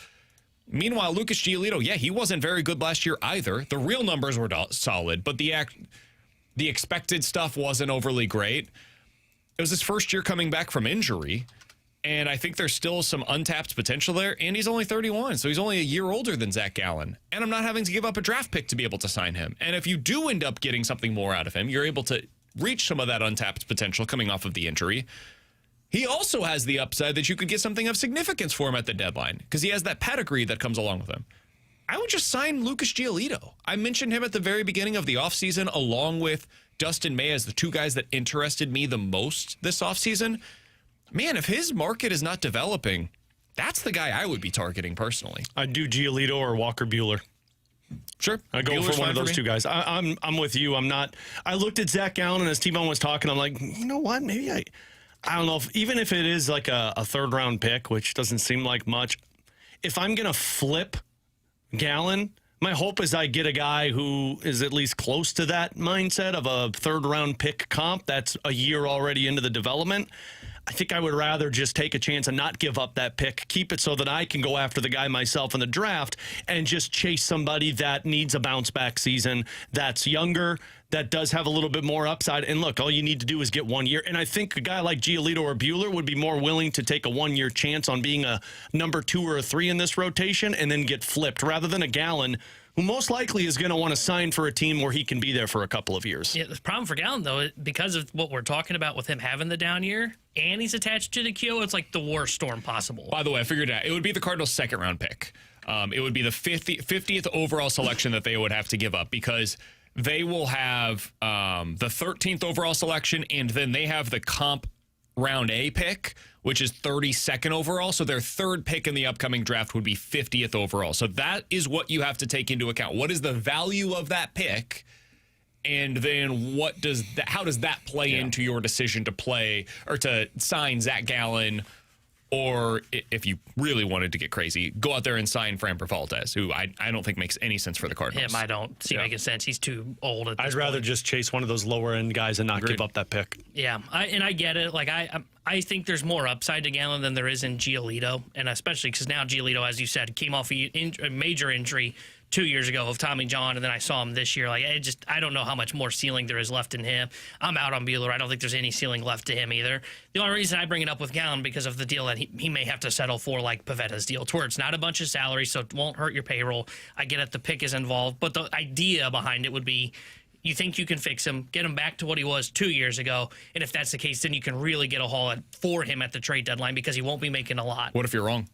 Meanwhile, Lucas Giolito, yeah, he wasn't very good last year either. The real numbers were solid, but the expected stuff wasn't overly great. It was his first year coming back from injury, and I think there's still some untapped potential there, and he's only 31, so he's only a year older than Zach Gallen, and I'm not having to give up a draft pick to be able to sign him. And if you do end up getting something more out of him, you're able to reach some of that untapped potential coming off of the injury. He also has the upside that you could get something of significance for him at the deadline because he has that pedigree that comes along with him. I would just sign Lucas Giolito. I mentioned him at the very beginning of the offseason along with Dustin May as the two guys that interested me the most this offseason. Man, if his market is not developing, that's the guy I would be targeting personally.
I'd do Giolito or Walker Buehler.
Sure.
I go for one of those two guys. I'm with you. I'm not. I looked at Zach Gallen, and as T-Bone was talking, I'm like, you know what? Maybe I don't know, even if it is like a third-round pick, which doesn't seem like much, if I'm going to flip Gallen, my hope is I get a guy who is at least close to that mindset of a third-round pick comp that's a year already into the development. I think I would rather just take a chance and not give up that pick, keep it so that I can go after the guy myself in the draft and just chase somebody that needs a bounce-back season, that's younger, that does have a little bit more upside. And look, all you need to do is get 1 year. And I think a guy like Giolito or Buehler would be more willing to take a 1 year chance on being a number 2 or a 3 in this rotation and then get flipped rather than a Gallen who most likely is going to want to sign for a team where he can be there for a couple of years.
Yeah, the problem for Gallen, though, because of what we're talking about with him having the down year and he's attached to the Q, it's like the worst storm possible.
By the way, I figured it out. It would be the Cardinals' second-round pick. It would be the 50th overall selection that they would have to give up because they will have the 13th overall selection, and then they have the comp round A pick, which is 32nd overall. So their third pick in the upcoming draft would be 50th overall. So that is what you have to take into account. What is the value of that pick? And then how does that play into your decision to play or to sign Zach Gallen? Or if you really wanted to get crazy, go out there and sign Framber Valdez, who I don't think makes any sense for the Cardinals.
Him, I don't see making sense. He's too old at this
I'd rather
point.
just chase one of those lower-end guys and not give up that pick.
Yeah, I get it. Like I think there's more upside to Gallen than there is in Giolito, and especially because now Giolito, as you said, came off a major injury 2 years ago of Tommy John, and then I saw him this year. Like I don't know how much more ceiling there is left in him. I'm out on Buehler. I don't think there's any ceiling left to him either. The only reason I bring it up with Gallen because of the deal that he may have to settle for, like Pavetta's deal, to where it's not a bunch of salary, so it won't hurt your payroll. I get it, the pick is involved, but the idea behind it would be you think you can fix him, get him back to what he was 2 years ago, and if that's the case, then you can really get a haul for him at the trade deadline because he won't be making a lot.
What if you're wrong?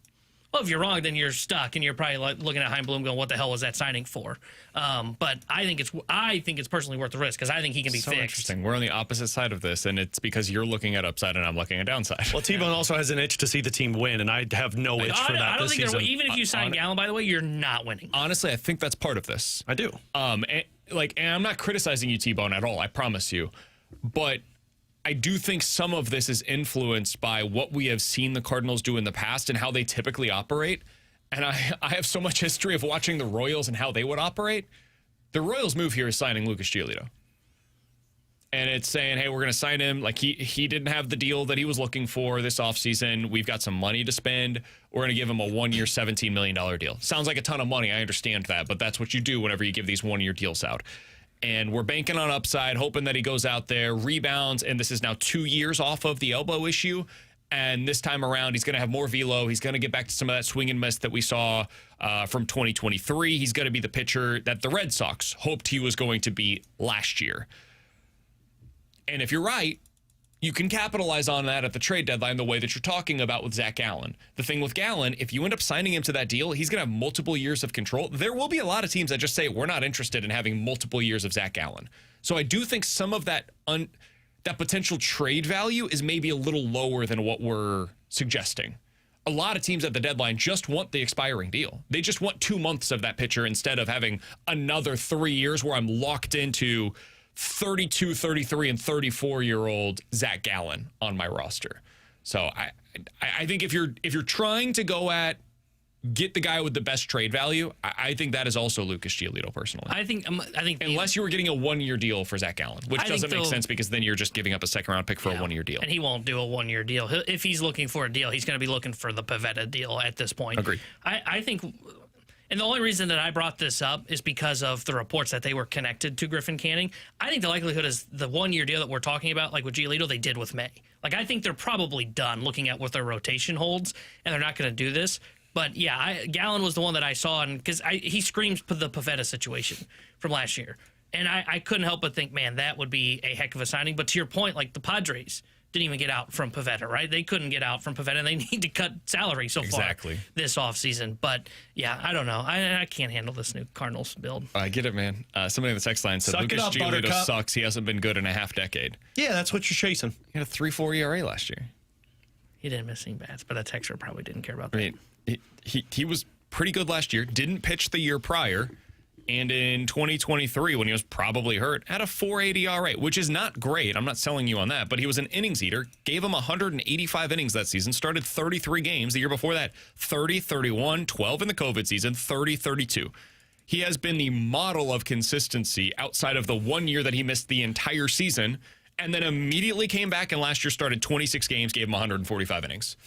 Well, if you're wrong, then you're stuck, and you're probably looking at Heim Bloom going, "What the hell was that signing for?" But I think it's personally worth the risk because I think he can be
so
fixed.
Interesting. We're on the opposite side of this, and it's because you're looking at upside and I'm looking at downside.
Well, T-Bone also has an itch to see the team win, and I have no itch for that
I don't
this
think
season.
even if you sign Gallen, by the way, you're not winning.
Honestly, I think that's part of this.
I do.
And I'm not criticizing you, T-Bone, at all. I promise you, but I do think some of this is influenced by what we have seen the Cardinals do in the past and how they typically operate. and I have so much history of watching the Royals and how they would operate. The Royals' move here is signing Lucas Giolito. And it's saying, hey, we're going to sign him. Like, he didn't have the deal that he was looking for this offseason. We've got some money to spend. We're going to give him a 1-year, $17 million deal. Sounds like a ton of money. I understand that. But that's what you do whenever you give these 1-year deals out. And we're banking on upside, hoping that he goes out there, rebounds. And this is now 2 years off of the elbow issue. And this time around, he's going to have more velo. He's going to get back to some of that swing and miss that we saw from 2023. He's going to be the pitcher that the Red Sox hoped he was going to be last year. And if you're right, you can capitalize on that at the trade deadline the way that you're talking about with Zach Gallen. The thing with Gallen, if you end up signing him to that deal, he's going to have multiple years of control. There will be a lot of teams that just say, we're not interested in having multiple years of Zach Gallen. So I do think some of that that potential trade value is maybe a little lower than what we're suggesting. A lot of teams at the deadline just want the expiring deal. They just want 2 months of that pitcher instead of having another 3 years where I'm locked into 32, 33, and 34-year-old Zach Gallen on my roster. So I think if you're trying to go at get the guy with the best trade value, I think that is also Lucas Giolito personally. I think unless you were getting a 1-year deal for Zach Gallen, which doesn't make sense because then you're just giving up a second-round pick for a 1-year deal.
And he won't do a 1-year deal. If he's looking for a deal, he's going to be looking for the Pivetta deal at this point.
Agreed.
I think. And the only reason that I brought this up is because of the reports that they were connected to Griffin Canning. I think the likelihood is the 1-year deal that we're talking about, like with Giolito, they did with May. Like, I think they're probably done looking at what their rotation holds, and they're not going to do this. But, yeah, Gallen was the one that I saw, because he screams the Pivetta situation from last year. And I couldn't help but think, man, that would be a heck of a signing. But to your point, like the Padres didn't even get out from Pivetta, right? They couldn't get out from Pivetta, and they need to cut salary so far this offseason. But, yeah, I don't know. I can't handle this new Cardinals build.
I get it, man. Somebody in the text line said Lucas Giolito sucks. He hasn't been good in a half decade.
Yeah, that's what you're chasing.
He had a 3.4 ERA last year.
He didn't miss any bats, but that texter probably didn't care about that.
I mean, he was pretty good last year. Didn't pitch the year prior. And in 2023, when he was probably hurt, had a 4.80 ERA, which is not great. I'm not selling you on that, but he was an innings eater. Gave him 185 innings that season. Started 33 games. The year before that, 30, 31, 12 in the COVID season, 30, 32. He has been the model of consistency outside of the 1 year that he missed the entire season, and then immediately came back and last year started 26 games, gave him 145 innings.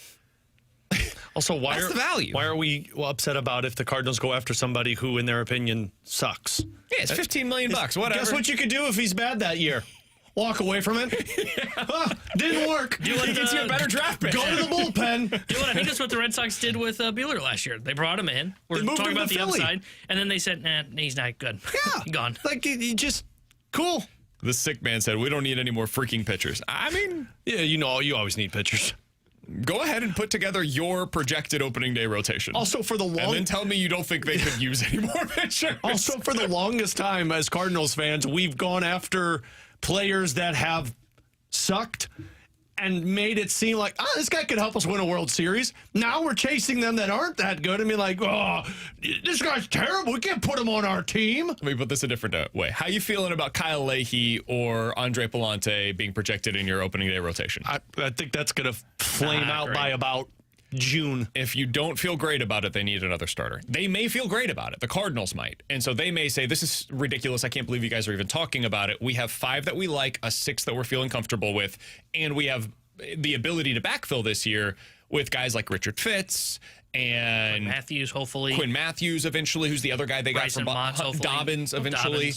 Also, why are we upset about if the Cardinals go after somebody who, in their opinion, sucks?
Yeah, it's $15 million. Whatever.
Guess what you could do if he's bad that year? Walk away from it. Didn't work.
He gets you a better draft pick.
Go to the bullpen.
I think that's what the Red Sox did with Buehler last year. They brought him in. We're talking about the upside, and then they said, "Nah, he's not good.
Yeah,
gone."
Like he just cool.
The sick man said, "We don't need any more freaking pitchers." I mean,
yeah, you always need pitchers.
Go ahead and put together your projected opening day rotation.
Also, for the
and then tell me you don't think they could use any more pitchers.
Also, for the longest time as Cardinals fans, we've gone after players that have sucked and made it seem like, this guy could help us win a World Series. Now we're chasing them that aren't that good and be like, this guy's terrible. We can't put him on our team.
Let me put this a different way. How you feeling about Kyle Leahy or Andre Palante being projected in your opening day rotation?
I think that's going to flame out by about June.
If you don't feel great about it, they need another starter. They may feel great about it. The Cardinals might. And so they may say, this is ridiculous. I can't believe you guys are even talking about it. We have 5 that we like, a 6 that we're feeling comfortable with, and we have the ability to backfill this year with guys like Richard Fitz and
Quinn Matthews, hopefully.
Quinn Matthews, eventually, who's the other guy they got from Dobbins, eventually.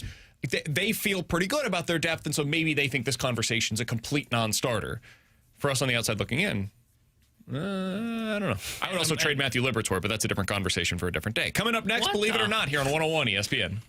They feel pretty good about their depth, and so maybe they think this conversation's a complete non-starter. For us on the outside looking in, I don't know. I would also trade Matthew Liberatore, but that's a different conversation for a different day. Coming up next, believe it or not, here on 101 ESPN.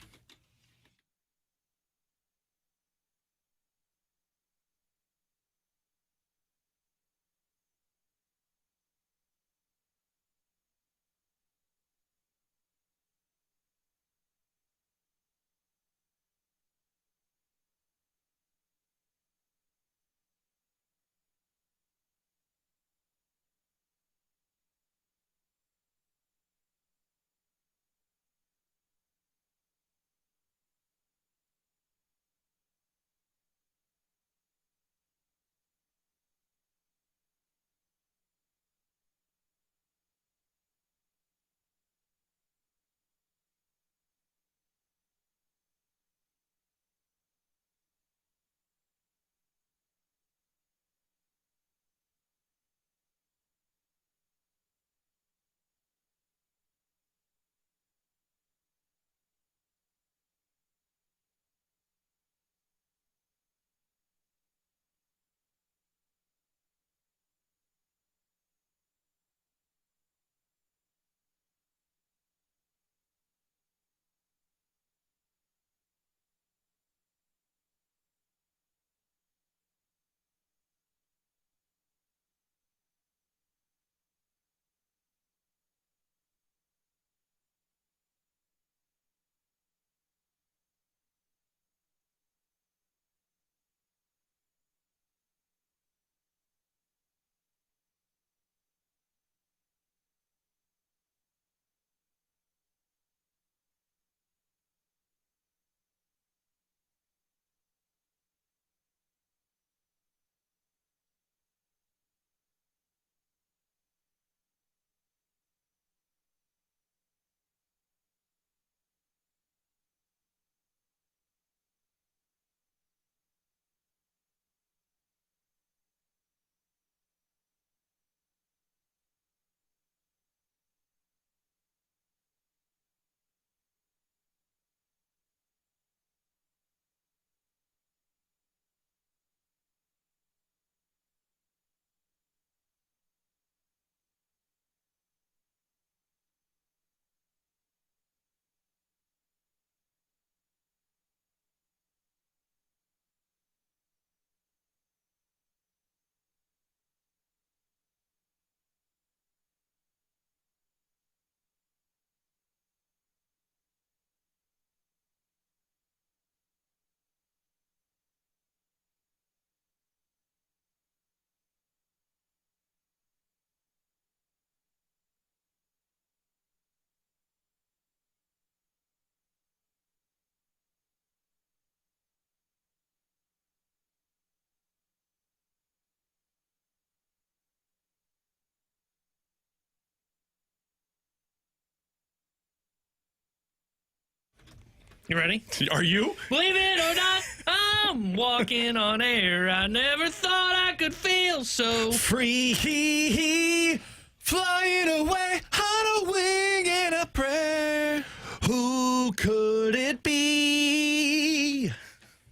You ready?
Are you?
Believe it or not, I'm walking on air. I never thought I could feel so
Free, flying away on a wing and a prayer. Who could it be?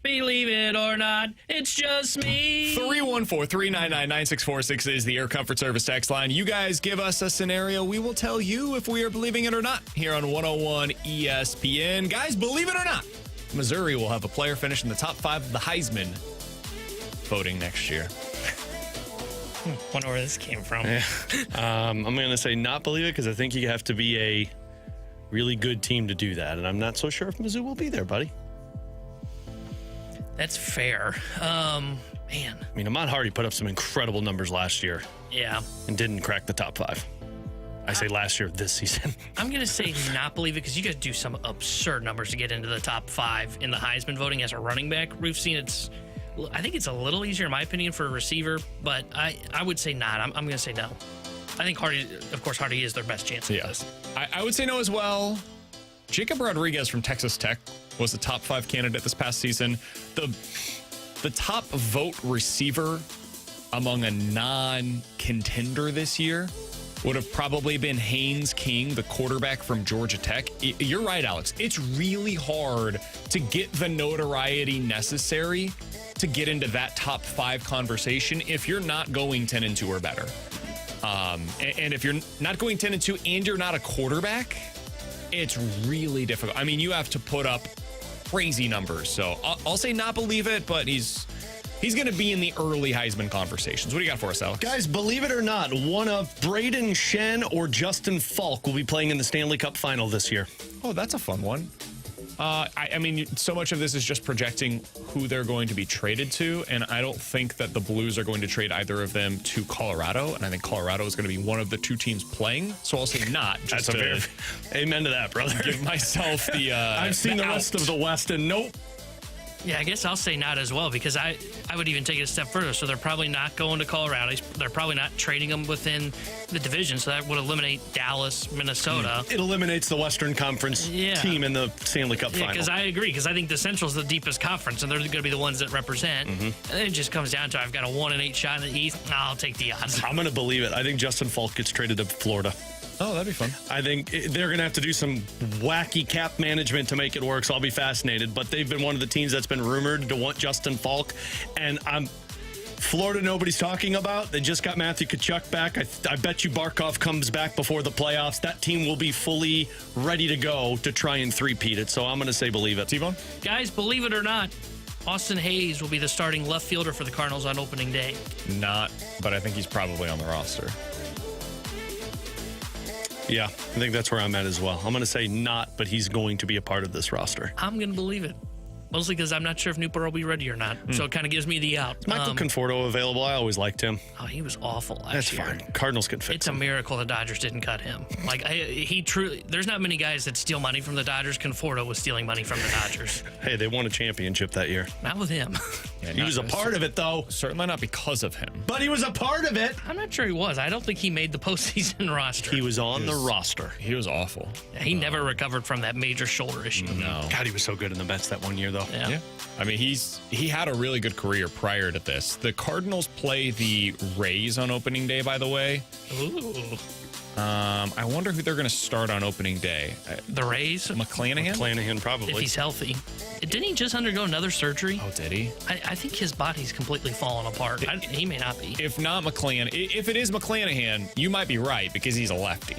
Believe it or not, it's just me.
314-399-9646 is the Air Comfort Service text line. You guys give us a scenario. We will tell you if we are believing it or not here on 101 ESPN. Guys, believe it or not, Missouri will have a player finish in the top 5 of the Heisman voting next year.
Wonder where this came from.
Yeah. I'm going to say not believe it because I think you have to be a really good team to do that. And I'm not so sure if Mizzou will be there, buddy.
That's fair. Man.
I mean, Ahmad Hardy put up some incredible numbers last year
Yeah.
and didn't crack the top 5. I say last year, this season.
I'm going to say not believe it because you guys do some absurd numbers to get into the top 5 in the Heisman voting as a running back. We've seen I think it's a little easier, in my opinion, for a receiver, but I would say not. I'm going to say no. I think Hardy is their best chance.
Yes. I would say no as well. Jacob Rodriguez from Texas Tech was the top 5 candidate this past season. The top vote receiver among a non-contender this year would have probably been Haynes King, the quarterback from Georgia Tech. You're right, Alex. It's really hard to get the notoriety necessary to get into that top 5 conversation if you're not going 10-2 or better. And if you're not going 10-2 and you're not a quarterback, it's really difficult. I mean, you have to put up crazy numbers. So I'll say not believe it, but he's going to be in the early Heisman conversations. What do you got for us, Alex?
Guys, believe it or not, one of Braden Shen or Justin Falk will be playing in the Stanley Cup final this year.
Oh, that's a fun one. I mean, so much of this is just projecting who they're going to be traded to, and I don't think that the Blues are going to trade either of them to Colorado, and I think Colorado is going to be one of the 2 teams playing, so I'll say not. Just
Amen to that, brother.
Give myself the
I've seen the rest of the West, and nope.
Yeah, I guess I'll say not as well because I would even take it a step further. So they're probably not going to Colorado. They're probably not trading them within the division. So that would eliminate Dallas, Minnesota.
It eliminates the Western Conference team in the Stanley Cup final.
Because I agree, because I think the Central's the deepest conference, and they're going to be the ones that represent. And then it just comes down to I've got a 1-8 shot in the East. I'll take the odds.
I'm going to believe it. I think Justin Falk gets traded to Florida.
Oh, that'd be fun.
I think they're going to have to do some wacky cap management to make it work, so I'll be fascinated. But they've been one of the teams that's been rumored to want Justin Falk. And Florida, nobody's talking about. They just got Matthew Tkachuk back. I bet you Barkov comes back before the playoffs. That team will be fully ready to go to try and three-peat it. So I'm going to say believe it.
T-Bone?
Guys, believe it or not, Austin Hayes will be the starting left fielder for the Cardinals on opening day.
Not, but I think he's probably on the roster.
Yeah, I think that's where I'm at as well. I'm going to say not, but he's going to be a part of this roster.
I'm going to believe it. Mostly because I'm not sure if Newport will be ready or not. So it kind of gives me the out.
Is Michael Conforto available? I always liked him.
Oh, he was awful last
That's
year.
fine. Cardinals can fix
It's a miracle the Dodgers didn't cut him. Like, he truly, there's not many guys that steal money from the Dodgers. Conforto was stealing money from the Dodgers.
Hey, they won a championship that year.
Not with him.
Yeah,
He was a part of it, though.
Certainly not because of him.
But he was a part of it.
I'm not sure he was. I don't think he made the postseason roster.
He was on the roster.
He was awful.
He never recovered from that major shoulder issue.
No.
God, he was so good in the Mets that one year, though.
Yeah.
I mean, he had a really good career prior to this. The Cardinals play the Rays on opening day, by the way.
Ooh.
I wonder who they're going to start on opening day.
The Rays?
McClanahan?
McClanahan, probably.
If he's healthy. Didn't he just undergo another surgery?
Oh, did he?
I think his body's completely fallen apart. He may not be.
If not McClanahan, if it is McClanahan, you might be right because he's a lefty.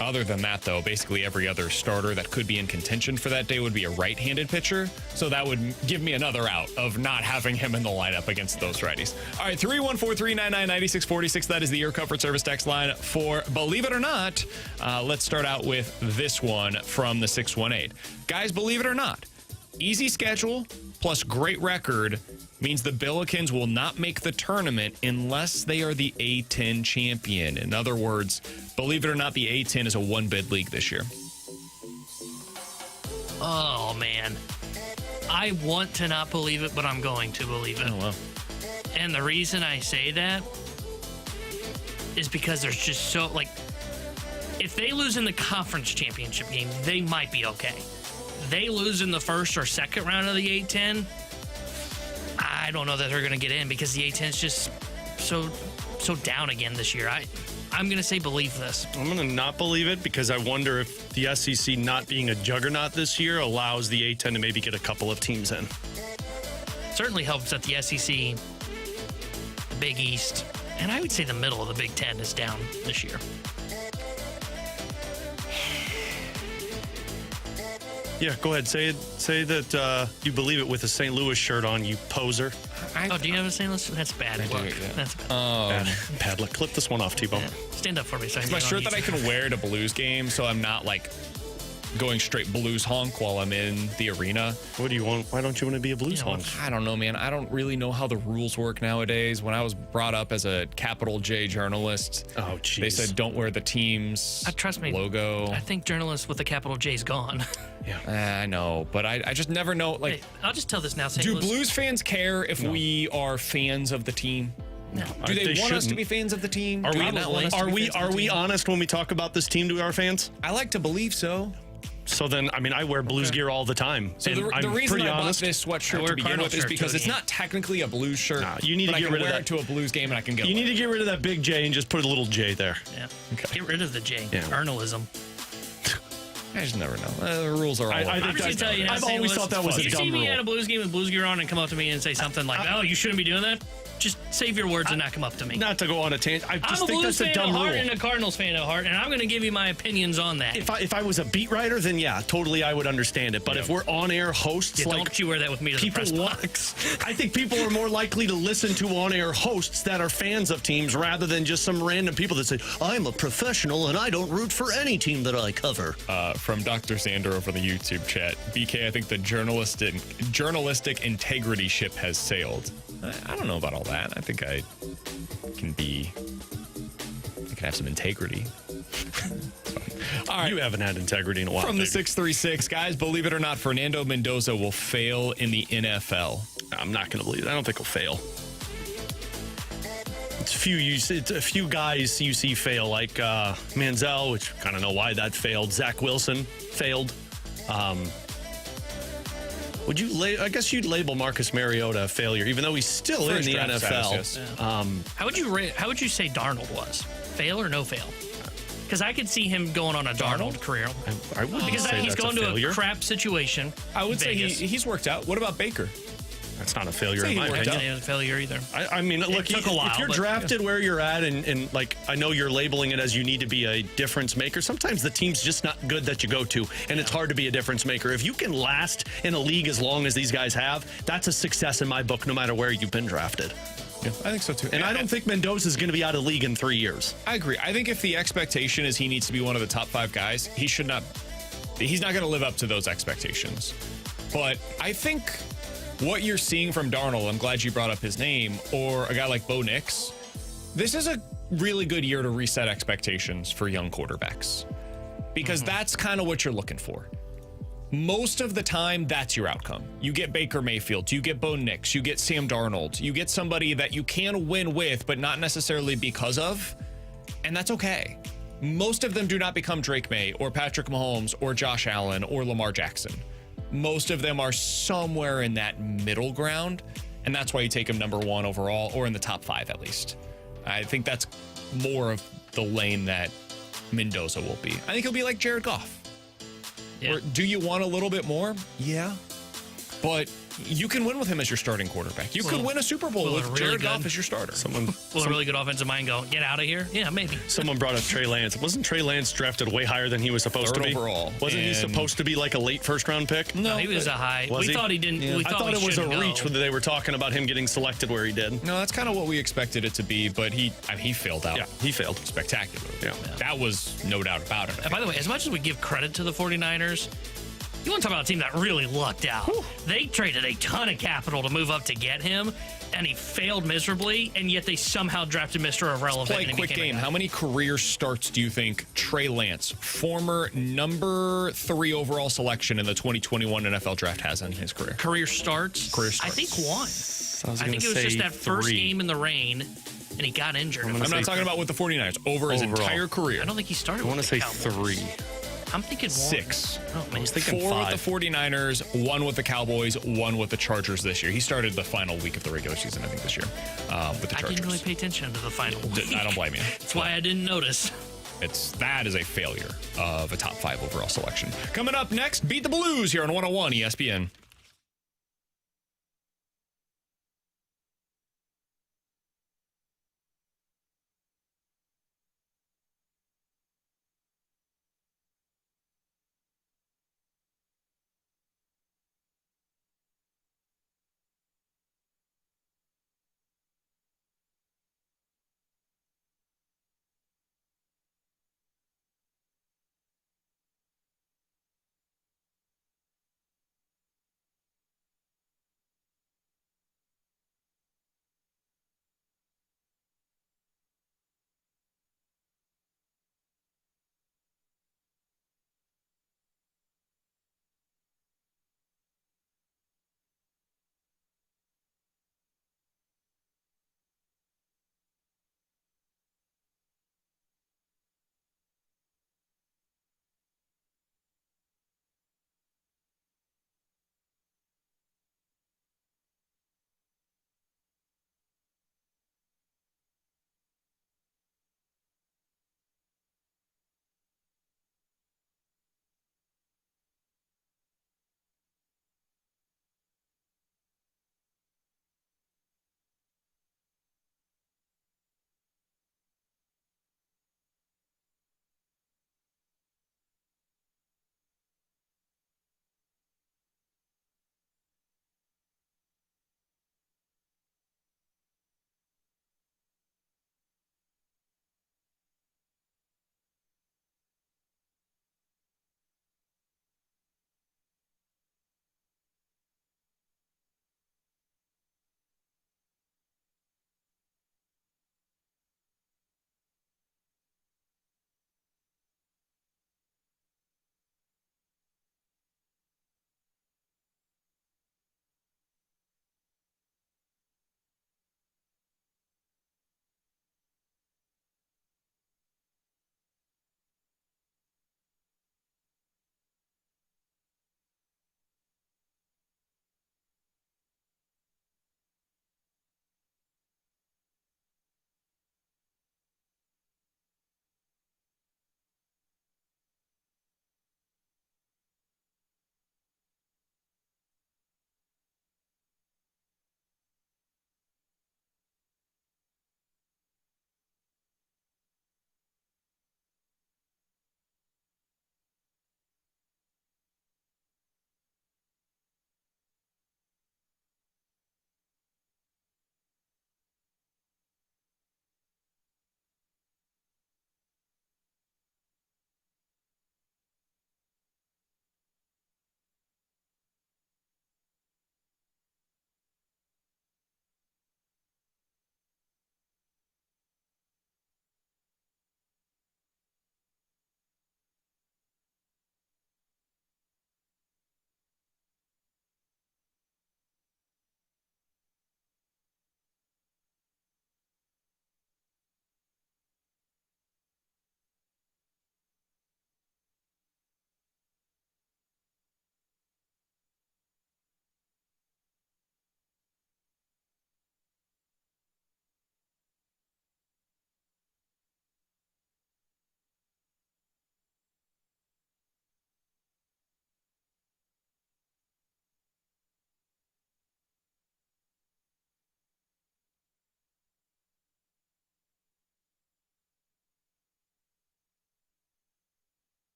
Other than that, though, basically every other starter that could be in contention for that day would be a right-handed pitcher. So that would give me another out of not having him in the lineup against those righties. All right, 314-399-9646. That is the Air Comfort Service text line for Believe It or Not. Let's start out with this one from the 618. Guys, believe it or not, easy schedule plus great record means the Billikens will not make the tournament unless they are the A-10 champion. In other words, believe it or not, the A-10 is a one-bid league this year.
Oh, man. I want to not believe it, but I'm going to believe it.
Oh, well.
And the reason I say that is because there's just so, like, If they lose in the conference championship game, they might be okay. They lose in the first or second round of the A-10, I don't know that they're going to get in because the A-10 is just so down again this year. I'm going to say believe this.
I'm going to not believe it because I wonder if the SEC not being a juggernaut this year allows the A-10 to maybe get a couple of teams in.
Certainly helps that the SEC, the Big East, and I would say the middle of the Big Ten is down this year.
Yeah, go ahead. Say it. Say that you believe it with a St. Louis shirt on, you poser.
Do you have a St. Louis? That's bad luck.
Yeah.
That's bad.
Bad luck. Clip this one off, T-Bone.
Yeah. Stand up for me. So
It's my shirt that I can wear to Blues game, so I'm not like going straight Blues honk while I'm in the arena.
What do you want? Why don't you want to be a Blues honk?
I don't know, man. I don't really know how the rules work nowadays. When I was brought up as a capital J journalist, they said don't wear the team's
trust me,
logo.
I think journalists with the capital J is gone.
I know, but I just never know. Like,
Hey, I'll just tell this now. St.
do
Louis,
Blues fans care if we are fans of the team?
No.
Do they want us to
shouldn't.
be fans of the team?
Are
Do
we?
they not want us to
Are
be
we?
fans of
Are
the
we
team?
honest when we talk about this team to our fans?
I like to believe so.
So then, I mean, I wear Blues gear all the time.
So
and
the
I'm
reason
pretty
I bought
honest.
this
I
sweatshirt
wear
to begin
Cardinals
with is
shirt
because
to
it's
the
not technically a Blues shirt.
Nah, you need to
but
get
I can
rid of
wear
that.
it to a Blues game and I can go.
You need to get rid of that big J and just put a little J there.
Yeah. Get rid of the J.
Yeah.
Journalism.
I just never know. The rules are all
I
over.
think
I'm just gonna tell you,
I've
St.
always
Louis,
thought that was a
you
dumb
see me
rule.
at a Blues game with Blues gear on and come up to me and say something like, "Oh, you shouldn't be doing that." Just save your words and not come up to me.
Not to go on a tangent. I just
I'm a
think
Blues
that's a
fan
dumb
at heart
rule.
and a Cardinals fan at heart, and I'm going to give you my opinions on that.
If I was a beat writer, then yeah, totally I would understand it. But if we're on-air hosts,
Yeah,
like
don't you wear that with me to the
people
press
want,
box.
I think people are more likely to listen to on-air hosts that are fans of teams rather than just some random people that say, "I'm a professional and I don't root for any team that I cover."
From Dr. Sander over the YouTube chat, BK, I think the journalistic integrity ship has sailed. I don't know about all that. I think I can have some integrity. All right.
You haven't had integrity in a while.
From the
baby.
636, guys, believe it or not, Fernando Mendoza will fail in the NFL.
I'm not going to believe it. I don't think he'll fail. It's a few guys you see fail, like Manziel, which kind of know why that failed. Zach Wilson failed. I guess you'd label Marcus Mariota a failure, even though he's still in
First
the
draft
NFL.
status, yes.
How would you say Darnold was? Fail or no fail? Because I could see him going on a Darnold career.
I wouldn't
Because
say
he's
that's
going
a
to
failure.
a crap situation.
I would
Vegas.
say he's worked out. What about Baker?
That's not a failure in
Say
my
he worked
opinion.
out.
It was a failure either.
I mean, look,
took a while,
if you're
but-
drafted where you're at and like, I know you're labeling it as you need to be a difference maker. Sometimes the team's just not good that you go to, and it's hard to be a difference maker. If you can last in a league as long as these guys have, that's a success in my book, no matter where you've been drafted.
Yeah, I think so too.
And I don't think Mendoza's going to be out of the league in 3 years.
I agree. I think if the expectation is he needs to be one of the top 5 guys, he's not going to live up to those expectations. But I think what you're seeing from Darnold, I'm glad you brought up his name, or a guy like Bo Nix, this is a really good year to reset expectations for young quarterbacks. Because that's kind of what you're looking for. Most of the time, that's your outcome. You get Baker Mayfield, you get Bo Nix, you get Sam Darnold, you get somebody that you can win with, but not necessarily because of, and that's okay. Most of them do not become Drake May or Patrick Mahomes or Josh Allen or Lamar Jackson. Most of them are somewhere in that middle ground, and that's why you take them number 1 overall or in the top 5 at least. I think that's more of the lane that Mendoza will be. I think he'll be like Jared Goff.
Yeah.
Or do you want a little bit more? Yeah. But you can win with him as your starting quarterback. You could win a Super Bowl with
really
Jared
good.
Goff as your starter.
Will a really good offensive mind go, get out of here? Yeah, maybe.
Someone brought up Trey Lance. Wasn't Trey Lance drafted way higher than he was supposed to
Third
be?
overall.
Wasn't he
And-
supposed to be like a late first-round pick?
No, he was a high.
Was
We
he?
thought he didn't.
Yeah.
We
I
thought
thought
we
it was a
shouldn't
reach
go.
when they were talking about him getting selected where he did.
No, that's kind of what we expected it to be, but he failed out.
Yeah, he failed.
Spectacularly.
Yeah.
That was no doubt about it.
And by the way, as much as we give credit to the 49ers, you want to talk about a team that really lucked out. They traded a ton of capital to move up to get him, and he failed miserably, and yet they somehow drafted Mr. Irrelevant.
Play a
and he
quick
became a
game.
guy.
How many career starts do you think Trey Lance, former number 3 overall selection in the 2021 NFL draft, has in his career?
Career starts?
Career starts.
I think one. I think it was just that first game in the rain and he got injured.
I'm gonna
I'm not talking about with the 49ers. Over his
Overall.
entire career.
I don't think he started
I want
with
to
the
say
Cowboys.
3.
I'm thinking more.
6.
Oh, man.
I was thinking
4
5.
with the 49ers, 1 with the Cowboys, 1 with the Chargers this year. He started the final week of the regular season, I think, this year with the
I
Chargers.
didn't really pay attention to the final week.
I don't blame you.
That's why I didn't notice.
That is a failure of a top 5 overall selection. Coming up next, Beat the Blues here on 101 ESPN.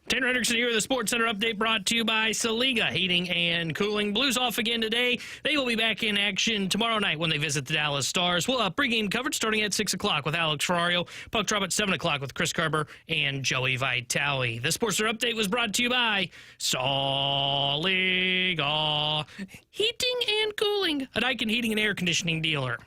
Tanner Hendrickson here with the Sports Center update brought to you by Saliga Heating and Cooling. Blues off again today. They will be back in action tomorrow night when they visit the Dallas Stars. We'll have pregame coverage starting at 6 o'clock with Alex Ferrario. Puck drop at 7 o'clock with Chris Carber and Joey Vitale. The Sports Center update was brought to you by Saliga Heating and Cooling, a Daikin heating and air conditioning dealer.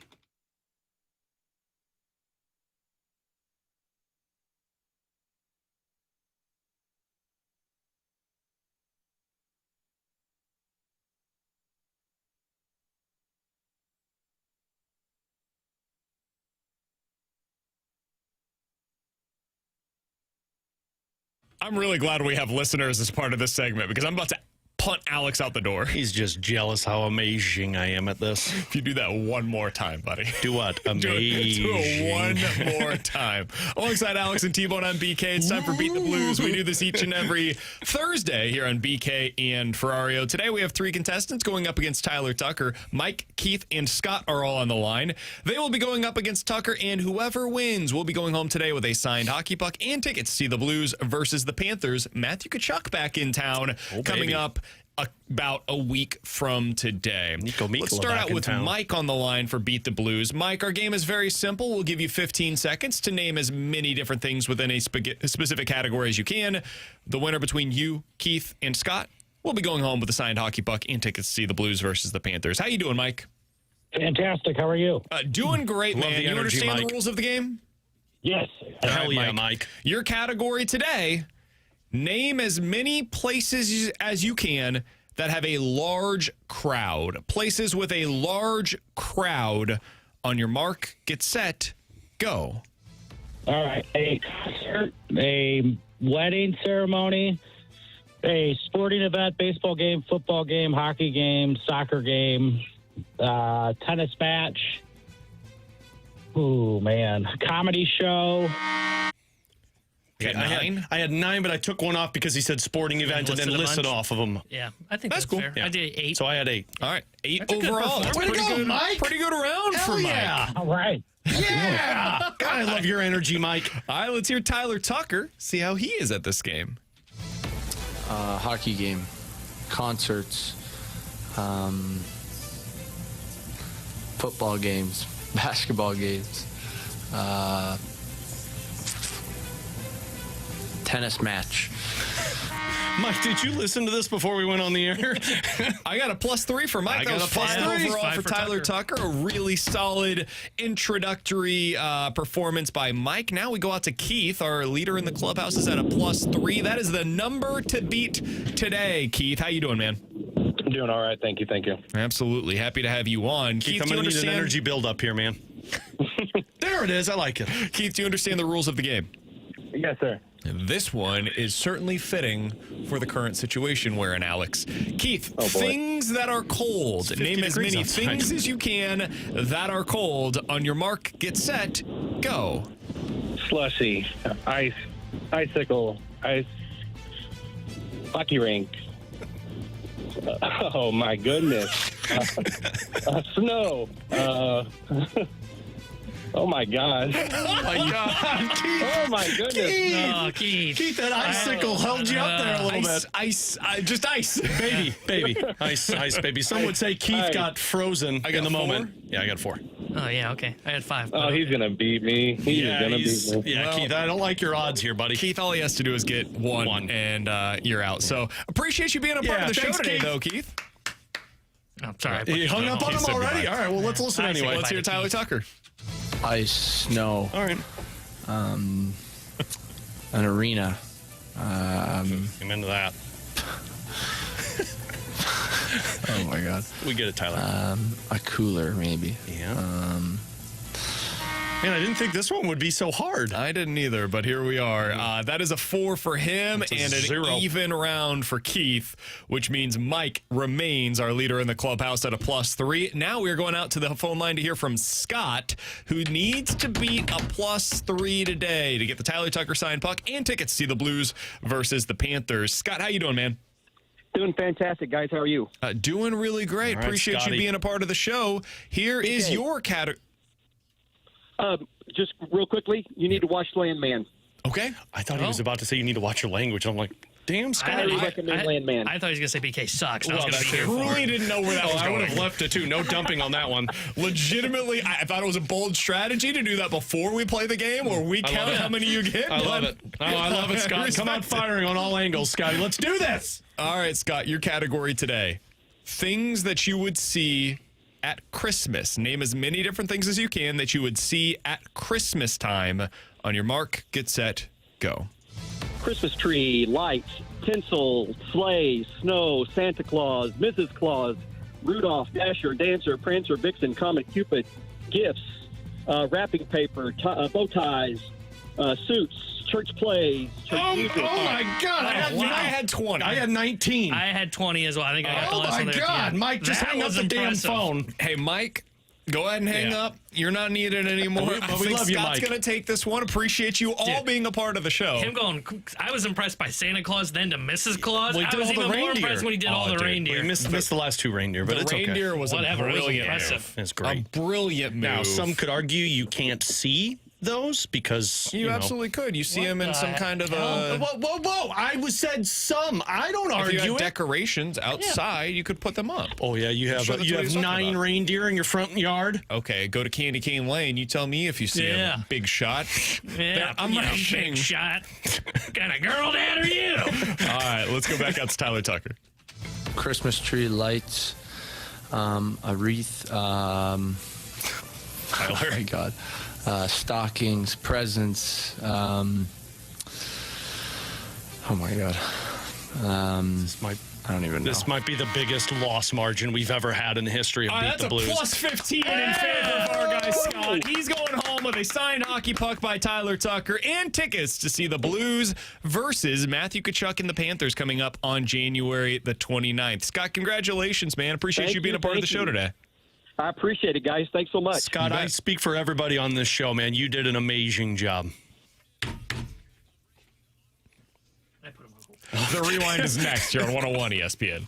I'm really glad we have listeners as part of this segment because I'm about to punt Alex out the door.
He's just jealous how amazing I am at this.
If you do that one more time, buddy.
Do what?
Do
Amazing.
it one more time. Alongside Alex and T-Bone on BK, it's time for Beat the Blues. We do this each and every Thursday here on BK and Ferrario. Today we have 3 contestants going up against Tyler Tucker. Mike, Keith, and Scott are all on the line. They will be going up against Tucker, and whoever wins will be going home today with a signed hockey puck and tickets to see the Blues versus the Panthers. Matthew Tkachuk back in town coming up about a week from today. Let's start out with Mike on the line for Beat the Blues. Mike, our game is very simple. We'll give you 15 seconds to name as many different things within a specific category as you can. The winner between you, Keith, and Scott will be going home with a signed hockey puck and tickets to see the Blues versus the Panthers. How you doing, Mike?
Fantastic. How are you?
Doing great, man. You understand
Mike.
the rules of the game?
Yes.
Hell yeah, Mike.
Your category today, name as many places as you can that have a large crowd. Places with a large crowd. On your mark, get set, go.
All right. A concert, a wedding ceremony, a sporting event, baseball game, football game, hockey game, soccer game, tennis match. Ooh, man. Comedy show.
I had 9, but I took one off because he said sporting event and then listed off of them.
Yeah, I think that's cool. Fair.
Yeah.
I did 8.
So I had 8.
All right, 8 overall. That's
Way to go, Mike.
Pretty good round for Mike.
Yeah.
All right.
Yeah. God, I love your energy, Mike.
All right, let's hear Tyler Tucker. See how he is at this game.
Hockey game, concerts, football games, basketball games, tennis match.
Mike, did you listen to this before we went on the air?
I got a +3 for Mike.
I
That
got
was
a
+3
+3.
overall for Tyler Tucker. A really solid introductory performance by Mike. Now we go out to Keith. Our leader in the clubhouse is at a +3. That is the number to beat today. Keith, how you doing, man?
I'm doing all right. Thank you.
Absolutely. Happy to have you on.
Keith,
Keith,
I'm
do you
going to need an
understand?
energy build up here, man. There it is. I like it.
Keith, do you understand the rules of the game?
Yes, sir.
This one is certainly fitting for the current situation we're in, Alex. Keith, things that are cold. Name as many things as you can that are cold. On your mark, get set, go.
Slushy, ice, icicle, ice, hockey rink. Oh my goodness. Snow. Oh my God.
Oh my God, Keith.
Oh my goodness.
Oh, Keith.
Keith, that icicle held you up there a little bit.
Just ice.
Baby. Ice, baby. Some would say Keith got frozen in the moment. Yeah, I got 4.
Oh, yeah, okay. I had 5.
Oh, he's gonna beat me. He's gonna beat me.
Yeah, well, Keith, I don't like your odds here, buddy.
Keith, all he has to do is get one. And you're out. So appreciate you being a part of the show today, though, Keith.
Oh, sorry.
You hung up on him already? All right, well, let's listen anyway.
Let's hear Tyler Tucker.
Ice, snow.
All right.
An arena.
I'm into that.
Oh my God.
We get it, Tyler.
A cooler, maybe.
Yeah. Man, I didn't think this one would be so hard.
I didn't either, but here we are. That is a 4 for him and an
0.
even round for Keith, which means Mike remains our leader in the clubhouse at a +3. Now we're going out to the phone line to hear from Scott, who needs to beat a +3 today to get the Tyler Tucker signed puck and tickets to see the Blues versus the Panthers. Scott, how you doing, man?
Doing fantastic, guys. How are you?
Doing really great.
Right,
Appreciate
Scotty.
you being a part of the show. Here is your category.
Just real quickly, you need to watch Landman.
Okay.
I thought he was about to say you need to watch your language. I'm like, damn, Scott.
Highly recommend Landman.
I thought he was going to say BK sucks.
Well,
I was
I
going to be here for
truly
it.
didn't know where that was
I
going.
would have left it too. No dumping on that one.
Legitimately, I thought it was a bold strategy to do that before we play the game, where we count how many you get.
I love it. Oh, I love it, Scott. Come out firing on all angles, Scotty. Let's do this.
All right, Scott, your category today. Things that you would see at Christmas. Name as many different things as you can that you would see at Christmas time. On your mark, get set, go.
Christmas tree, lights, tinsel, sleigh, snow, Santa Claus, Mrs. Claus, Rudolph, Dasher, Dancer, Prancer, Vixen, Comet, Cupid, gifts, wrapping paper, bow ties, suits, church plays, church music.
Oh my God! I
had 20.
I had 19.
I had 20 as well. I think I got the
Oh
last
my
one there.
God,
Yeah.
Mike! Just
That
hang up
was
the damn
impressive.
phone.
Hey, Mike, go ahead and hang
Yeah.
up. You're not needed anymore.
But
I
we
think
love you,
Scott's
Mike.
going to take this one. Appreciate you all
Dude.
being a part of the show.
Him going, I was impressed by Santa Claus, then to Mrs. Claus.
Well, he
I
did
was
all the
even more
reindeer.
impressed when he did all the
dude.
reindeer.
We missed the last two reindeer, but
the
it's
reindeer
okay.
was
Whatever,
a
it was
brilliant
impressive.
move.
It's great.
A brilliant move.
Now, some could argue you can't see those because
You
know.
absolutely could. You see him in some kind of
Whoa! I said some. I don't
if you
argue
had
it.
decorations outside, you could put them up.
Oh yeah, you have
sure that's what he's talking
9
about.
reindeer in your front yard.
Okay, go to Candy Cane Lane. You tell me if you see
Yeah.
a big shot.
Yeah,
I'm
you know,
rushing.
big shot. What kind of girl dad are you?
All right, let's go back out to Tyler Tucker.
Christmas tree lights, a wreath. Oh my God. Stockings, presents. Oh my God. I don't even know.
This might be the biggest loss margin we've ever had in the history of Beat
That's
the Blues.
a plus 15 in favor of our guy Scott. He's going home with a signed hockey puck by Tyler Tucker and tickets to see the Blues versus Matthew Tkachuk and the Panthers coming up on January the 29th. Scott, congratulations, man. Appreciate
Thank
you being
you,
a part of the
thank
show
you.
today.
I appreciate it, guys. Thanks so much.
Scott, I speak for everybody on this show, man. You did an amazing job.
The Rewind is next here on 101 ESPN.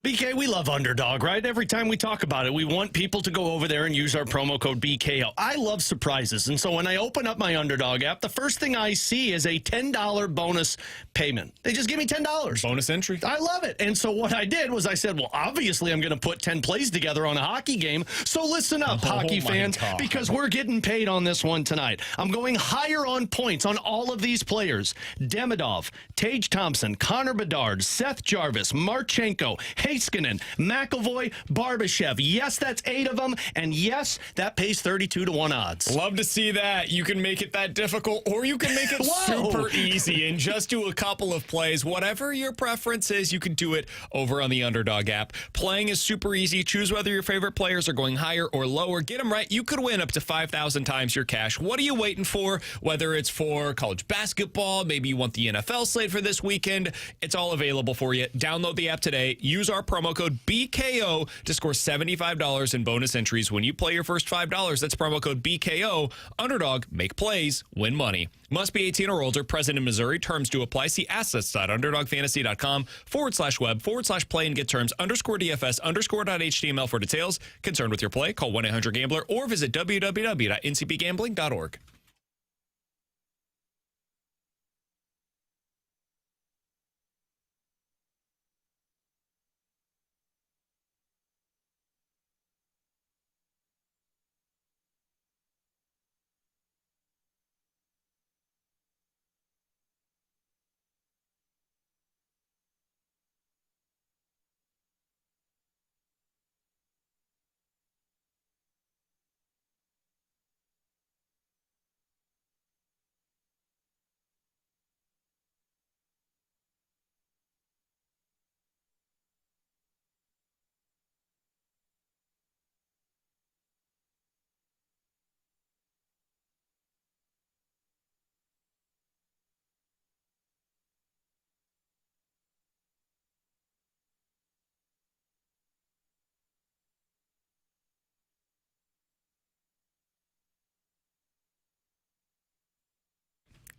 BK, we love Underdog, right? Every time we talk about it, we want people to go over there and use our promo code BKO. I love surprises, and so when I open up my Underdog app, the first thing I see is a $10 bonus payment. They just give me $10.
Bonus entry.
I love it. And so what I did was I said, well, obviously I'm going to put 10 plays together on a hockey game, so listen up, hockey fans, because we're getting paid on this one tonight. I'm going higher on points on all of these players. Demidov, Tage Thompson, Connor Bedard, Seth Jarvis, Marchenko, Heiskanen, McAvoy, Barbashev. Yes, that's 8 of them. And yes, that pays 32-1 odds.
Love to see that. You can make it that difficult, or you can make it super easy and just do a couple of plays. Whatever your preference is, you can do it over on the Underdog app. Playing is super easy. Choose whether your favorite players are going higher or lower. Get them right. You could win up to 5,000 times your cash. What are you waiting for? Whether it's for college basketball, maybe you want the NFL slate for this weekend, it's all available for you. Download the app today. Use our promo code BKO to score $75 in bonus entries when you play your first $5. That's promo code BKO. Underdog, make plays, win money. Must be 18 or older, present in Missouri. Terms do apply. See assets.underdogfantasy.com/web/play and get terms _DFS_.html for details. Concerned with your play? Call 1-800-GAMBLER or visit www.ncpgambling.org.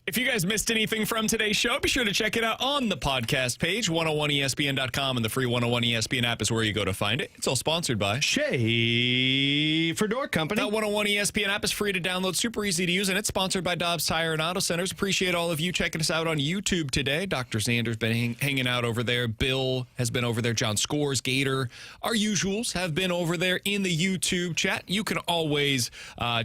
If you guys missed anything from today's show, be sure to check it out on the podcast page. 101ESPN.com and the free 101 ESPN app is where you go to find it. It's all sponsored by
Schaefer Door Company.
That 101 ESPN app is free to download, super easy to use, and it's sponsored by Dobbs Tire and Auto Centers. Appreciate all of you checking us out on YouTube today. Dr. Xander's been hanging out over there. Bill has been over there. John Scores, Gator. Our usuals have been over there in the YouTube chat. You can always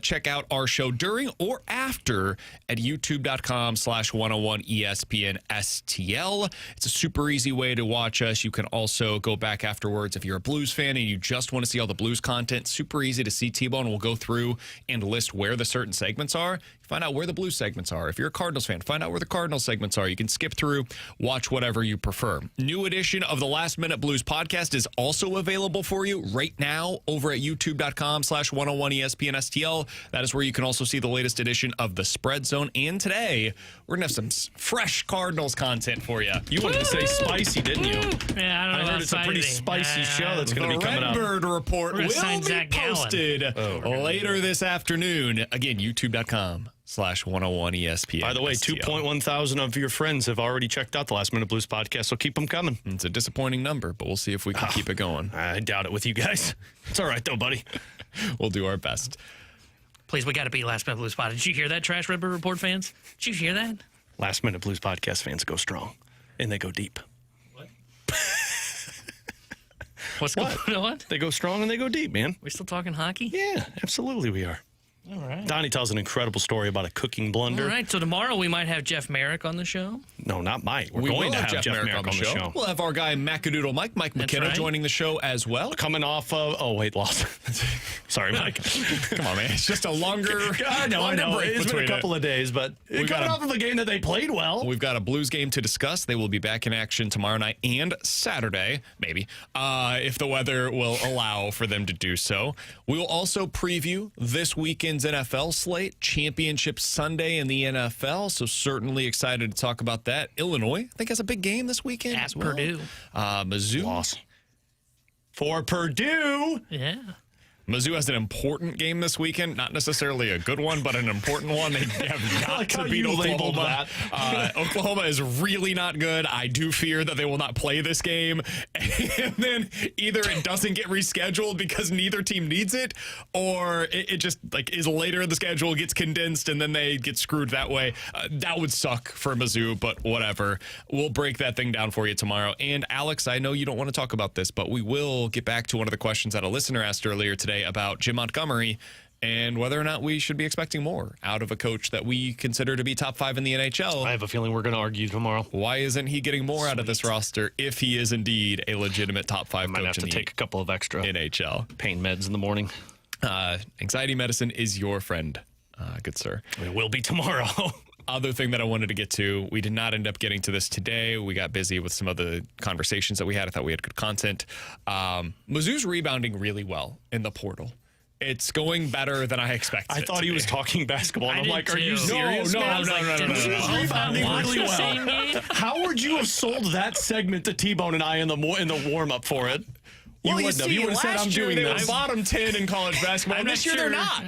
check out our show during or after at youtube.com/101ESPN-STL. It's a super easy way to watch us. You can also go back afterwards if you're a Blues fan and you just want to see all the Blues content. Super easy to see. T-Bone will go through and list where the certain segments are. Find out where the Blues segments are. If you're a Cardinals fan, find out where the Cardinals segments are. You can skip through, watch whatever you prefer. New edition of the Last Minute Blues podcast is also available for you right now over at youtube.com/101ESPN-STL. That is where you can also see the latest edition of the Spread Zone. And today, we're going to have some fresh Cardinals content for you.
You wanted to say spicy, didn't you?
Yeah, I don't know.
I heard it's a pretty spicy show that's going to be coming up.
The Redbird Report will
sign
be
Zach
posted later this afternoon. Again, youtube.com/101ESPN.
By the way, 2.1 thousand of your friends have already checked out the Last Minute Blues podcast, so keep them coming.
It's a disappointing number, but we'll see if we can keep it going.
I doubt it with you guys. It's all right, though, buddy.
We'll do our best.
Please, we got to beat Last Minute Blues Pod. Did you hear that, Trash Redbird Report fans? Did you hear that?
Last Minute Blues podcast fans go strong, and they go deep.
What's going on?
They go strong and they go deep, man.
We still talking hockey?
Yeah, absolutely we are.
All right.
Donnie tells an incredible story about a cooking blunder.
All right, so tomorrow we might have Jeff Merrick on the show.
No, not Mike.
We
going
will
to have
Jeff Merrick on the show. We'll have our guy Macadoodle Mike McKenna,
right.
joining the show as well.
Coming off of, lost. Sorry, Mike.
Come on, man. It's just a longer,
I know.
break
It's been a couple of days, but coming off of a game that they played well.
We've got a Blues game to discuss. They will be back in action tomorrow night and Saturday, maybe, if the weather will allow for them to do so. We will also preview this weekend's NFL slate, Championship Sunday in the NFL, so certainly excited to talk about that. Illinois, I think, has a big game this weekend
At
as well.
Purdue.
Mizzou.
Loss. For Purdue.
Yeah.
Mizzou has an important game this weekend. Not necessarily a good one, but an important one. They have got to beat Oklahoma. Oklahoma is really not good. I do fear that they will not play this game. And then either it doesn't get rescheduled because neither team needs it, or it just like is later in the schedule, gets condensed, and then they get screwed that way. That would suck for Mizzou, but whatever. We'll break that thing down for you tomorrow. And Alex, I know you don't want to talk about this, but we will get back to one of the questions that a listener asked earlier today about Jim Montgomery and whether or not we should be expecting more out of a coach that we consider to be top 5 in the NHL.
I have a feeling we're going to argue tomorrow.
Why isn't he getting more out of this roster if he is indeed a legitimate top 5 coach
might have to
in the
take a couple of extra
NHL?
Pain meds in the morning.
Anxiety medicine is your friend, good sir.
It will be tomorrow.
Other thing that I wanted to get to, we did not end up getting to this today. We got busy with some other conversations that we had. I thought we had good content. Mizzou's rebounding really well in the portal. It's going better than I expected.
I thought he was talking basketball. And I'm like, are you
too.
serious?
No.
Rebounding really well. How would you have sold that segment to T-Bone and I in the warm-up for it? You wouldn't have. He would have said, I'm doing
they
this.
Were bottom 10 in college basketball. This year they're not.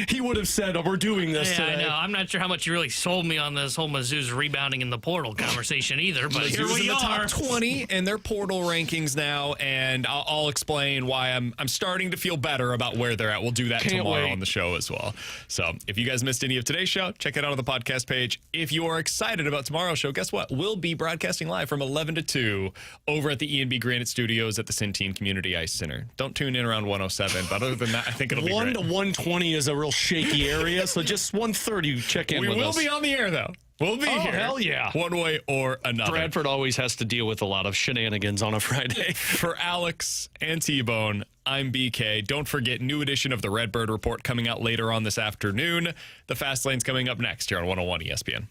He would have said, we're doing this today.
I know. I'm not sure how much you really sold me on this whole Mizzou's rebounding in the portal conversation either, but here we
in the
are.
top 20 in their portal rankings now, and I'll explain why I'm starting to feel better about where they're at. We'll do that tomorrow on the show as well. So if you guys missed any of today's show, check it out on the podcast page. If you are excited about tomorrow's show, guess what? We'll be broadcasting live from 11 to 2 over at the E&B Granite Studios at the Centene Community Ice Center. Don't tune in around 107, but other than that, I think it'll be
1
great.
to 120 is a real shaky area, so just 130, check in with us.
We will be on the air, though. We'll be here.
Hell yeah.
One way or another.
Bradford always has to deal with a lot of shenanigans on a Friday.
For Alex and T-Bone, I'm BK. Don't forget, new edition of the Redbird Report coming out later on this afternoon. The Fast Lane's coming up next here on 101 ESPN.